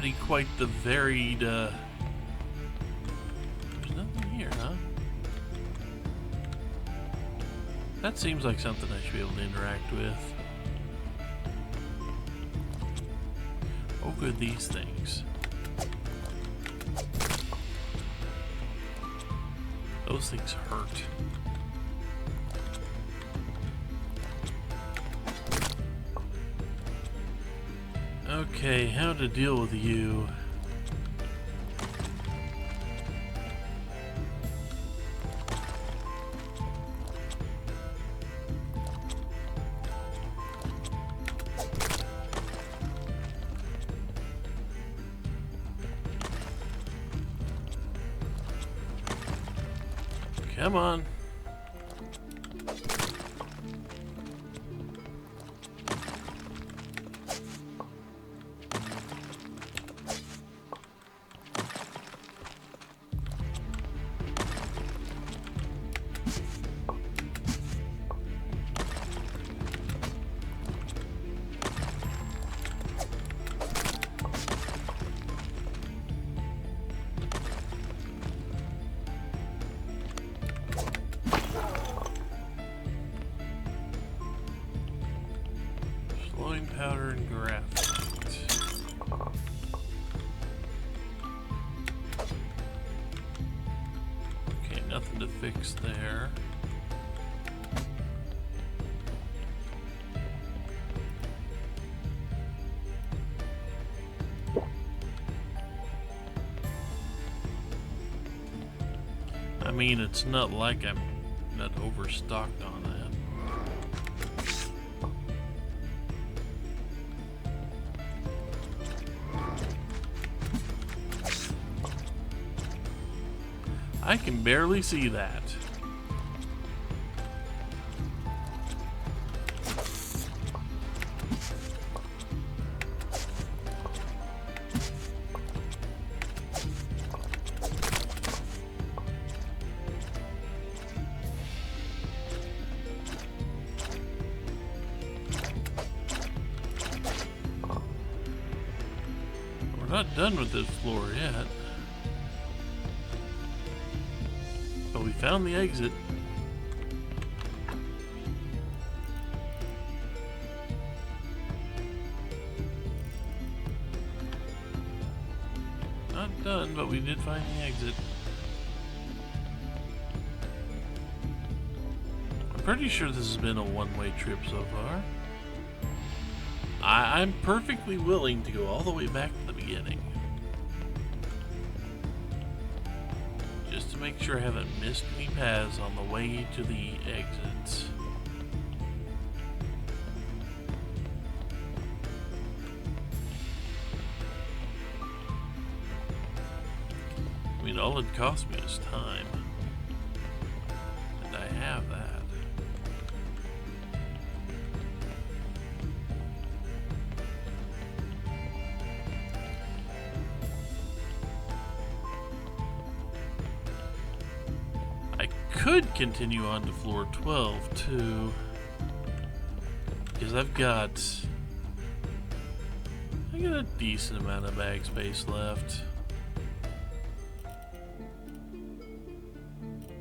already quite the varied, there's nothing here, huh? That seems like something I should be able to interact with. Oh, good, these things. Those things hurt. Okay, how to deal with you. Come on. Slowing powder and graphite. Okay, nothing to fix there. I mean, it's not like I'm not overstocked on that. I can barely see that. We're not done with this floor yet. But we found the exit. Not done, but we did find the exit. I'm pretty sure this has been a one-way trip so far. I'm perfectly willing to go all the way back to the beginning. Just to make sure I haven't missed any paths on the way to the exits. I mean, all it cost me is time. And I have that. Could continue on to floor 12 too, because I've got a decent amount of bag space left.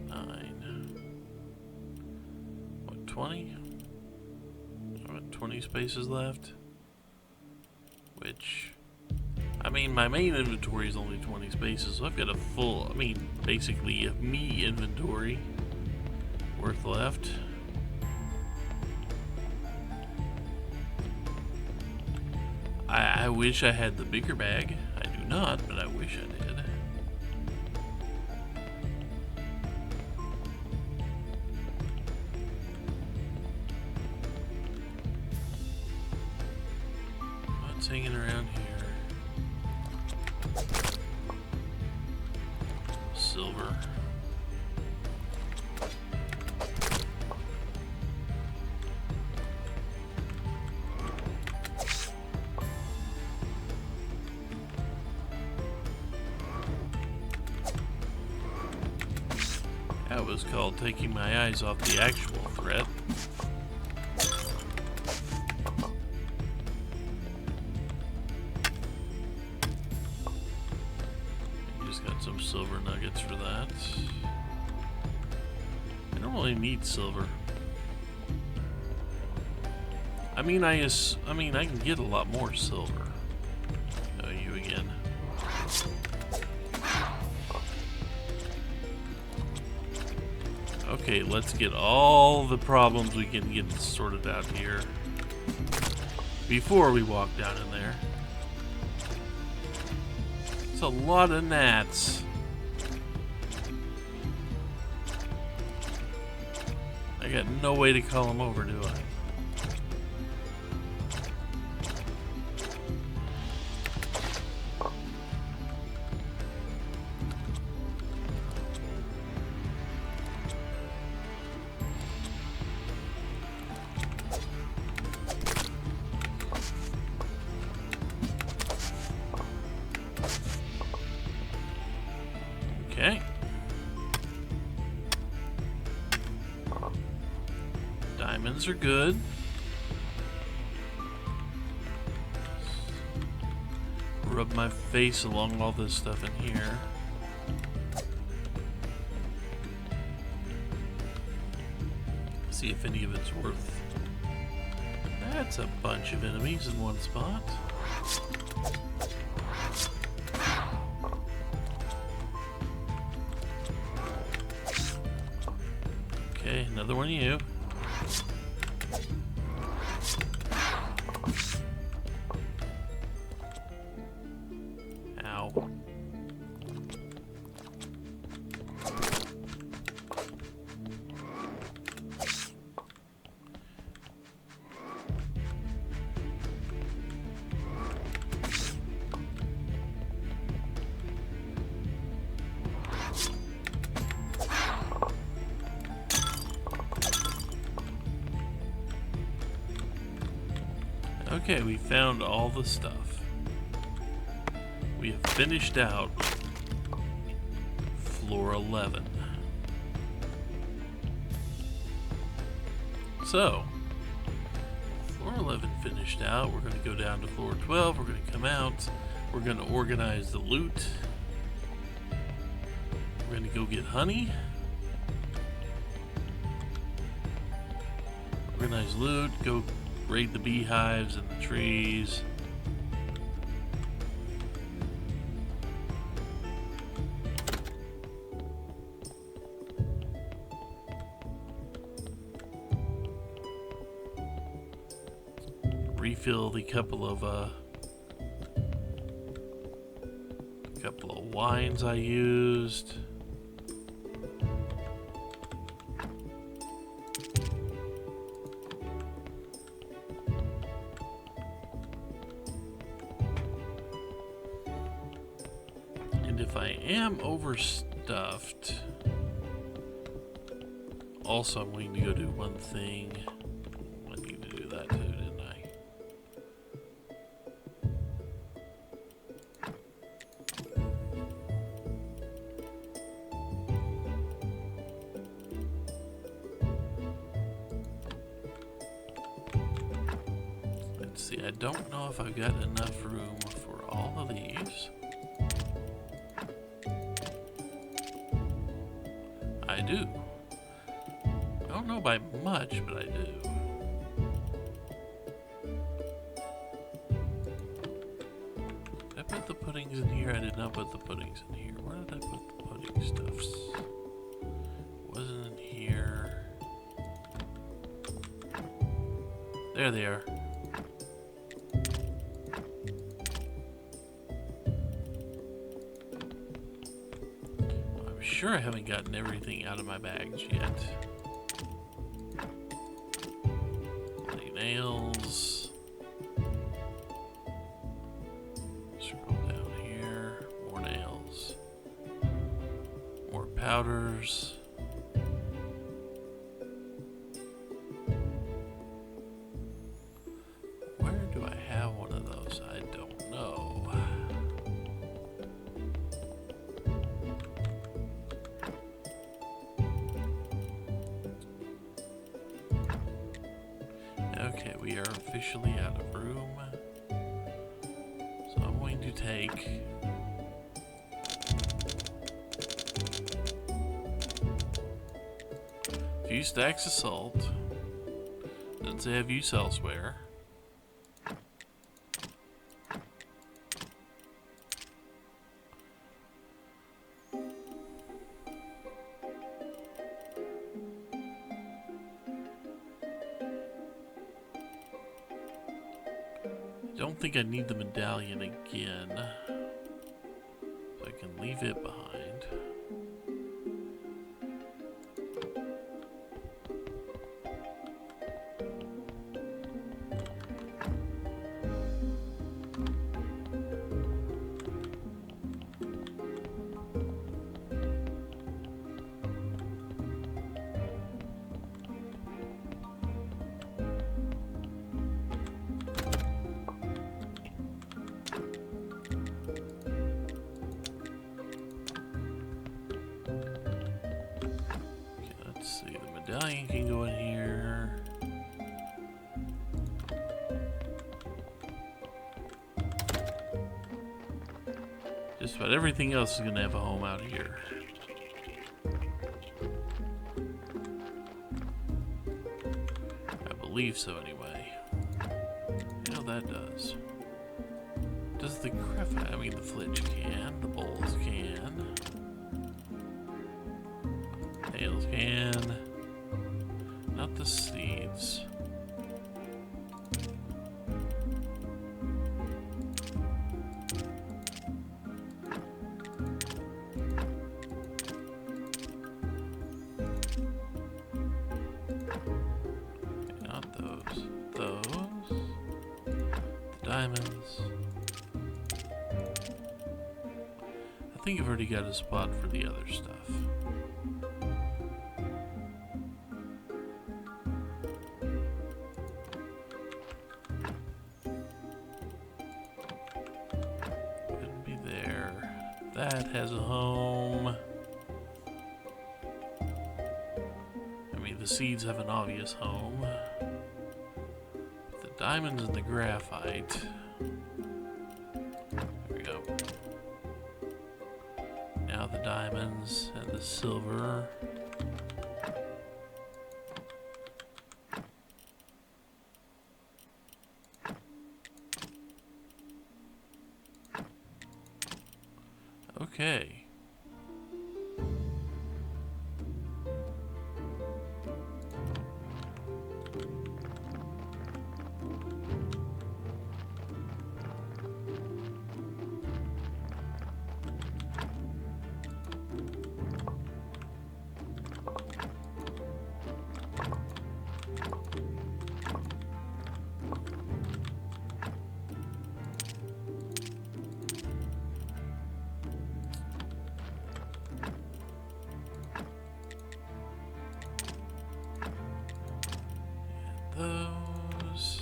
9. What, 20? I've got 20 spaces left, which, I mean, my main inventory is only 20 spaces, so I've got a full, I mean, basically a me inventory worth left. I wish I had the bigger bag. I do not, but I wish I did. What's hanging around here? Silver. That was called taking my eyes off the actual threat. just got some silver nuggets for that. I don't really need silver. I mean, I can get a lot more silver. Oh, you again. Okay, let's get all the problems we can get sorted out here before we walk down in there. It's a lot of gnats. I got no way to call them over, do I? Okay. Diamonds are good. Rub my face along all this stuff in here. See if any of it's worth. That's a bunch of enemies in one spot. Okay, another one of you. Ow. Okay, we found all the stuff. We have finished out floor 11. So, floor 11 finished out. We're going to go down to floor 12. We're going to come out. We're going to organize the loot. We're going to go get honey. Organize loot. Go raid the beehives and the trees. Refill the couple of wines I used. If I am overstuffed, also I'm going to go do one thing. I need to do that too, didn't I? Let's see, I don't know if I've got enough room for all of these. I do. I don't know by much, but I do. Did I put the puddings in here? I did not put the puddings in here. Where did I put the pudding stuffs? Wasn't in here. There they are. Sure, I haven't gotten everything out of my bags yet. Nails. Scroll down here. More nails. More powders. Where do I have one of those? I don't know. Okay, we are officially out of room. So I'm going to take few stacks of salt. Doesn't say have use elsewhere. Don't think I need the medallion again, so I can leave it behind. Medallion can go in here. Just about everything else is going to have a home out here. I believe so anyway. You know that does. Does the graphite, I mean the flitch can, the bowls can. Nails can. Not the seeds. Not those. Those. The diamonds. I think I've already got a spot for the other stuff. That has a home. I mean, the seeds have an obvious home. The diamonds and the graphite. There we go. Now the diamonds and the silver. Okay. Those.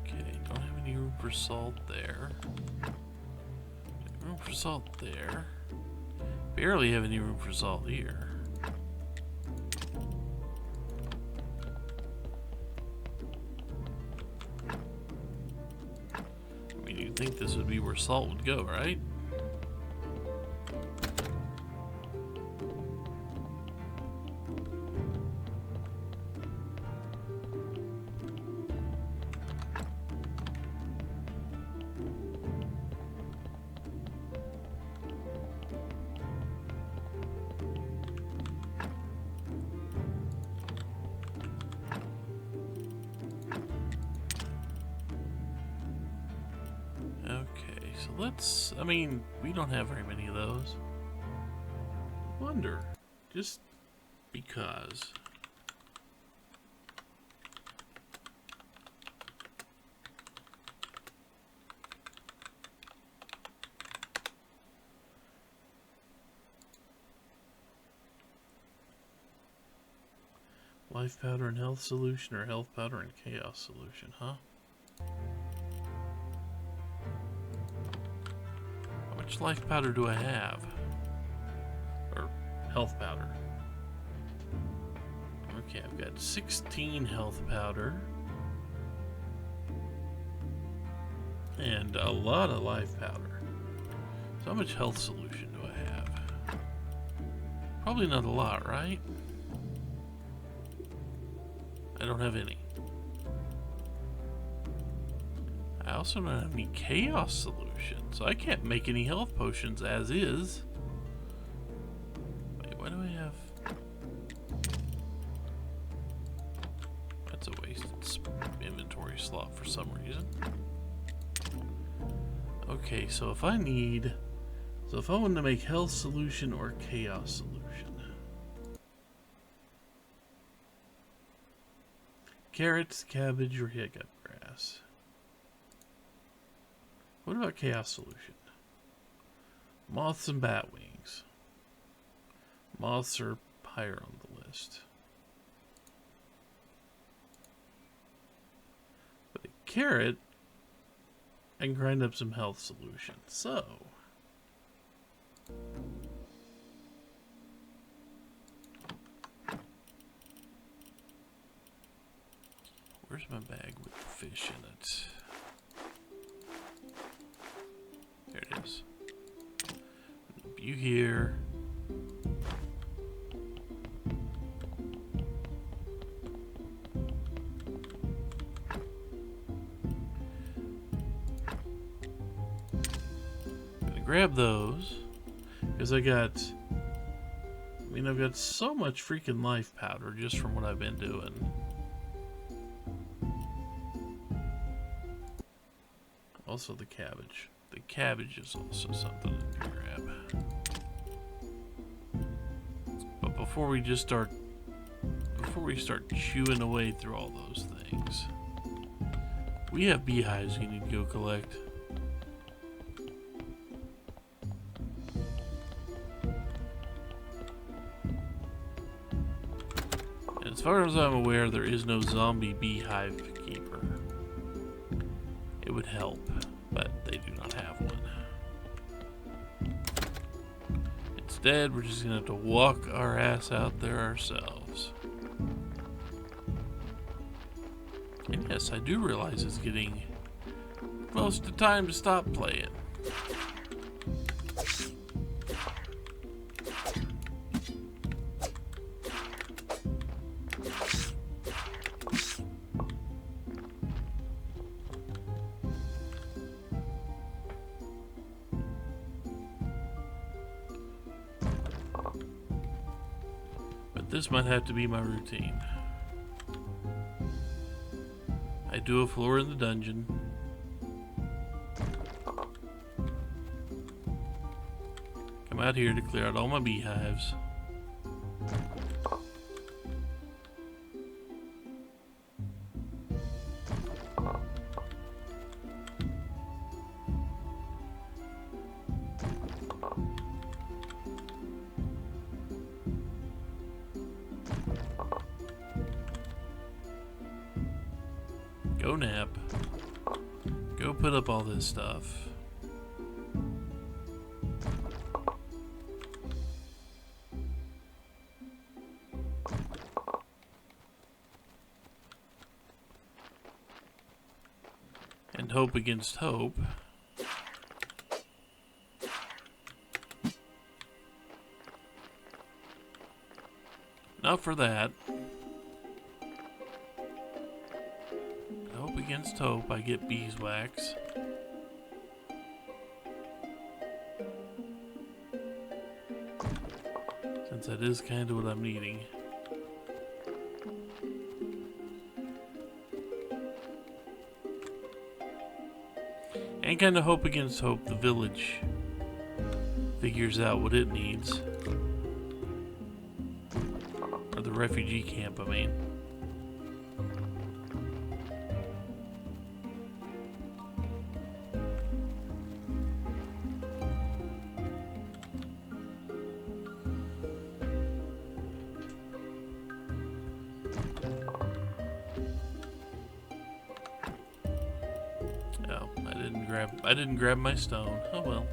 Okay, don't have any room for salt there. Room for salt there. Barely have any room for salt here. I mean, you'd think this would be where salt would go, right? So let's, I mean, we don't have very many of those. Wonder, just because. Life powder and health solution, or health powder and chaos solution, huh? much life powder do I have? Or health powder. Okay, I've got 16 health powder. And a lot of life powder. So how much health solution do I have? Probably not a lot, right? I don't have any. I also don't have any chaos solutions, so I can't make any health potions as is. Wait, why do I have... That's a wasted inventory slot for some reason. Okay, so if I need... So if I wanted to make health solution or chaos solution... Carrots, cabbage, or hiccup grass. What about chaos solution? Moths and bat wings. Moths are higher on the list. But a carrot, I can grind up some health solution. So, where's my bag with the fish in it? There it is. You here. Gonna grab those because I've got so much freaking life powder just from what I've been doing. Also the cabbage. The cabbage is also something to grab. But before we start chewing away through all those things, we have beehives we need to go collect. And as far as I'm aware, there is no zombie beehive keeper. It would help, but they do not have one. Instead, we're just gonna have to walk our ass out there ourselves. And yes, I do realize it's getting close to time to stop playing. This might have to be my routine. I do a floor in the dungeon. Come out here to clear out all my beehives. Go nap. Go put up all this stuff. And hope against hope. Not for that. Against hope, I get beeswax. Since that is kind of what I'm needing. And kind of hope against hope the village figures out what it needs. Or the refugee camp, I mean. I didn't grab my stone. Oh well.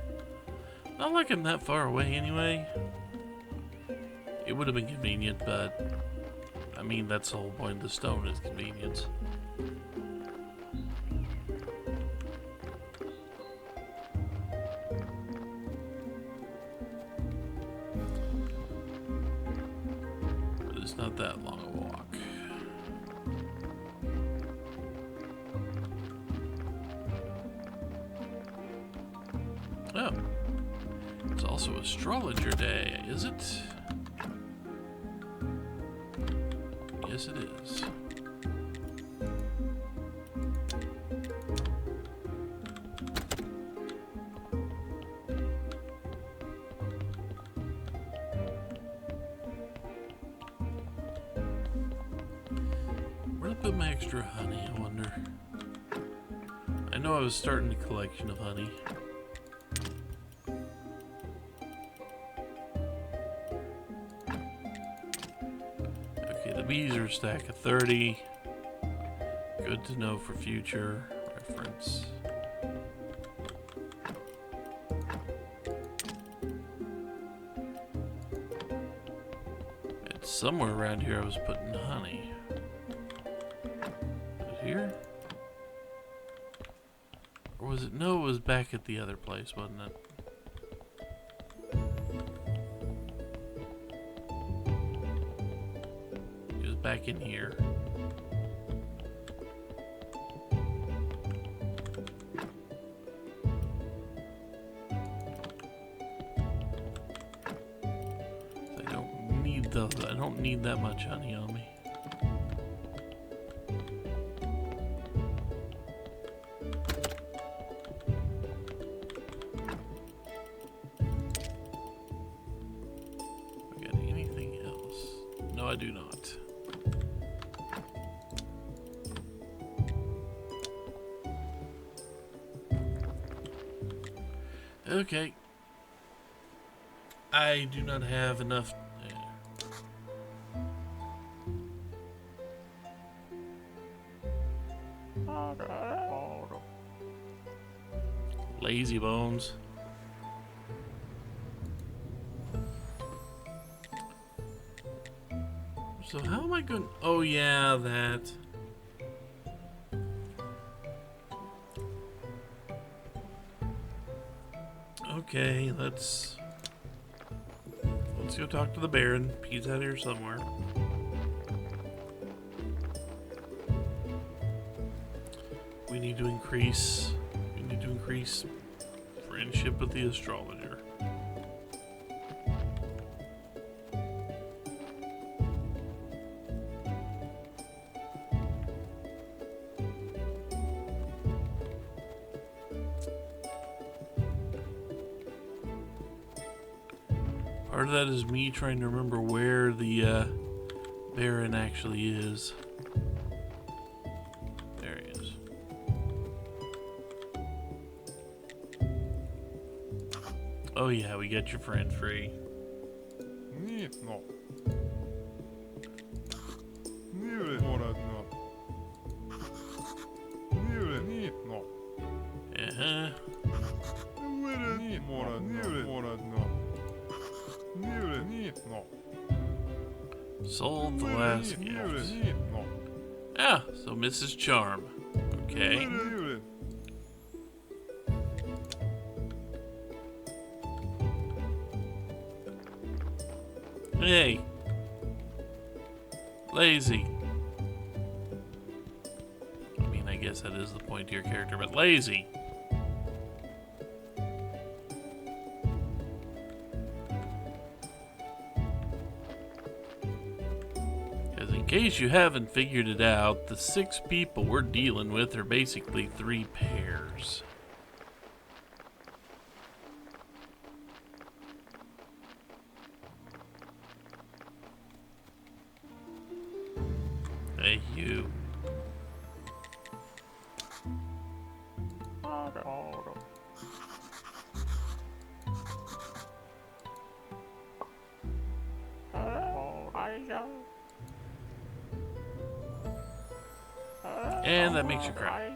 Not like I'm that far away anyway. It would have been convenient, but I mean, that's the whole point of the stone is convenience. But it's not that long a walk. Oh. It's also Astrologer Day, is it? Yes, it is. Where did I put my extra honey, I wonder? I know I was starting a collection of honey. Bees are a stack of 30. Good to know for future reference. It's somewhere around here I was putting honey. Was it here? Or was it? No, it was back at the other place, wasn't it? Back in here. I don't need those. I don't need that much honey on me. I got anything else? No, I do not. Okay. I do not have enough. Lazy bones. So how am I going? Oh yeah, that. Okay, let's go talk to the Baron. He's out here somewhere. We need to increase friendship with the astrologer. Part of that is me trying to remember where the Baron actually is. There he is. Oh yeah, we got your friend free. No. Uh-huh. Sold the last gift. Ah, so Mrs. Charm. Okay. Hey. Lazy. I mean, I guess that is the point to your character, but lazy. In case you haven't figured it out, the 6 people we're dealing with are basically 3 pairs. Hey, you. And that makes you cry.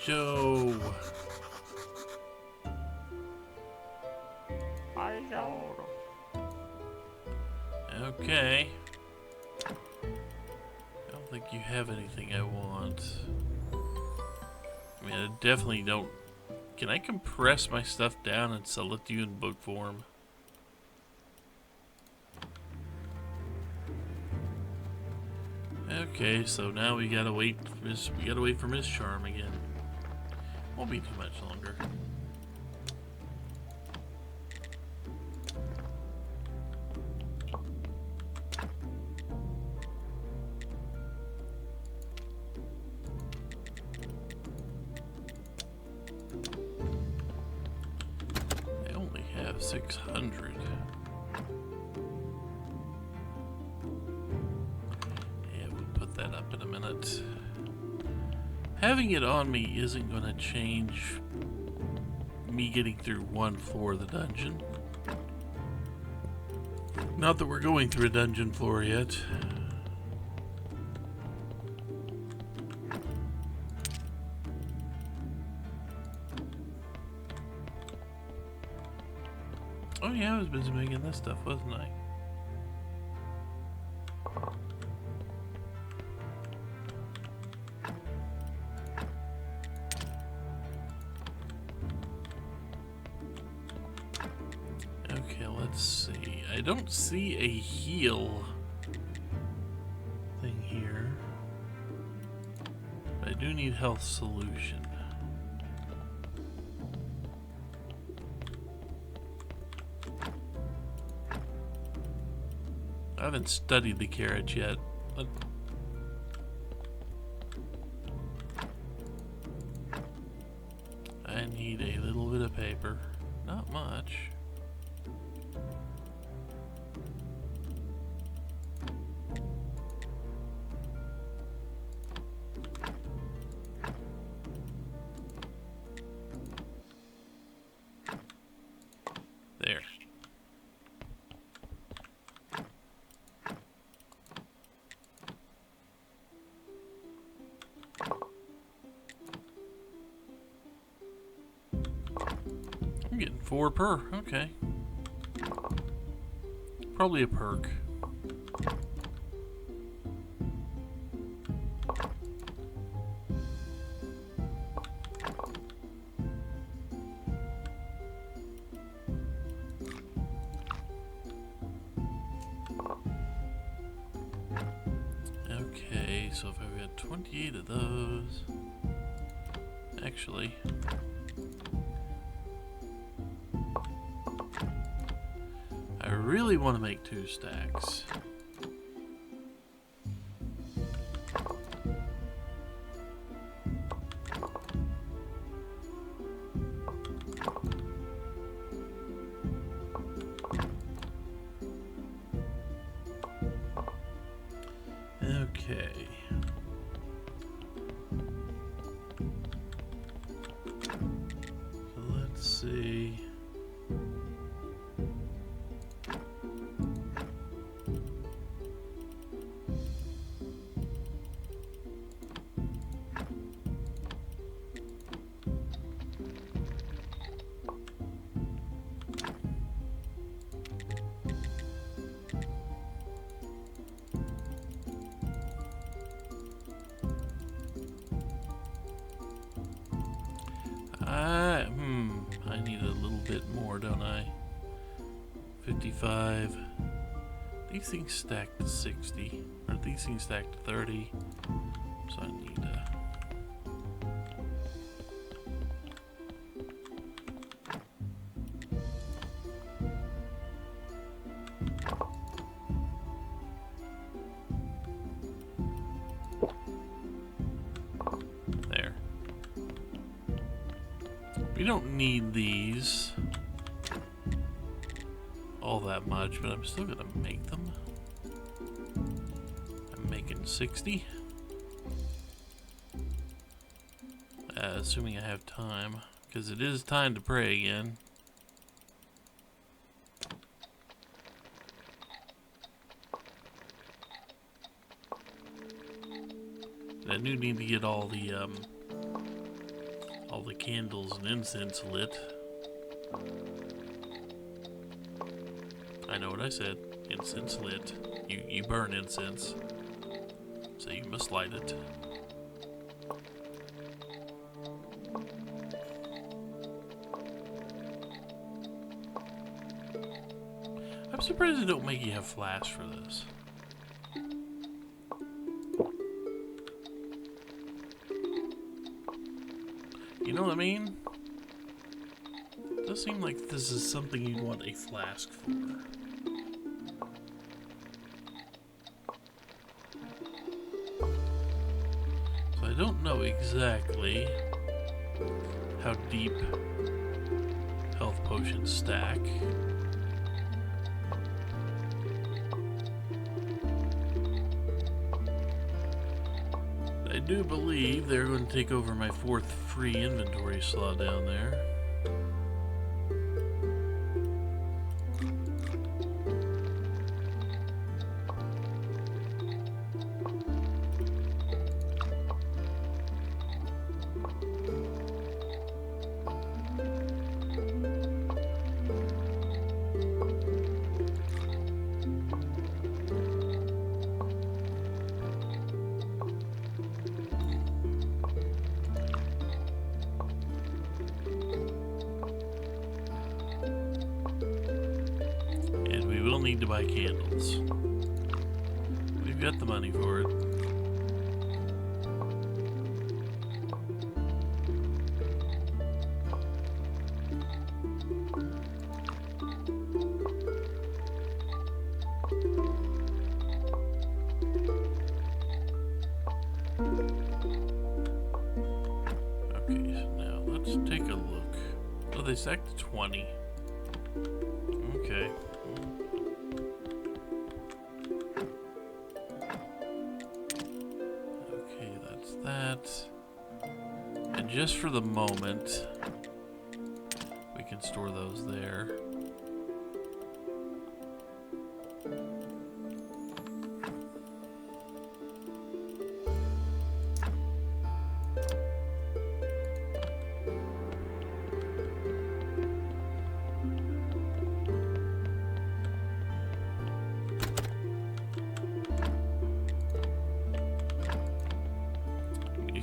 So, okay. I don't think you have anything I want. I mean, I definitely don't. Can I compress my stuff down and sell it to you in book form? Okay, so now we gotta wait for Miss Charm again. Won't be too much longer. I only have 600. Yeah, we'll put that up in a minute. Having it on me isn't going to change me getting through one floor of the dungeon. Not that we're going through a dungeon floor yet. Oh yeah, I was busy making this stuff, wasn't I? Okay, let's see. I don't see a heal thing here. But I do need health solution. I haven't studied the carriage yet. I need a little bit of paper. Not much. There. I'm getting 4 per. Okay. Probably a perk. Okay, so if I've got 28 of those. Actually. I really want to make 2 stacks. Okay. So let's see. I need a little bit more, don't I? 55. These things stack to 60. Or these things stack to 30. So I need there. We don't need these all that much, but I'm still gonna make them. I'm making 60. Assuming I have time, because it is time to pray again. I do need to get all the candles and incense lit. I know what I said. Incense lit. You burn incense, so you must light it. I'm surprised they don't make you have flash for this. You know what I mean? It does seem like this is something you'd want a flask for. So I don't know exactly how deep health potions stack. I do believe they're going to take over my 4th free inventory slot down there. Need to buy candles. We've got the money for it. Okay, so now let's take a look. Oh, they stacked 20. Okay. That, and just for the moment we can store those there.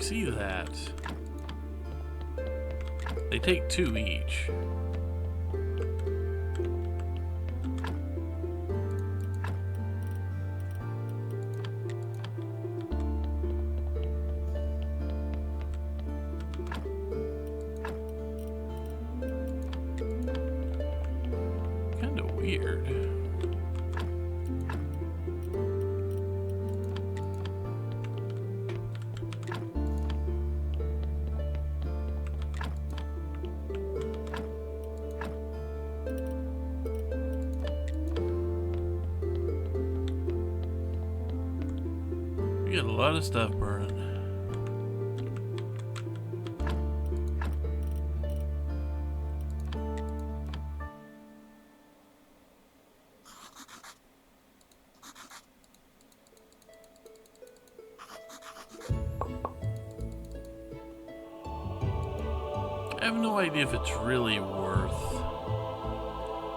See that? They take 2 each. Kind of weird. We got a lot of stuff burning. I have no idea if it's really worth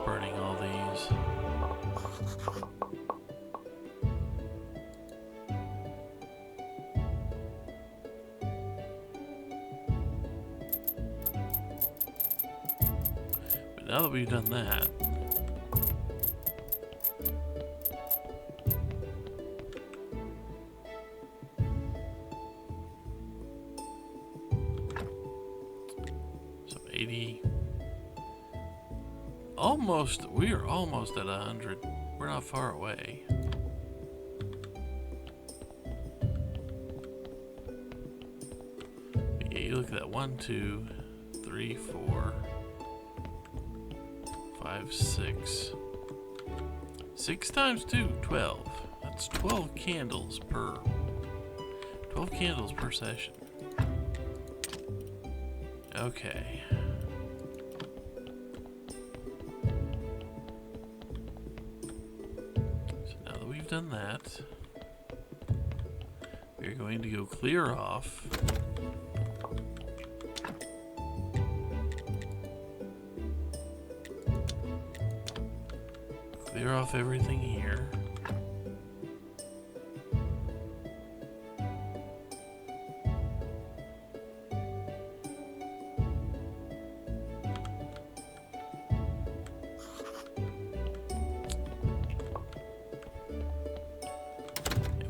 burning all these. But now that we've done that, so 80, almost, we are almost at 100. We're not far away. But yeah, you look at that, 1, 2, 3, 4, 5, 6. 6 times 2, 12. That's 12 candles per 12 candles per session. Okay. So now that we've done that, we We're going to go clear off. Clear off everything here.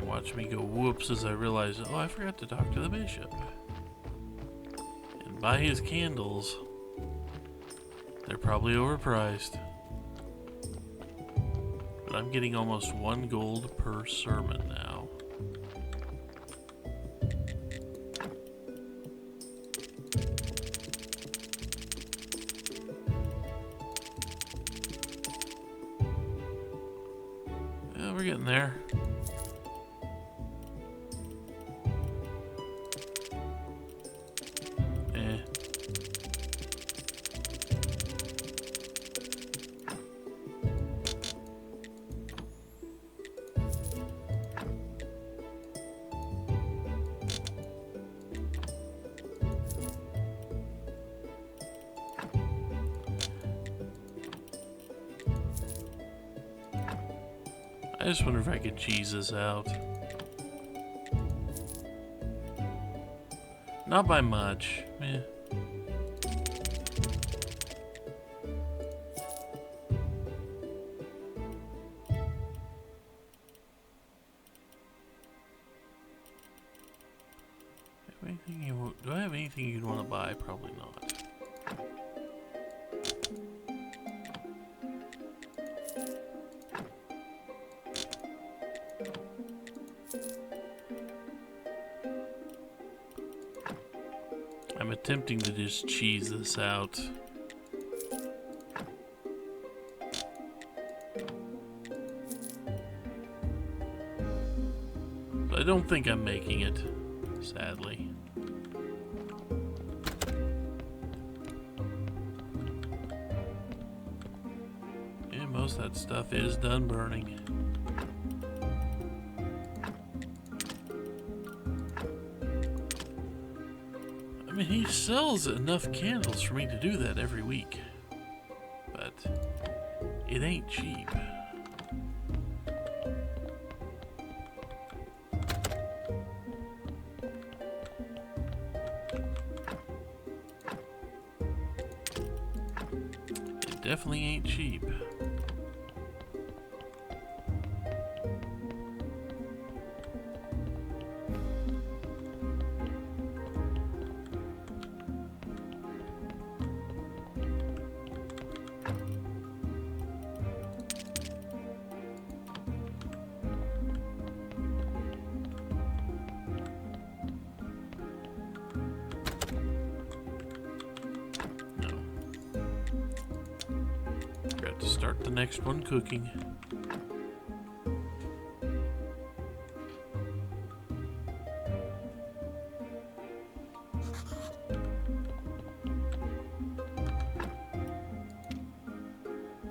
Watch me go whoops as I realize, oh, I forgot to talk to the bishop. And buy his candles. They're probably overpriced. But I'm getting almost 1 gold per sermon now. Yeah, we're getting there. I just wonder if I could cheese this out. Not by much. Eh. Do I have anything you'd want to buy? Probably not. I'm attempting to just cheese this out. But I don't think I'm making it, sadly. Yeah, most of that stuff is done burning. I mean, he sells enough candles for me to do that every week. But it ain't cheap. It definitely ain't cheap. Start the next one cooking.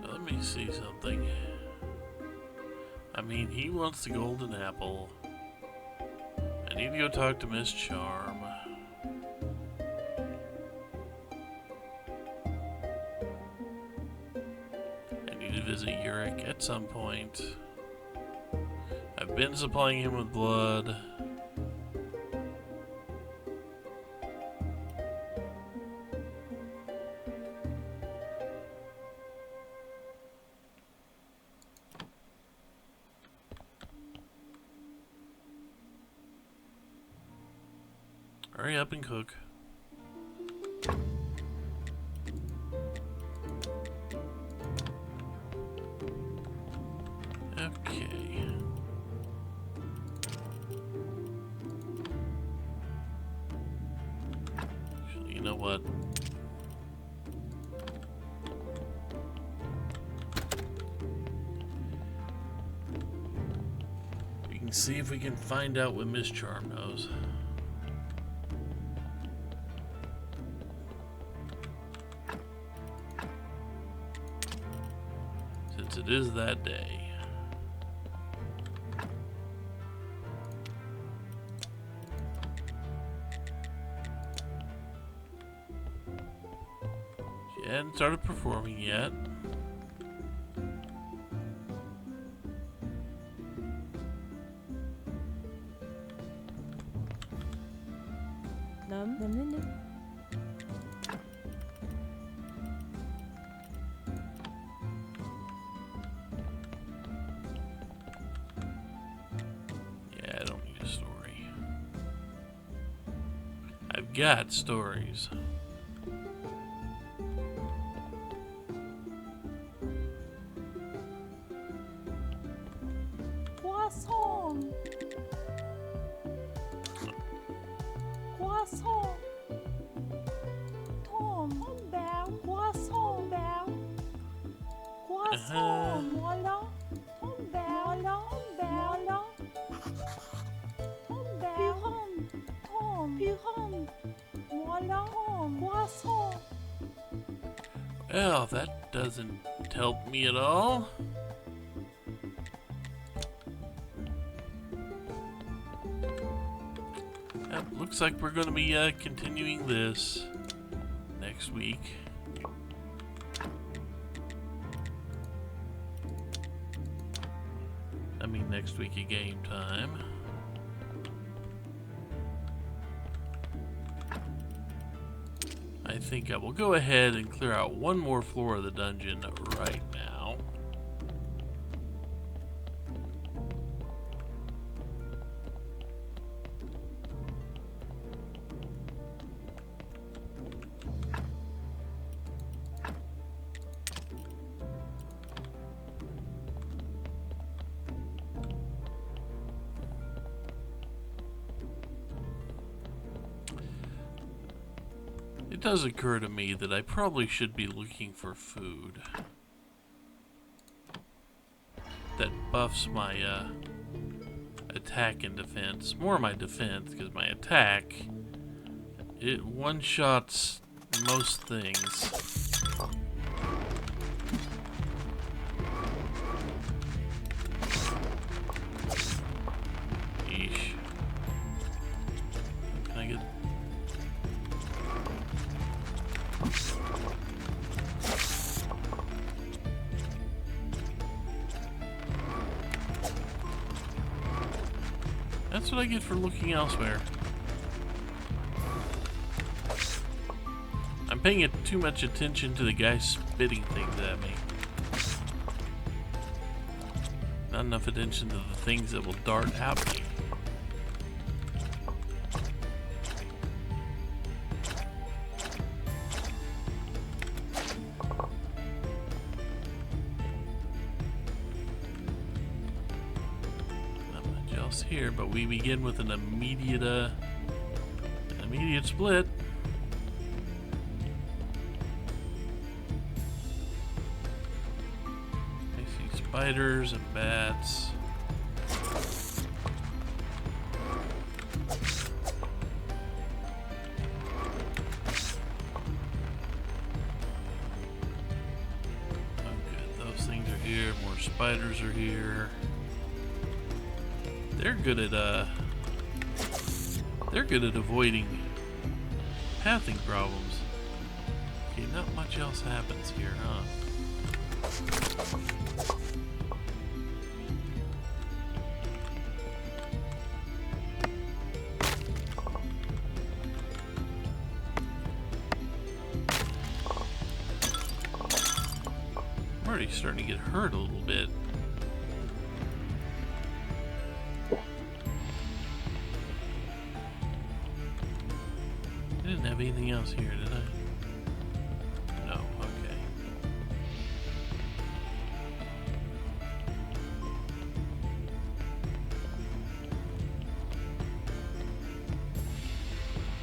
Let me see something. I mean, he wants the golden apple. I need to go talk to Miss Charm. Visit Yurik at some point. I've been supplying him with blood. Hurry up and cook. Okay. Actually, you know what? We can see if we can find out what Miss Charm knows. Since it is that day. He hadn't started performing yet. Yeah, I don't need a story. I've got stories. Croissant. Croissant. Tom Bell. Croissant Bell. Croissant. Voilà. Tom Bell. Voilà. Tom Bell. Tom. Piron. Voilà. Croissant. Well, that doesn't help me at all. Looks like we're going to be continuing this next week. I mean next week at game time. I think I will go ahead and clear out one more floor of the dungeon right now. It does occur to me that I probably should be looking for food that buffs my attack and defense. More my defense, because my attack, it one-shots most things. Eesh. Can I get... That's what I get for looking elsewhere. I'm paying too much attention to the guy spitting things at me. Not enough attention to the things that will dart at me. Here, but we begin with an immediate split. I see spiders and bats. Oh good, those things are here, more spiders are here. They're good at avoiding pathing problems. Okay, not much else happens here, huh? I'm already starting to get hurt a little bit. I didn't have anything else here, did I? No, okay.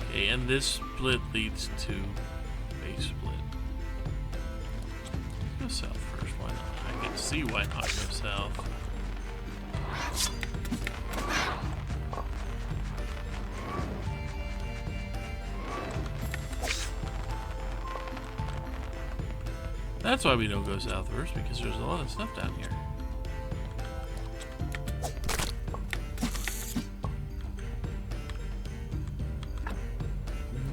Okay, and this split leads to a split. Let's go south first, why not? I can see why not go south. That's why we don't go south first, because there's a lot of stuff down here.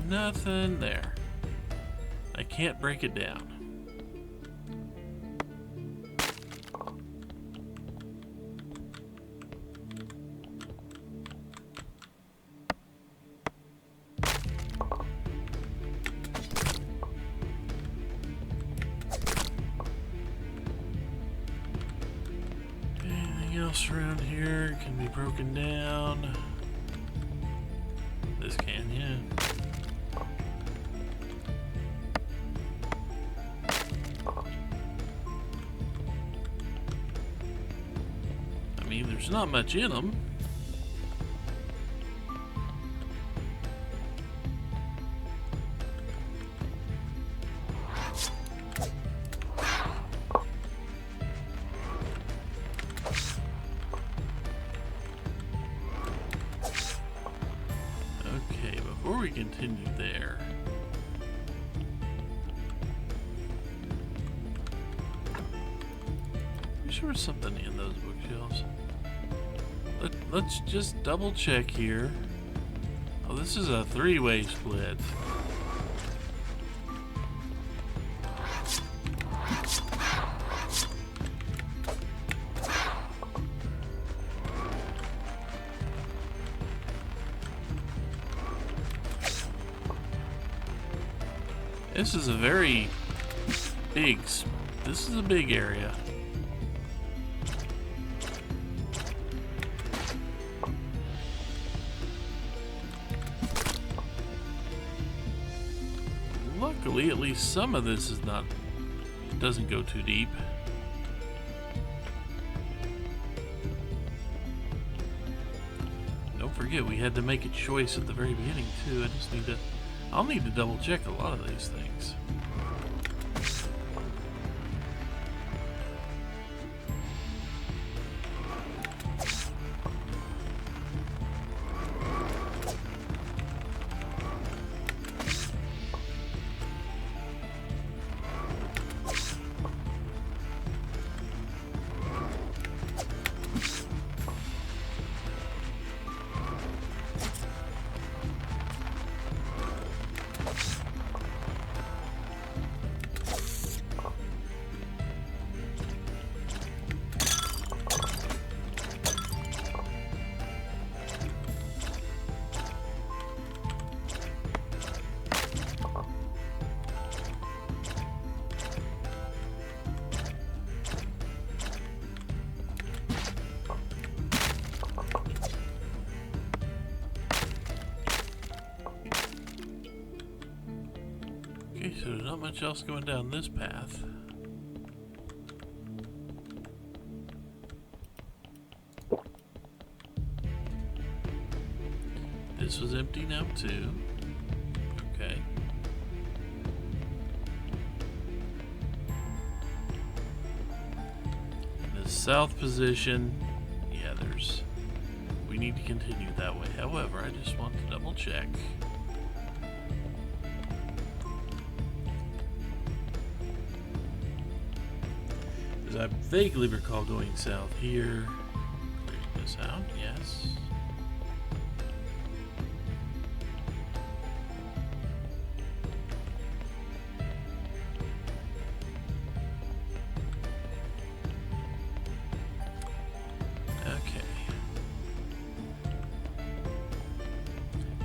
Nothing there. I can't break it down. Anything else around here can be broken down? This can, yeah. I mean, there's not much in them. Okay, before we continue there, I'm sure there's something in those bookshelves. Let's just double check here. Oh, this is a three-way split. This is a very big, this is a big area. Luckily, at least some of this is not, doesn't go too deep. Don't forget, we had to make a choice at the very beginning too. I'll need to double check a lot of these things. Okay, so there's not much else going down this path. This was empty now too. Okay. The south position, yeah, we need to continue that way. However, I just want to double check. I vaguely recall going south here. Clearing this out, yes. Okay.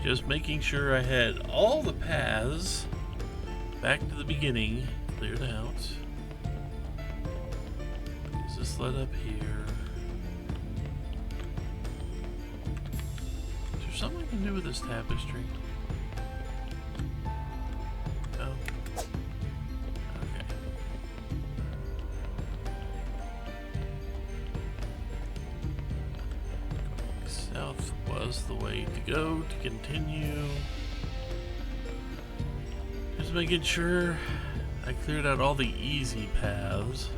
Just making sure I had all the paths back to the beginning cleared out. Let up here. Is there something I can do with this tapestry? No. Okay. South was the way to go to continue. Just making sure I cleared out all the easy paths.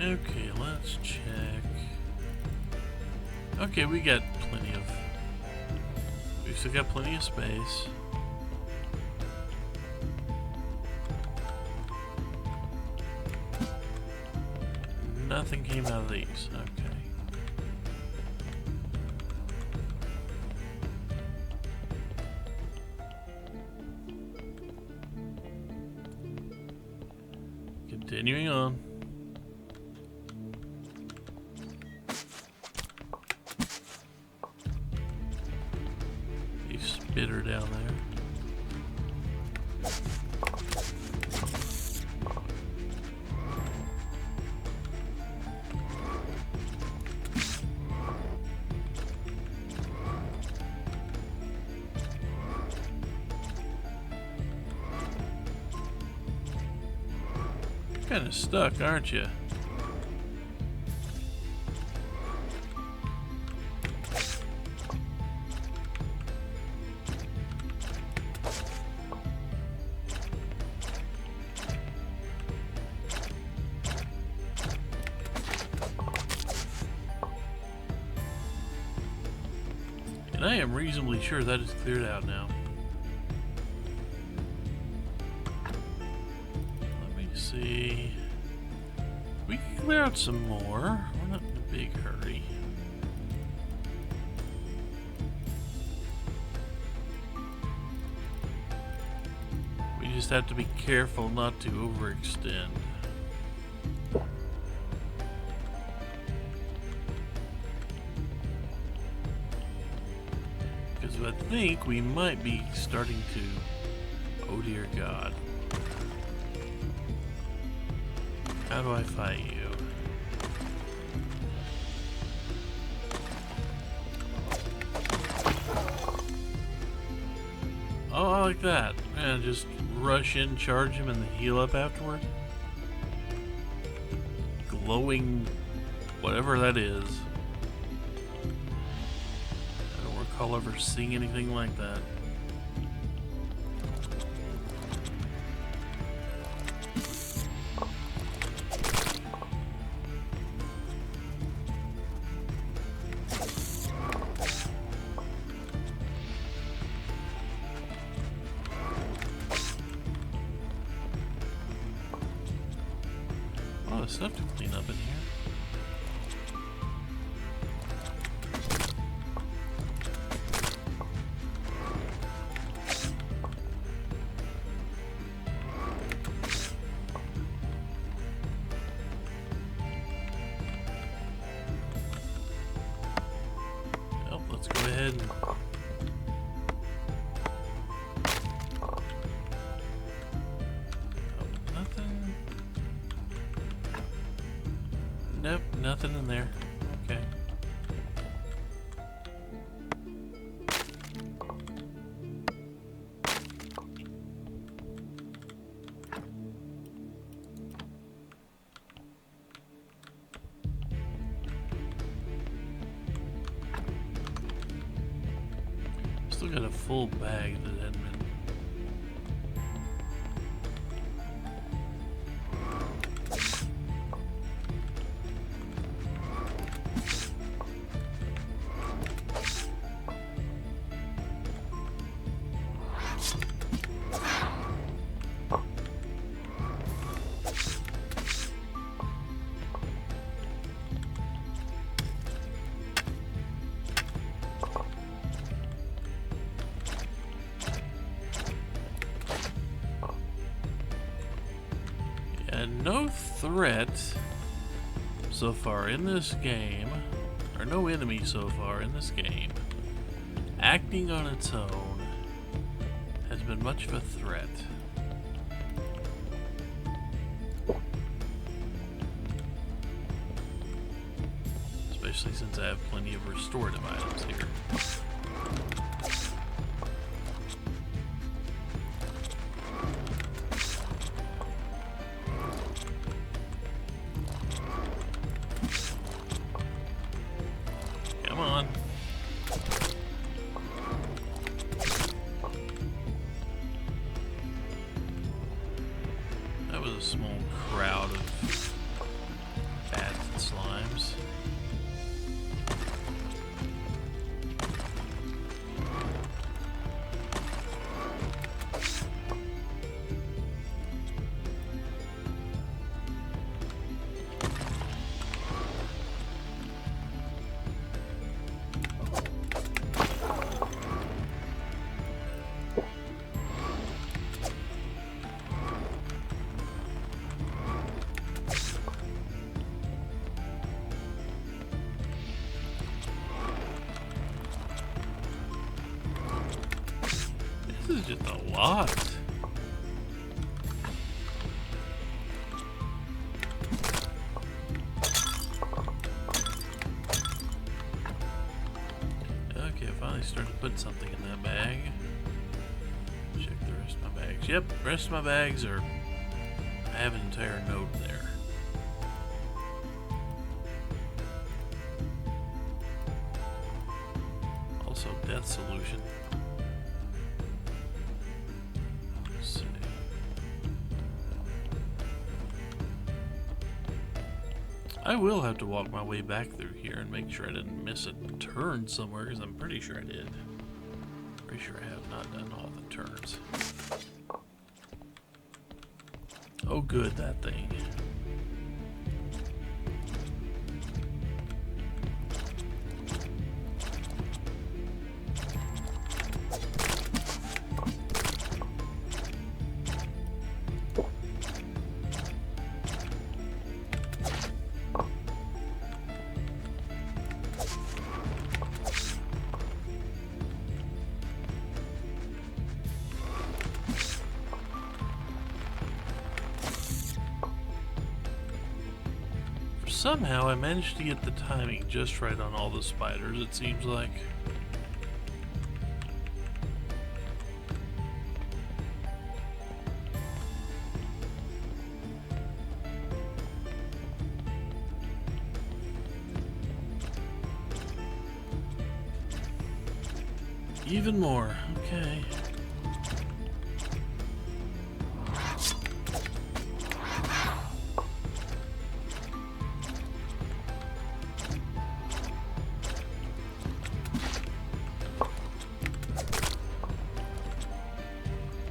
Okay, let's check. Okay, we got plenty of... We've still got plenty of space. Nothing came out of these. Okay. Continuing on. A spitter down there. Kind of stuck, aren't you? And I am reasonably sure that is cleared out now. See, we can clear out some more. We're not in a big hurry. We just have to be careful not to overextend. Because I think we might be starting to... Oh dear God. How do I fight you? Oh, I like that. And just rush in, charge him, and then heal up afterward. Glowing whatever that is. I don't recall ever seeing anything like that. Stuff to clean up in here. Well, let's go ahead and nope, nothing in there. Okay. Still got a full bag that hadn't been. And no threat so far in this game, or no enemy so far in this game, acting on its own has been much of a threat. Especially since I have plenty of restorative items here. Come on. That was a small crowd of is just a lot. Okay, I finally started to put something in that bag. Check the rest of my bags. Yep, the rest of my bags are... I have an entire note there. Also, death solution. Let's see. I will have to walk my way back through here and make sure I didn't miss a turn somewhere, because I'm pretty sure I did. Pretty sure I have not done all the turns. Oh good, that thing. Somehow I managed to get the timing just right on all the spiders, it seems like. Even more, okay.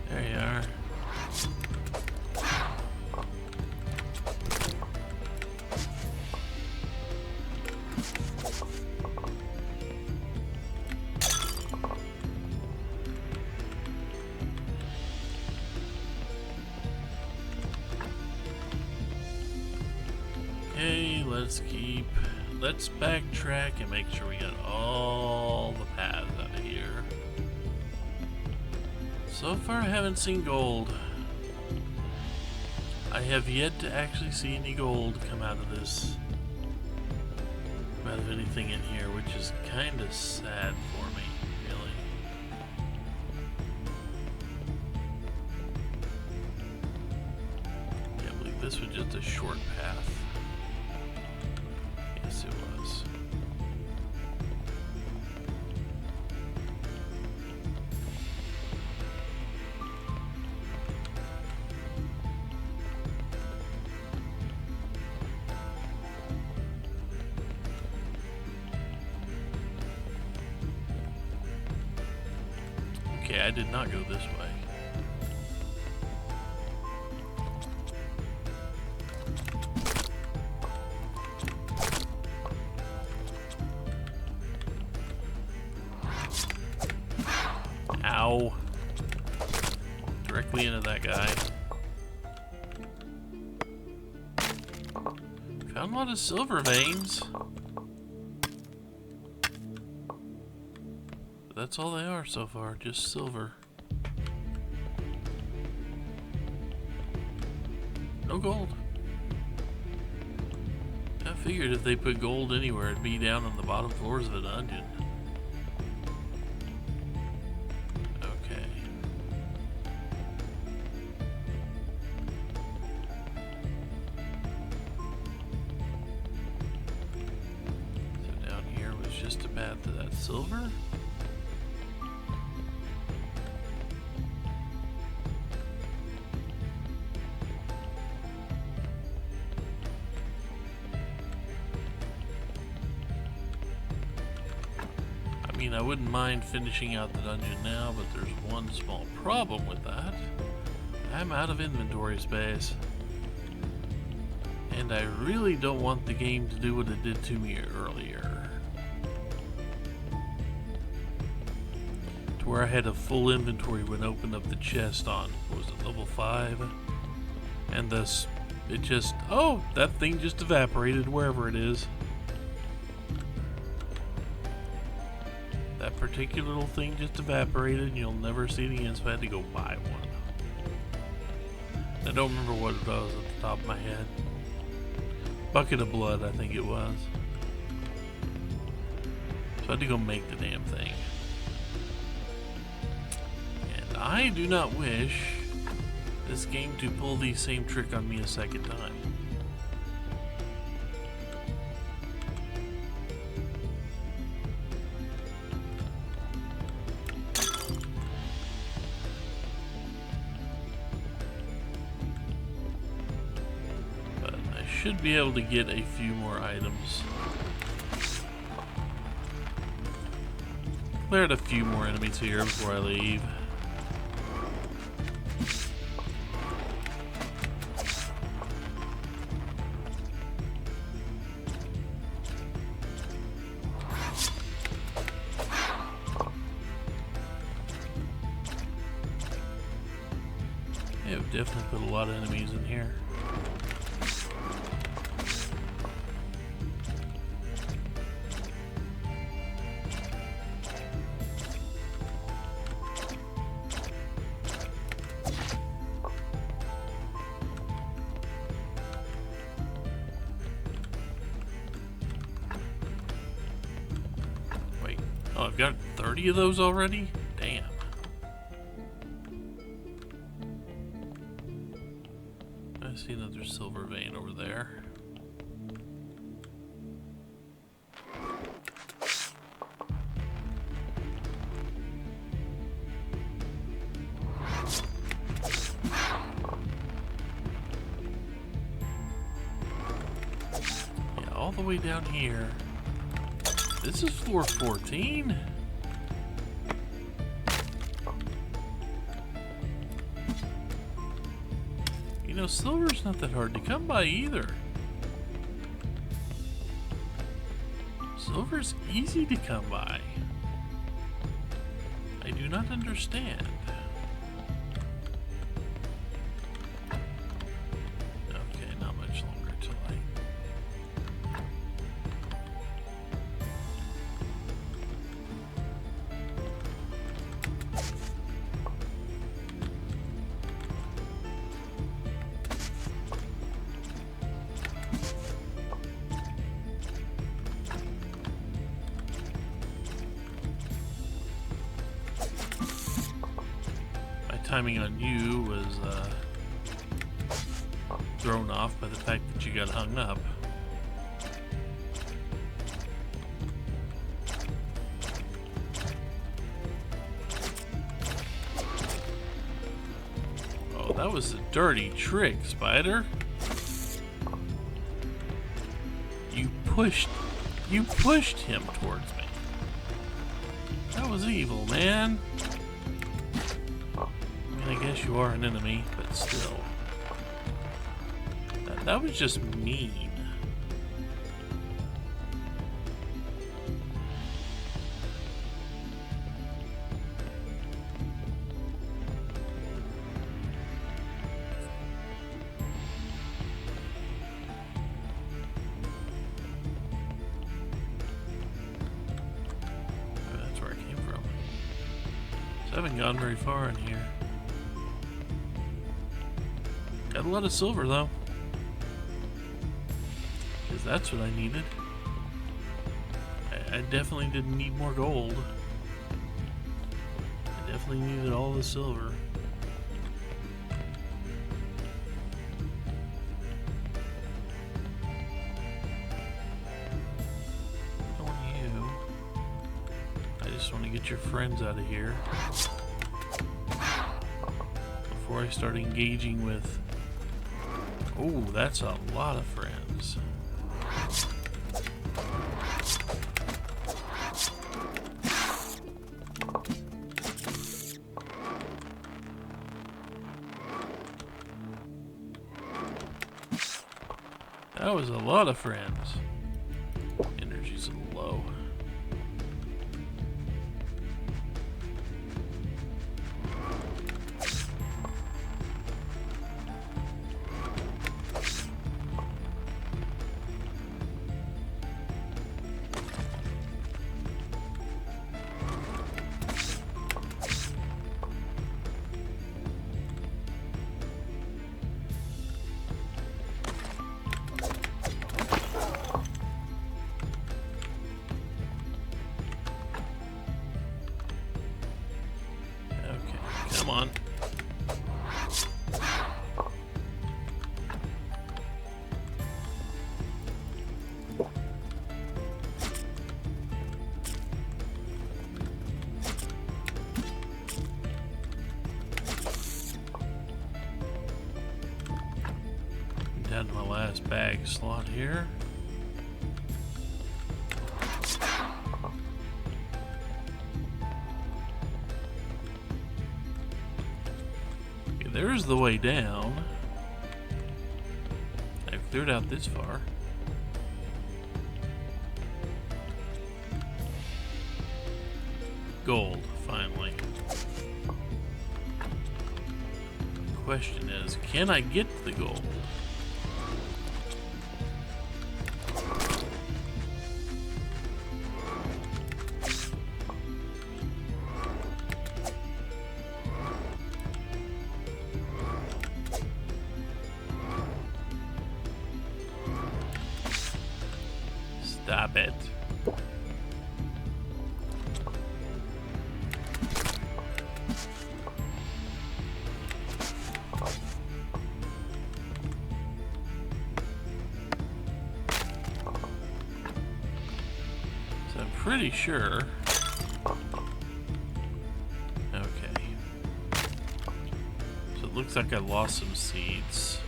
There you are. Okay, let's backtrack and make sure we got all the paths out of here. So far I haven't seen gold. I have yet to actually see any gold come out of this. Come out of anything in here, which is kind of sad for me, really. Can't believe this was just a short path. Yes, it was. Okay, I did not go this way. Ow. Directly into that guy. Found a lot of silver veins. That's all they are so far, just silver. No gold. I figured if they put gold anywhere, it'd be down on the bottom floors of the dungeon. Okay. So down here was just a path to that silver. I mean, I wouldn't mind finishing out the dungeon now, but there's one small problem with that. I'm out of inventory space. And I really don't want the game to do what it did to me earlier. To where I had a full inventory when I opened up the chest on, what was it, level 5? And thus, it just, oh, that thing just evaporated wherever it is. that particular little thing just evaporated and you'll never see it again, so I had to go buy one. I don't remember what it was at the top of my head. Bucket of blood, I think it was. So I had to go make the damn thing. And I do not wish this game to pull the same trick on me a second time. Should be able to get a few more items. Cleared a few more enemies here before I leave. Yeah, we've definitely put a lot of enemies in here. Oh, I've got 30 of those already? Damn. I see another silver vein over there. Yeah, all the way down here. This is floor 14? You know, silver's not that hard to come by either. Silver's easy to come by. I do not understand. Okay, not much longer till timing on you was thrown off by the fact that you got hung up. Oh, that was a dirty trick, Spider. You pushed him towards me. That was evil, man. I guess you are an enemy, but still. That was just mean. That's where I came from. So I haven't gone very far in here. Got a lot of silver though, because that's what I needed. I definitely didn't need more gold. I definitely needed all the silver. I don't want you. I just want to get your friends out of here before I start engaging with. Oh, that's a lot of friends. That was a lot of friends. Energy's a little low. Come on. Down to my last bag slot here. Okay, there's the way down. I've cleared out this far. Gold, finally. Question is, can I get the gold? Stop it. So I'm pretty sure. Okay. So it looks like I lost some seeds.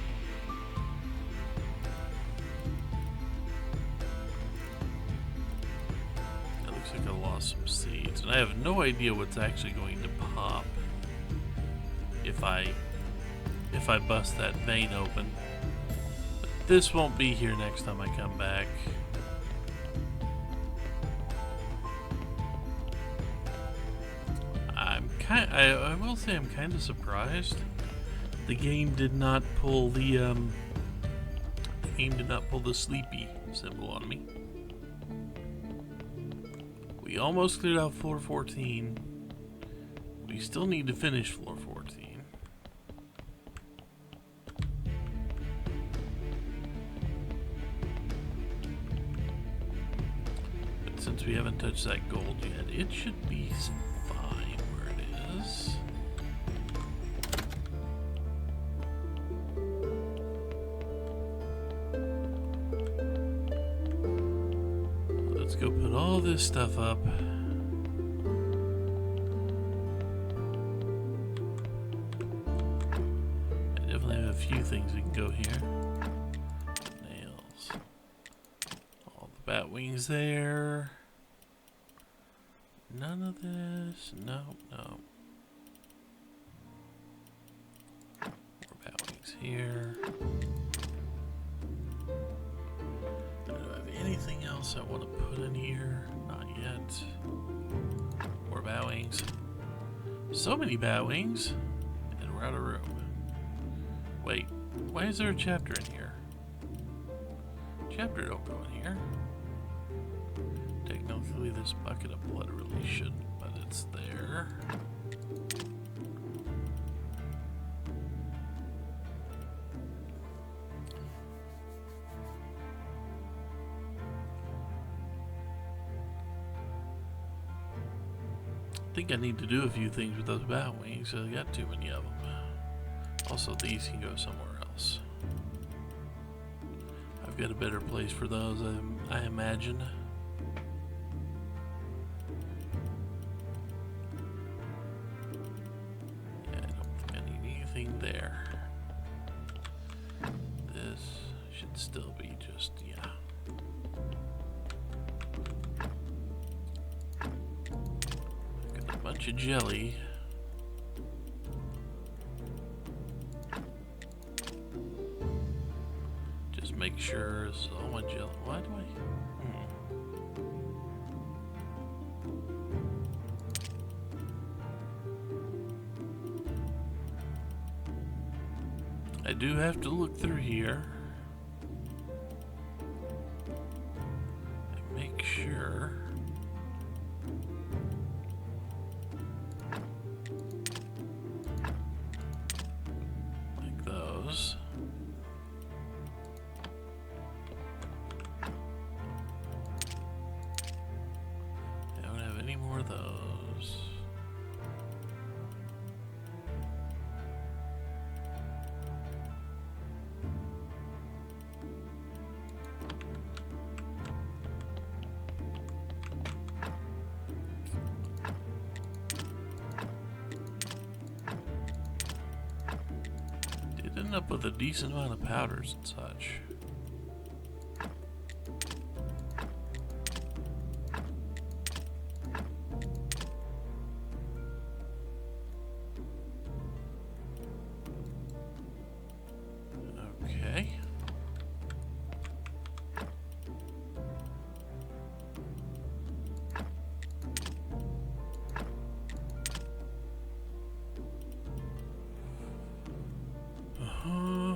Some seeds, and I have no idea what's actually going to pop if I bust that vein open. But this won't be here next time I come back. I will say I'm kind of surprised the game did not pull the sleepy symbol on me. We almost cleared out floor 14. We still need to finish floor 14. But since we haven't touched that gold yet, it should be fine where it is. Let's go put all this stuff up. I definitely have a few things we can go here. Nails. All the bat wings there. None of this. No, no. More bat wings here. Anything else I want to put in here? Not yet. More bat wings. So many bat wings. And we're out of room. Wait, why is there a chapter in here? Chapter don't go in here. Technically this bucket of blood really shouldn't, but it's there. I think I need to do a few things with those bat wings. I got too many of them. Also, these can go somewhere else. I've got a better place for those, I imagine. Yeah, I don't think I need anything there. This should still be just, yeah. Bunch of jelly. Just make sure it's all my jelly. Why do I? I do have to look through here and make sure. Coming up with a decent amount of powders and such. Okay. Uh-huh.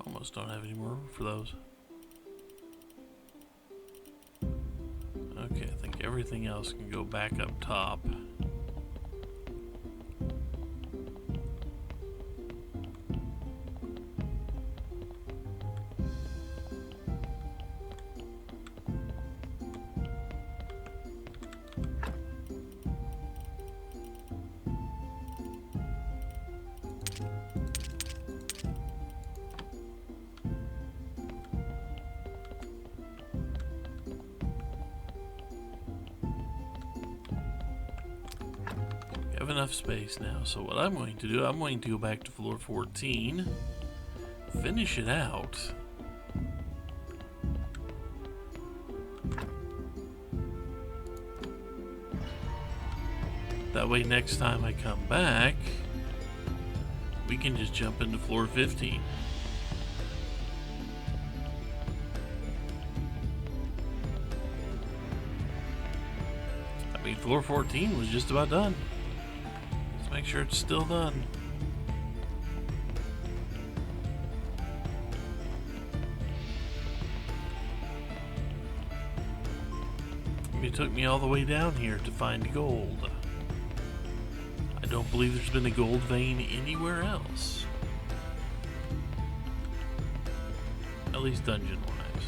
Almost don't have any more room for those. Okay, I think everything else can go back up top. We have enough space now, so what I'm going to do, I'm going to go back to floor 14, finish it out. That way next time I come back, we can just jump into floor 15. I mean, floor 14 was just about done. Let's make sure it's still done. It took me all the way down here to find gold. I don't believe there's been a gold vein anywhere else. At least dungeon-wise.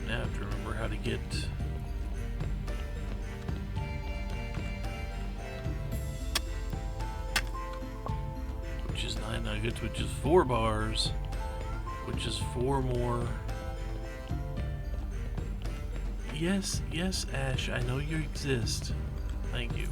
Now I have to remember how to get... which is 9 nuggets, which is 4 bars, which is 4 more... Yes, yes, Ash, I know you exist. Thank you.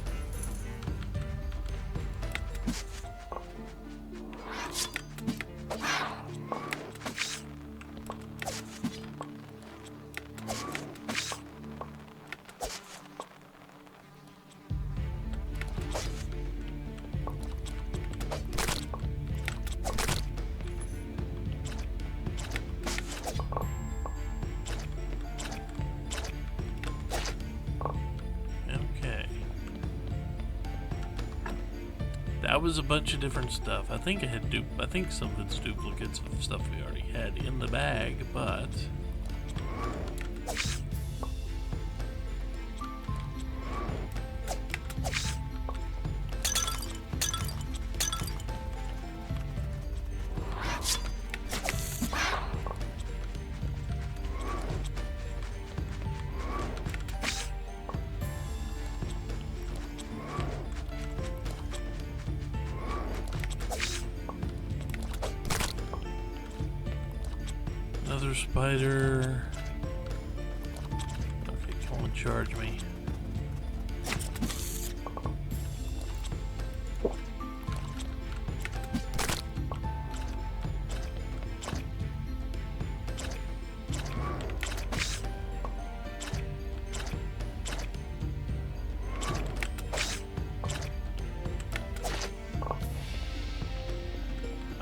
That was a bunch of different stuff. I think I think some of it's duplicates of stuff we already had in the bag, but another spider. Okay, come on, charge me.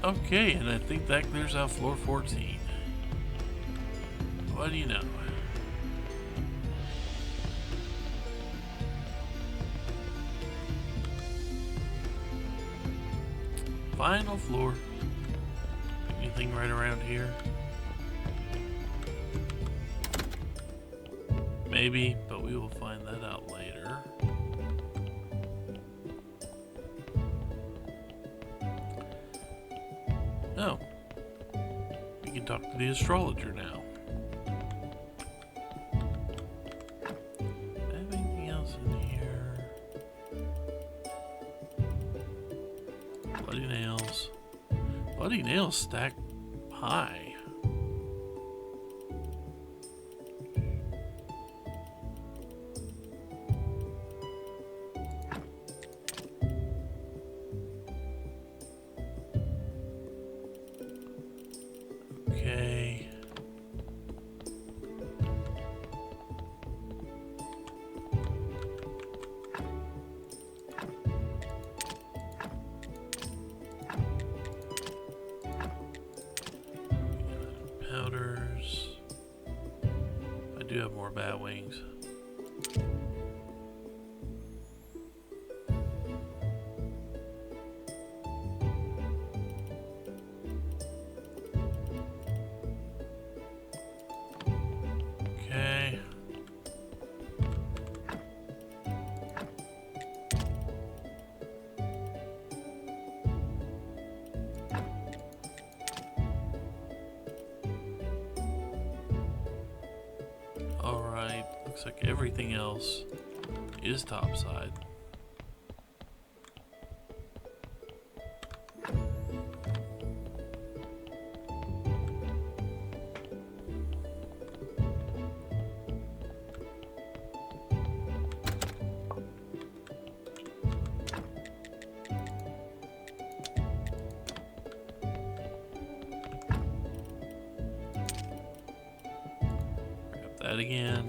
Okay, and I think that clears out floor 14. What do you know? Final floor. Anything right around here? Maybe, but we will find that out later. Oh. We can talk to the astrologer now. Anything else in here? Bloody nails. Bloody nails stack high. bat wings. Okay. Alright, looks like everything else is topside. Grab that again.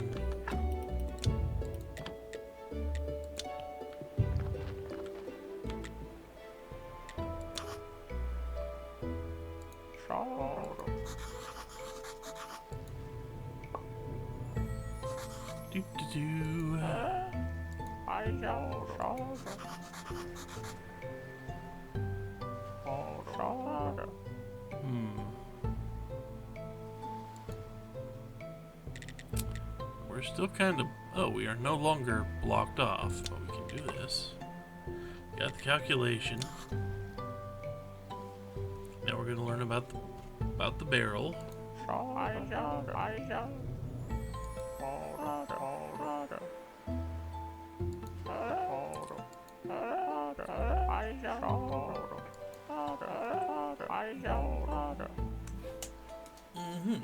Do do do. We're still kind of... Oh, we are no longer blocked off, but we can do this. Got the calculation. Now we're going to learn about the barrel. Mm-hmm.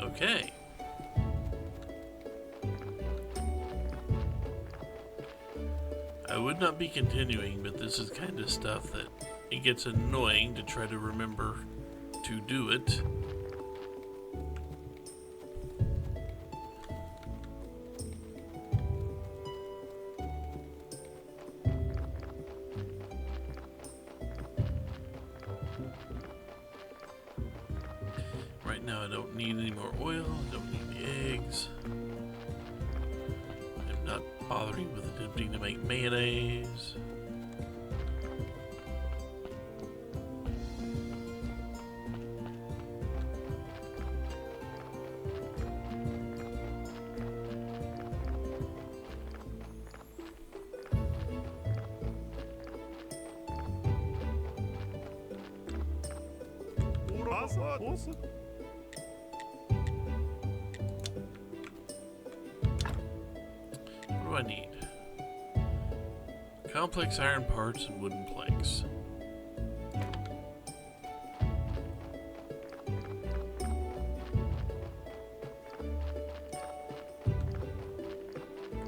Okay. I would not be continuing, but this is kind of stuff that it gets annoying to try to remember to do it. Right now I don't need any more oil, I don't need the eggs. I'm not bothering with attempting to make mayonnaise. What do I need? Complex iron parts and wooden planks.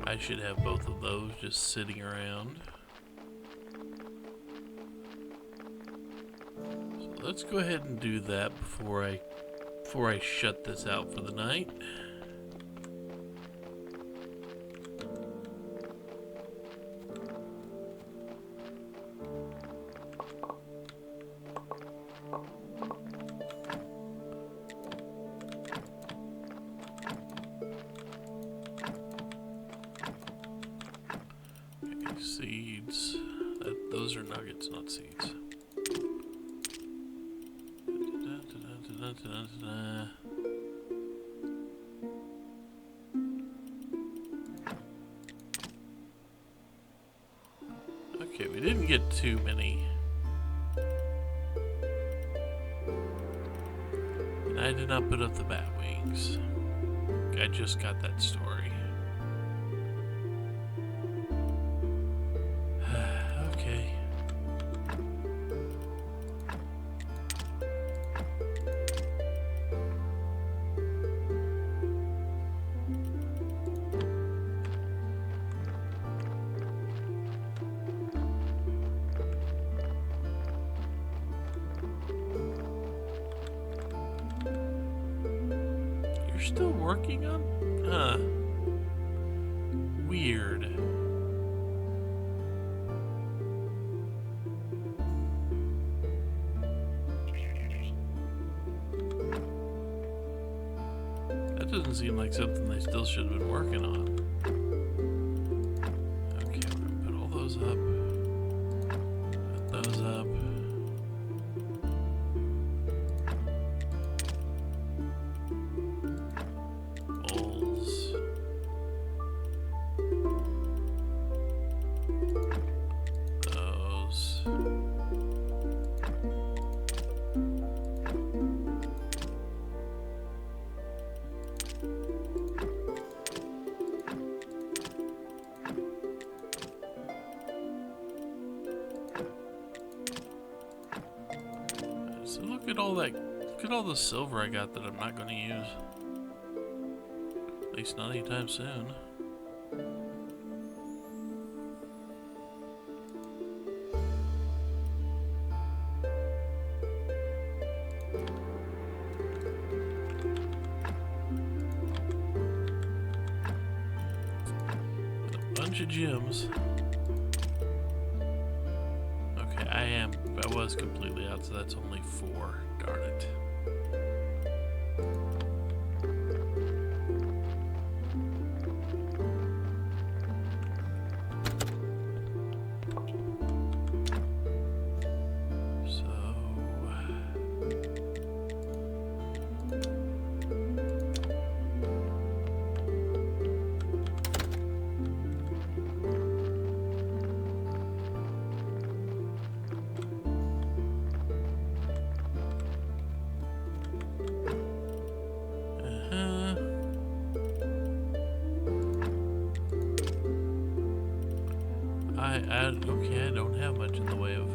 I should have both of those just sitting around. So let's go ahead and do that before I shut this out for the night. Okay, seeds. Those are nuggets, not seeds. Okay, we didn't get too many. And I did not put up the bat wings. I just got that story. Okay. You're still working on Huh. Weird. That doesn't seem like something they still should have been working on. Okay, we're gonna put all those up. Put those up. Bowls. Those. So look at all that, look at all the silver I got that I'm not going to use. At least not anytime soon. A bunch of gems. Okay, I was completely out, so that's only 4. Darn it. Okay, I don't have much in the way of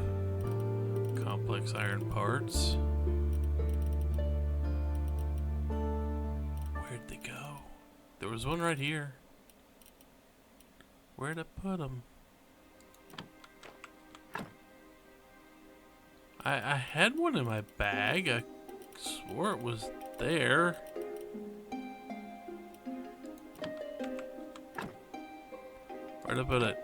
complex iron parts. Where'd they go? There was one right here. Where'd I put them? I had one in my bag. I swore it was there. Where'd I put it?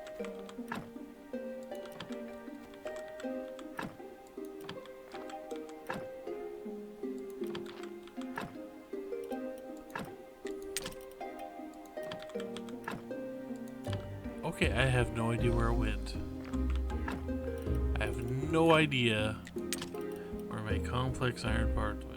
Okay, I have no idea where it went. I have no idea where my complex iron parts went.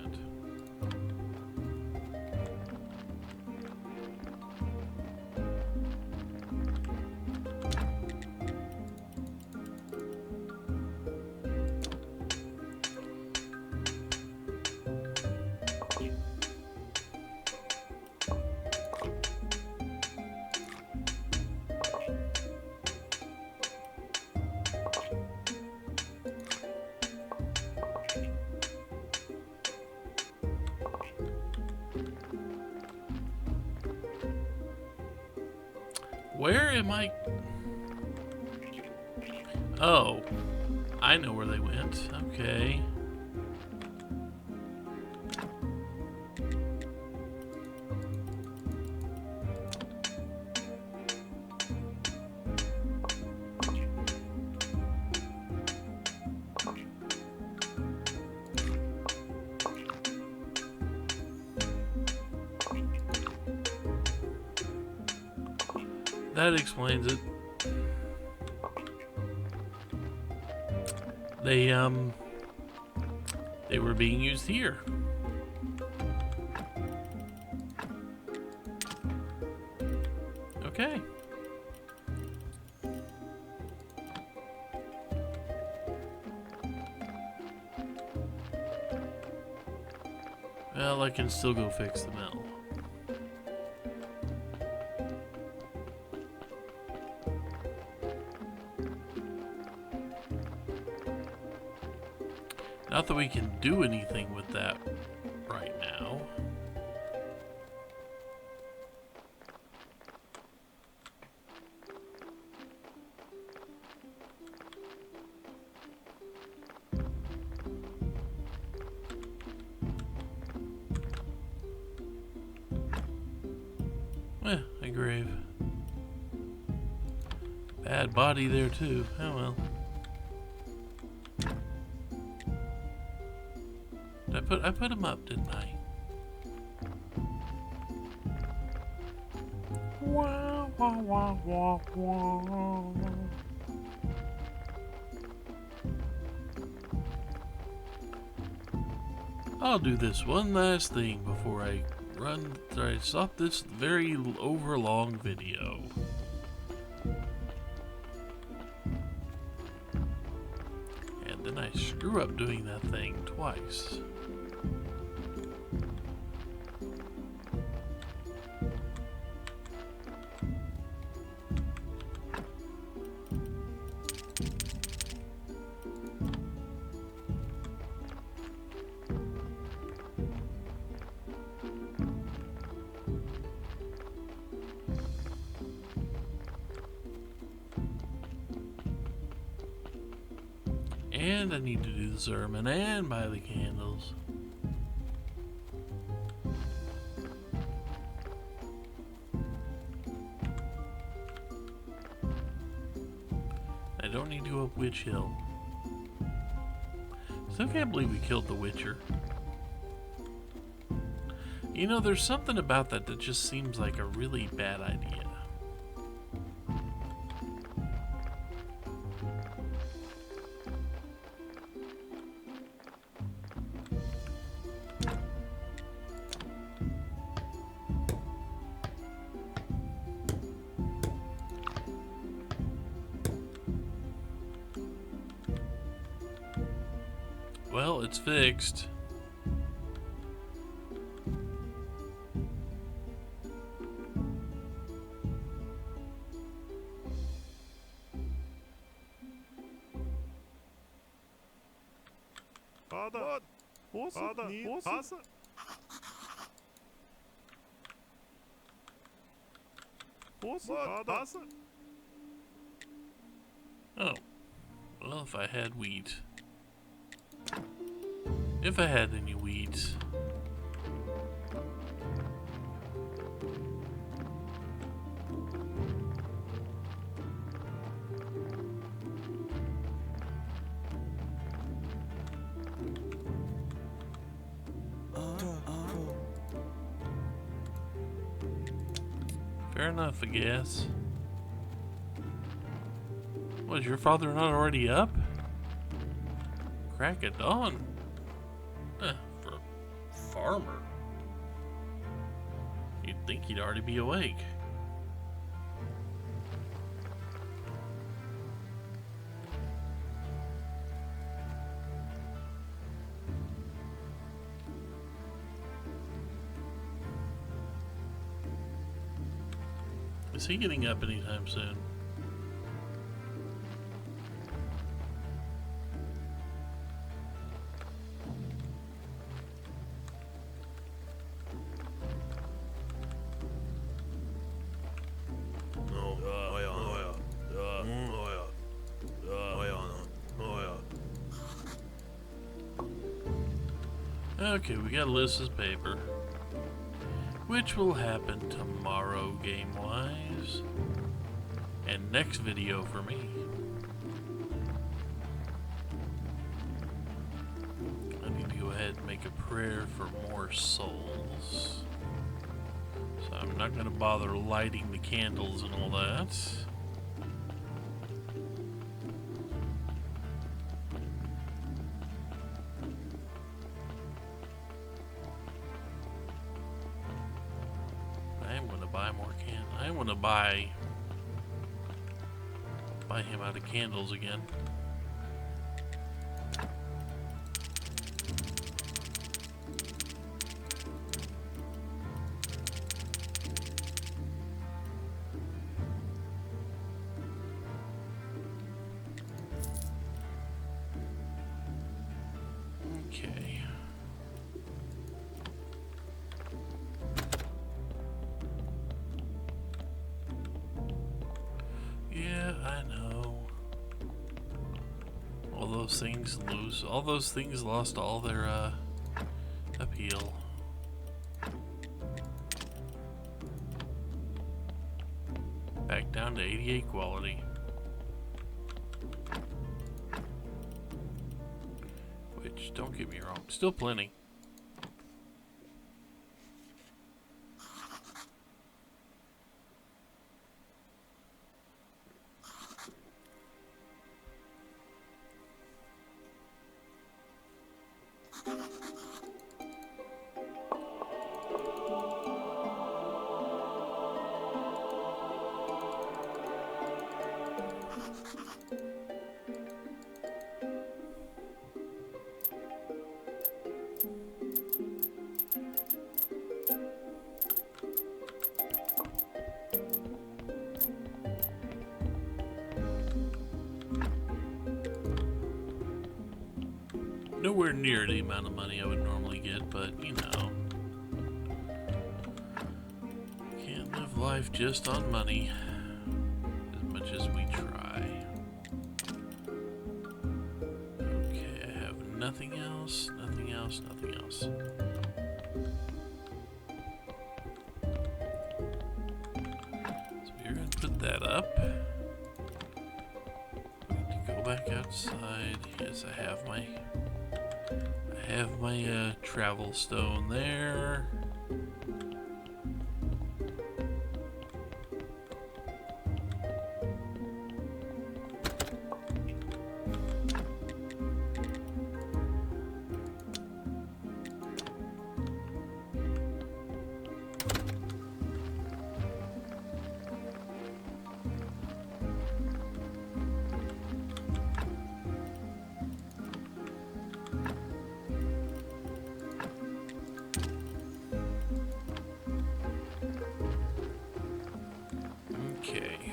Where am I? Oh, I know where they went. Okay. That explains it. They were being used here. Okay. Well, I can still go fix the mill. Not that we can do anything with that right now. Hi, Grave. Bad body there too. Oh well. I put him up, didn't I? Wah, wah, wah, wah, wah. I'll do this one last thing before I stop this very overlong video. And then I screw up doing that thing twice. And I need to do the sermon and buy the candles. I don't need to go up Witch Hill. Still can't believe we killed the Witcher. You know, there's something about that that just seems like a really bad idea. Well, it's fixed. Father, Father, Wasser. Wasser. Oh. Well, if I had wheat. If I had any wheat. Fair enough, I guess. Was your father not already up? Crack at dawn. For a farmer. You'd think he'd already be awake. Is he getting up anytime soon? Okay, we got Alyssa's paper. Which will happen tomorrow, game-wise. And next video for me. I need to go ahead and make a prayer for more souls. So I'm not going to bother lighting the candles and all that. I want to buy him out of candles again. Okay. Yeah, I know. All those things lost all their appeal. down to 88 quality. Which, don't get me wrong, still plenty. Nowhere near the amount of money I would normally get, but you know. Can't live life just on money, as much as we try. Okay, I have nothing else, nothing else, nothing else. So we're going to put that up. To go back outside, yes, I have my travel stone there. Okay.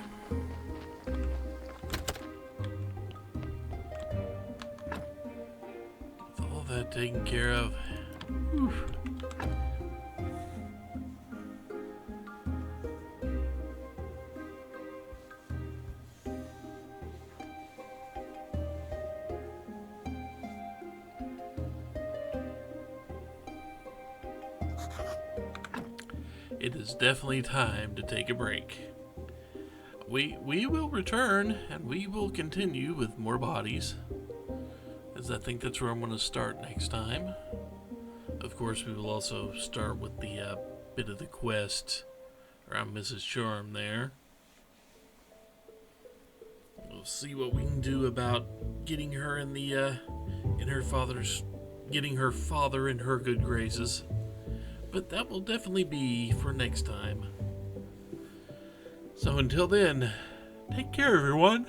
With all that taken care of, whew. It is definitely time to take a break. We will return, and we will continue with more bodies, as I think that's where I'm going to start next time. Of course, we will also start with the bit of the quest around Mrs. Charm there. We'll see what we can do about getting her in the getting her father in her good graces. But that will definitely be for next time. So until then, take care, everyone.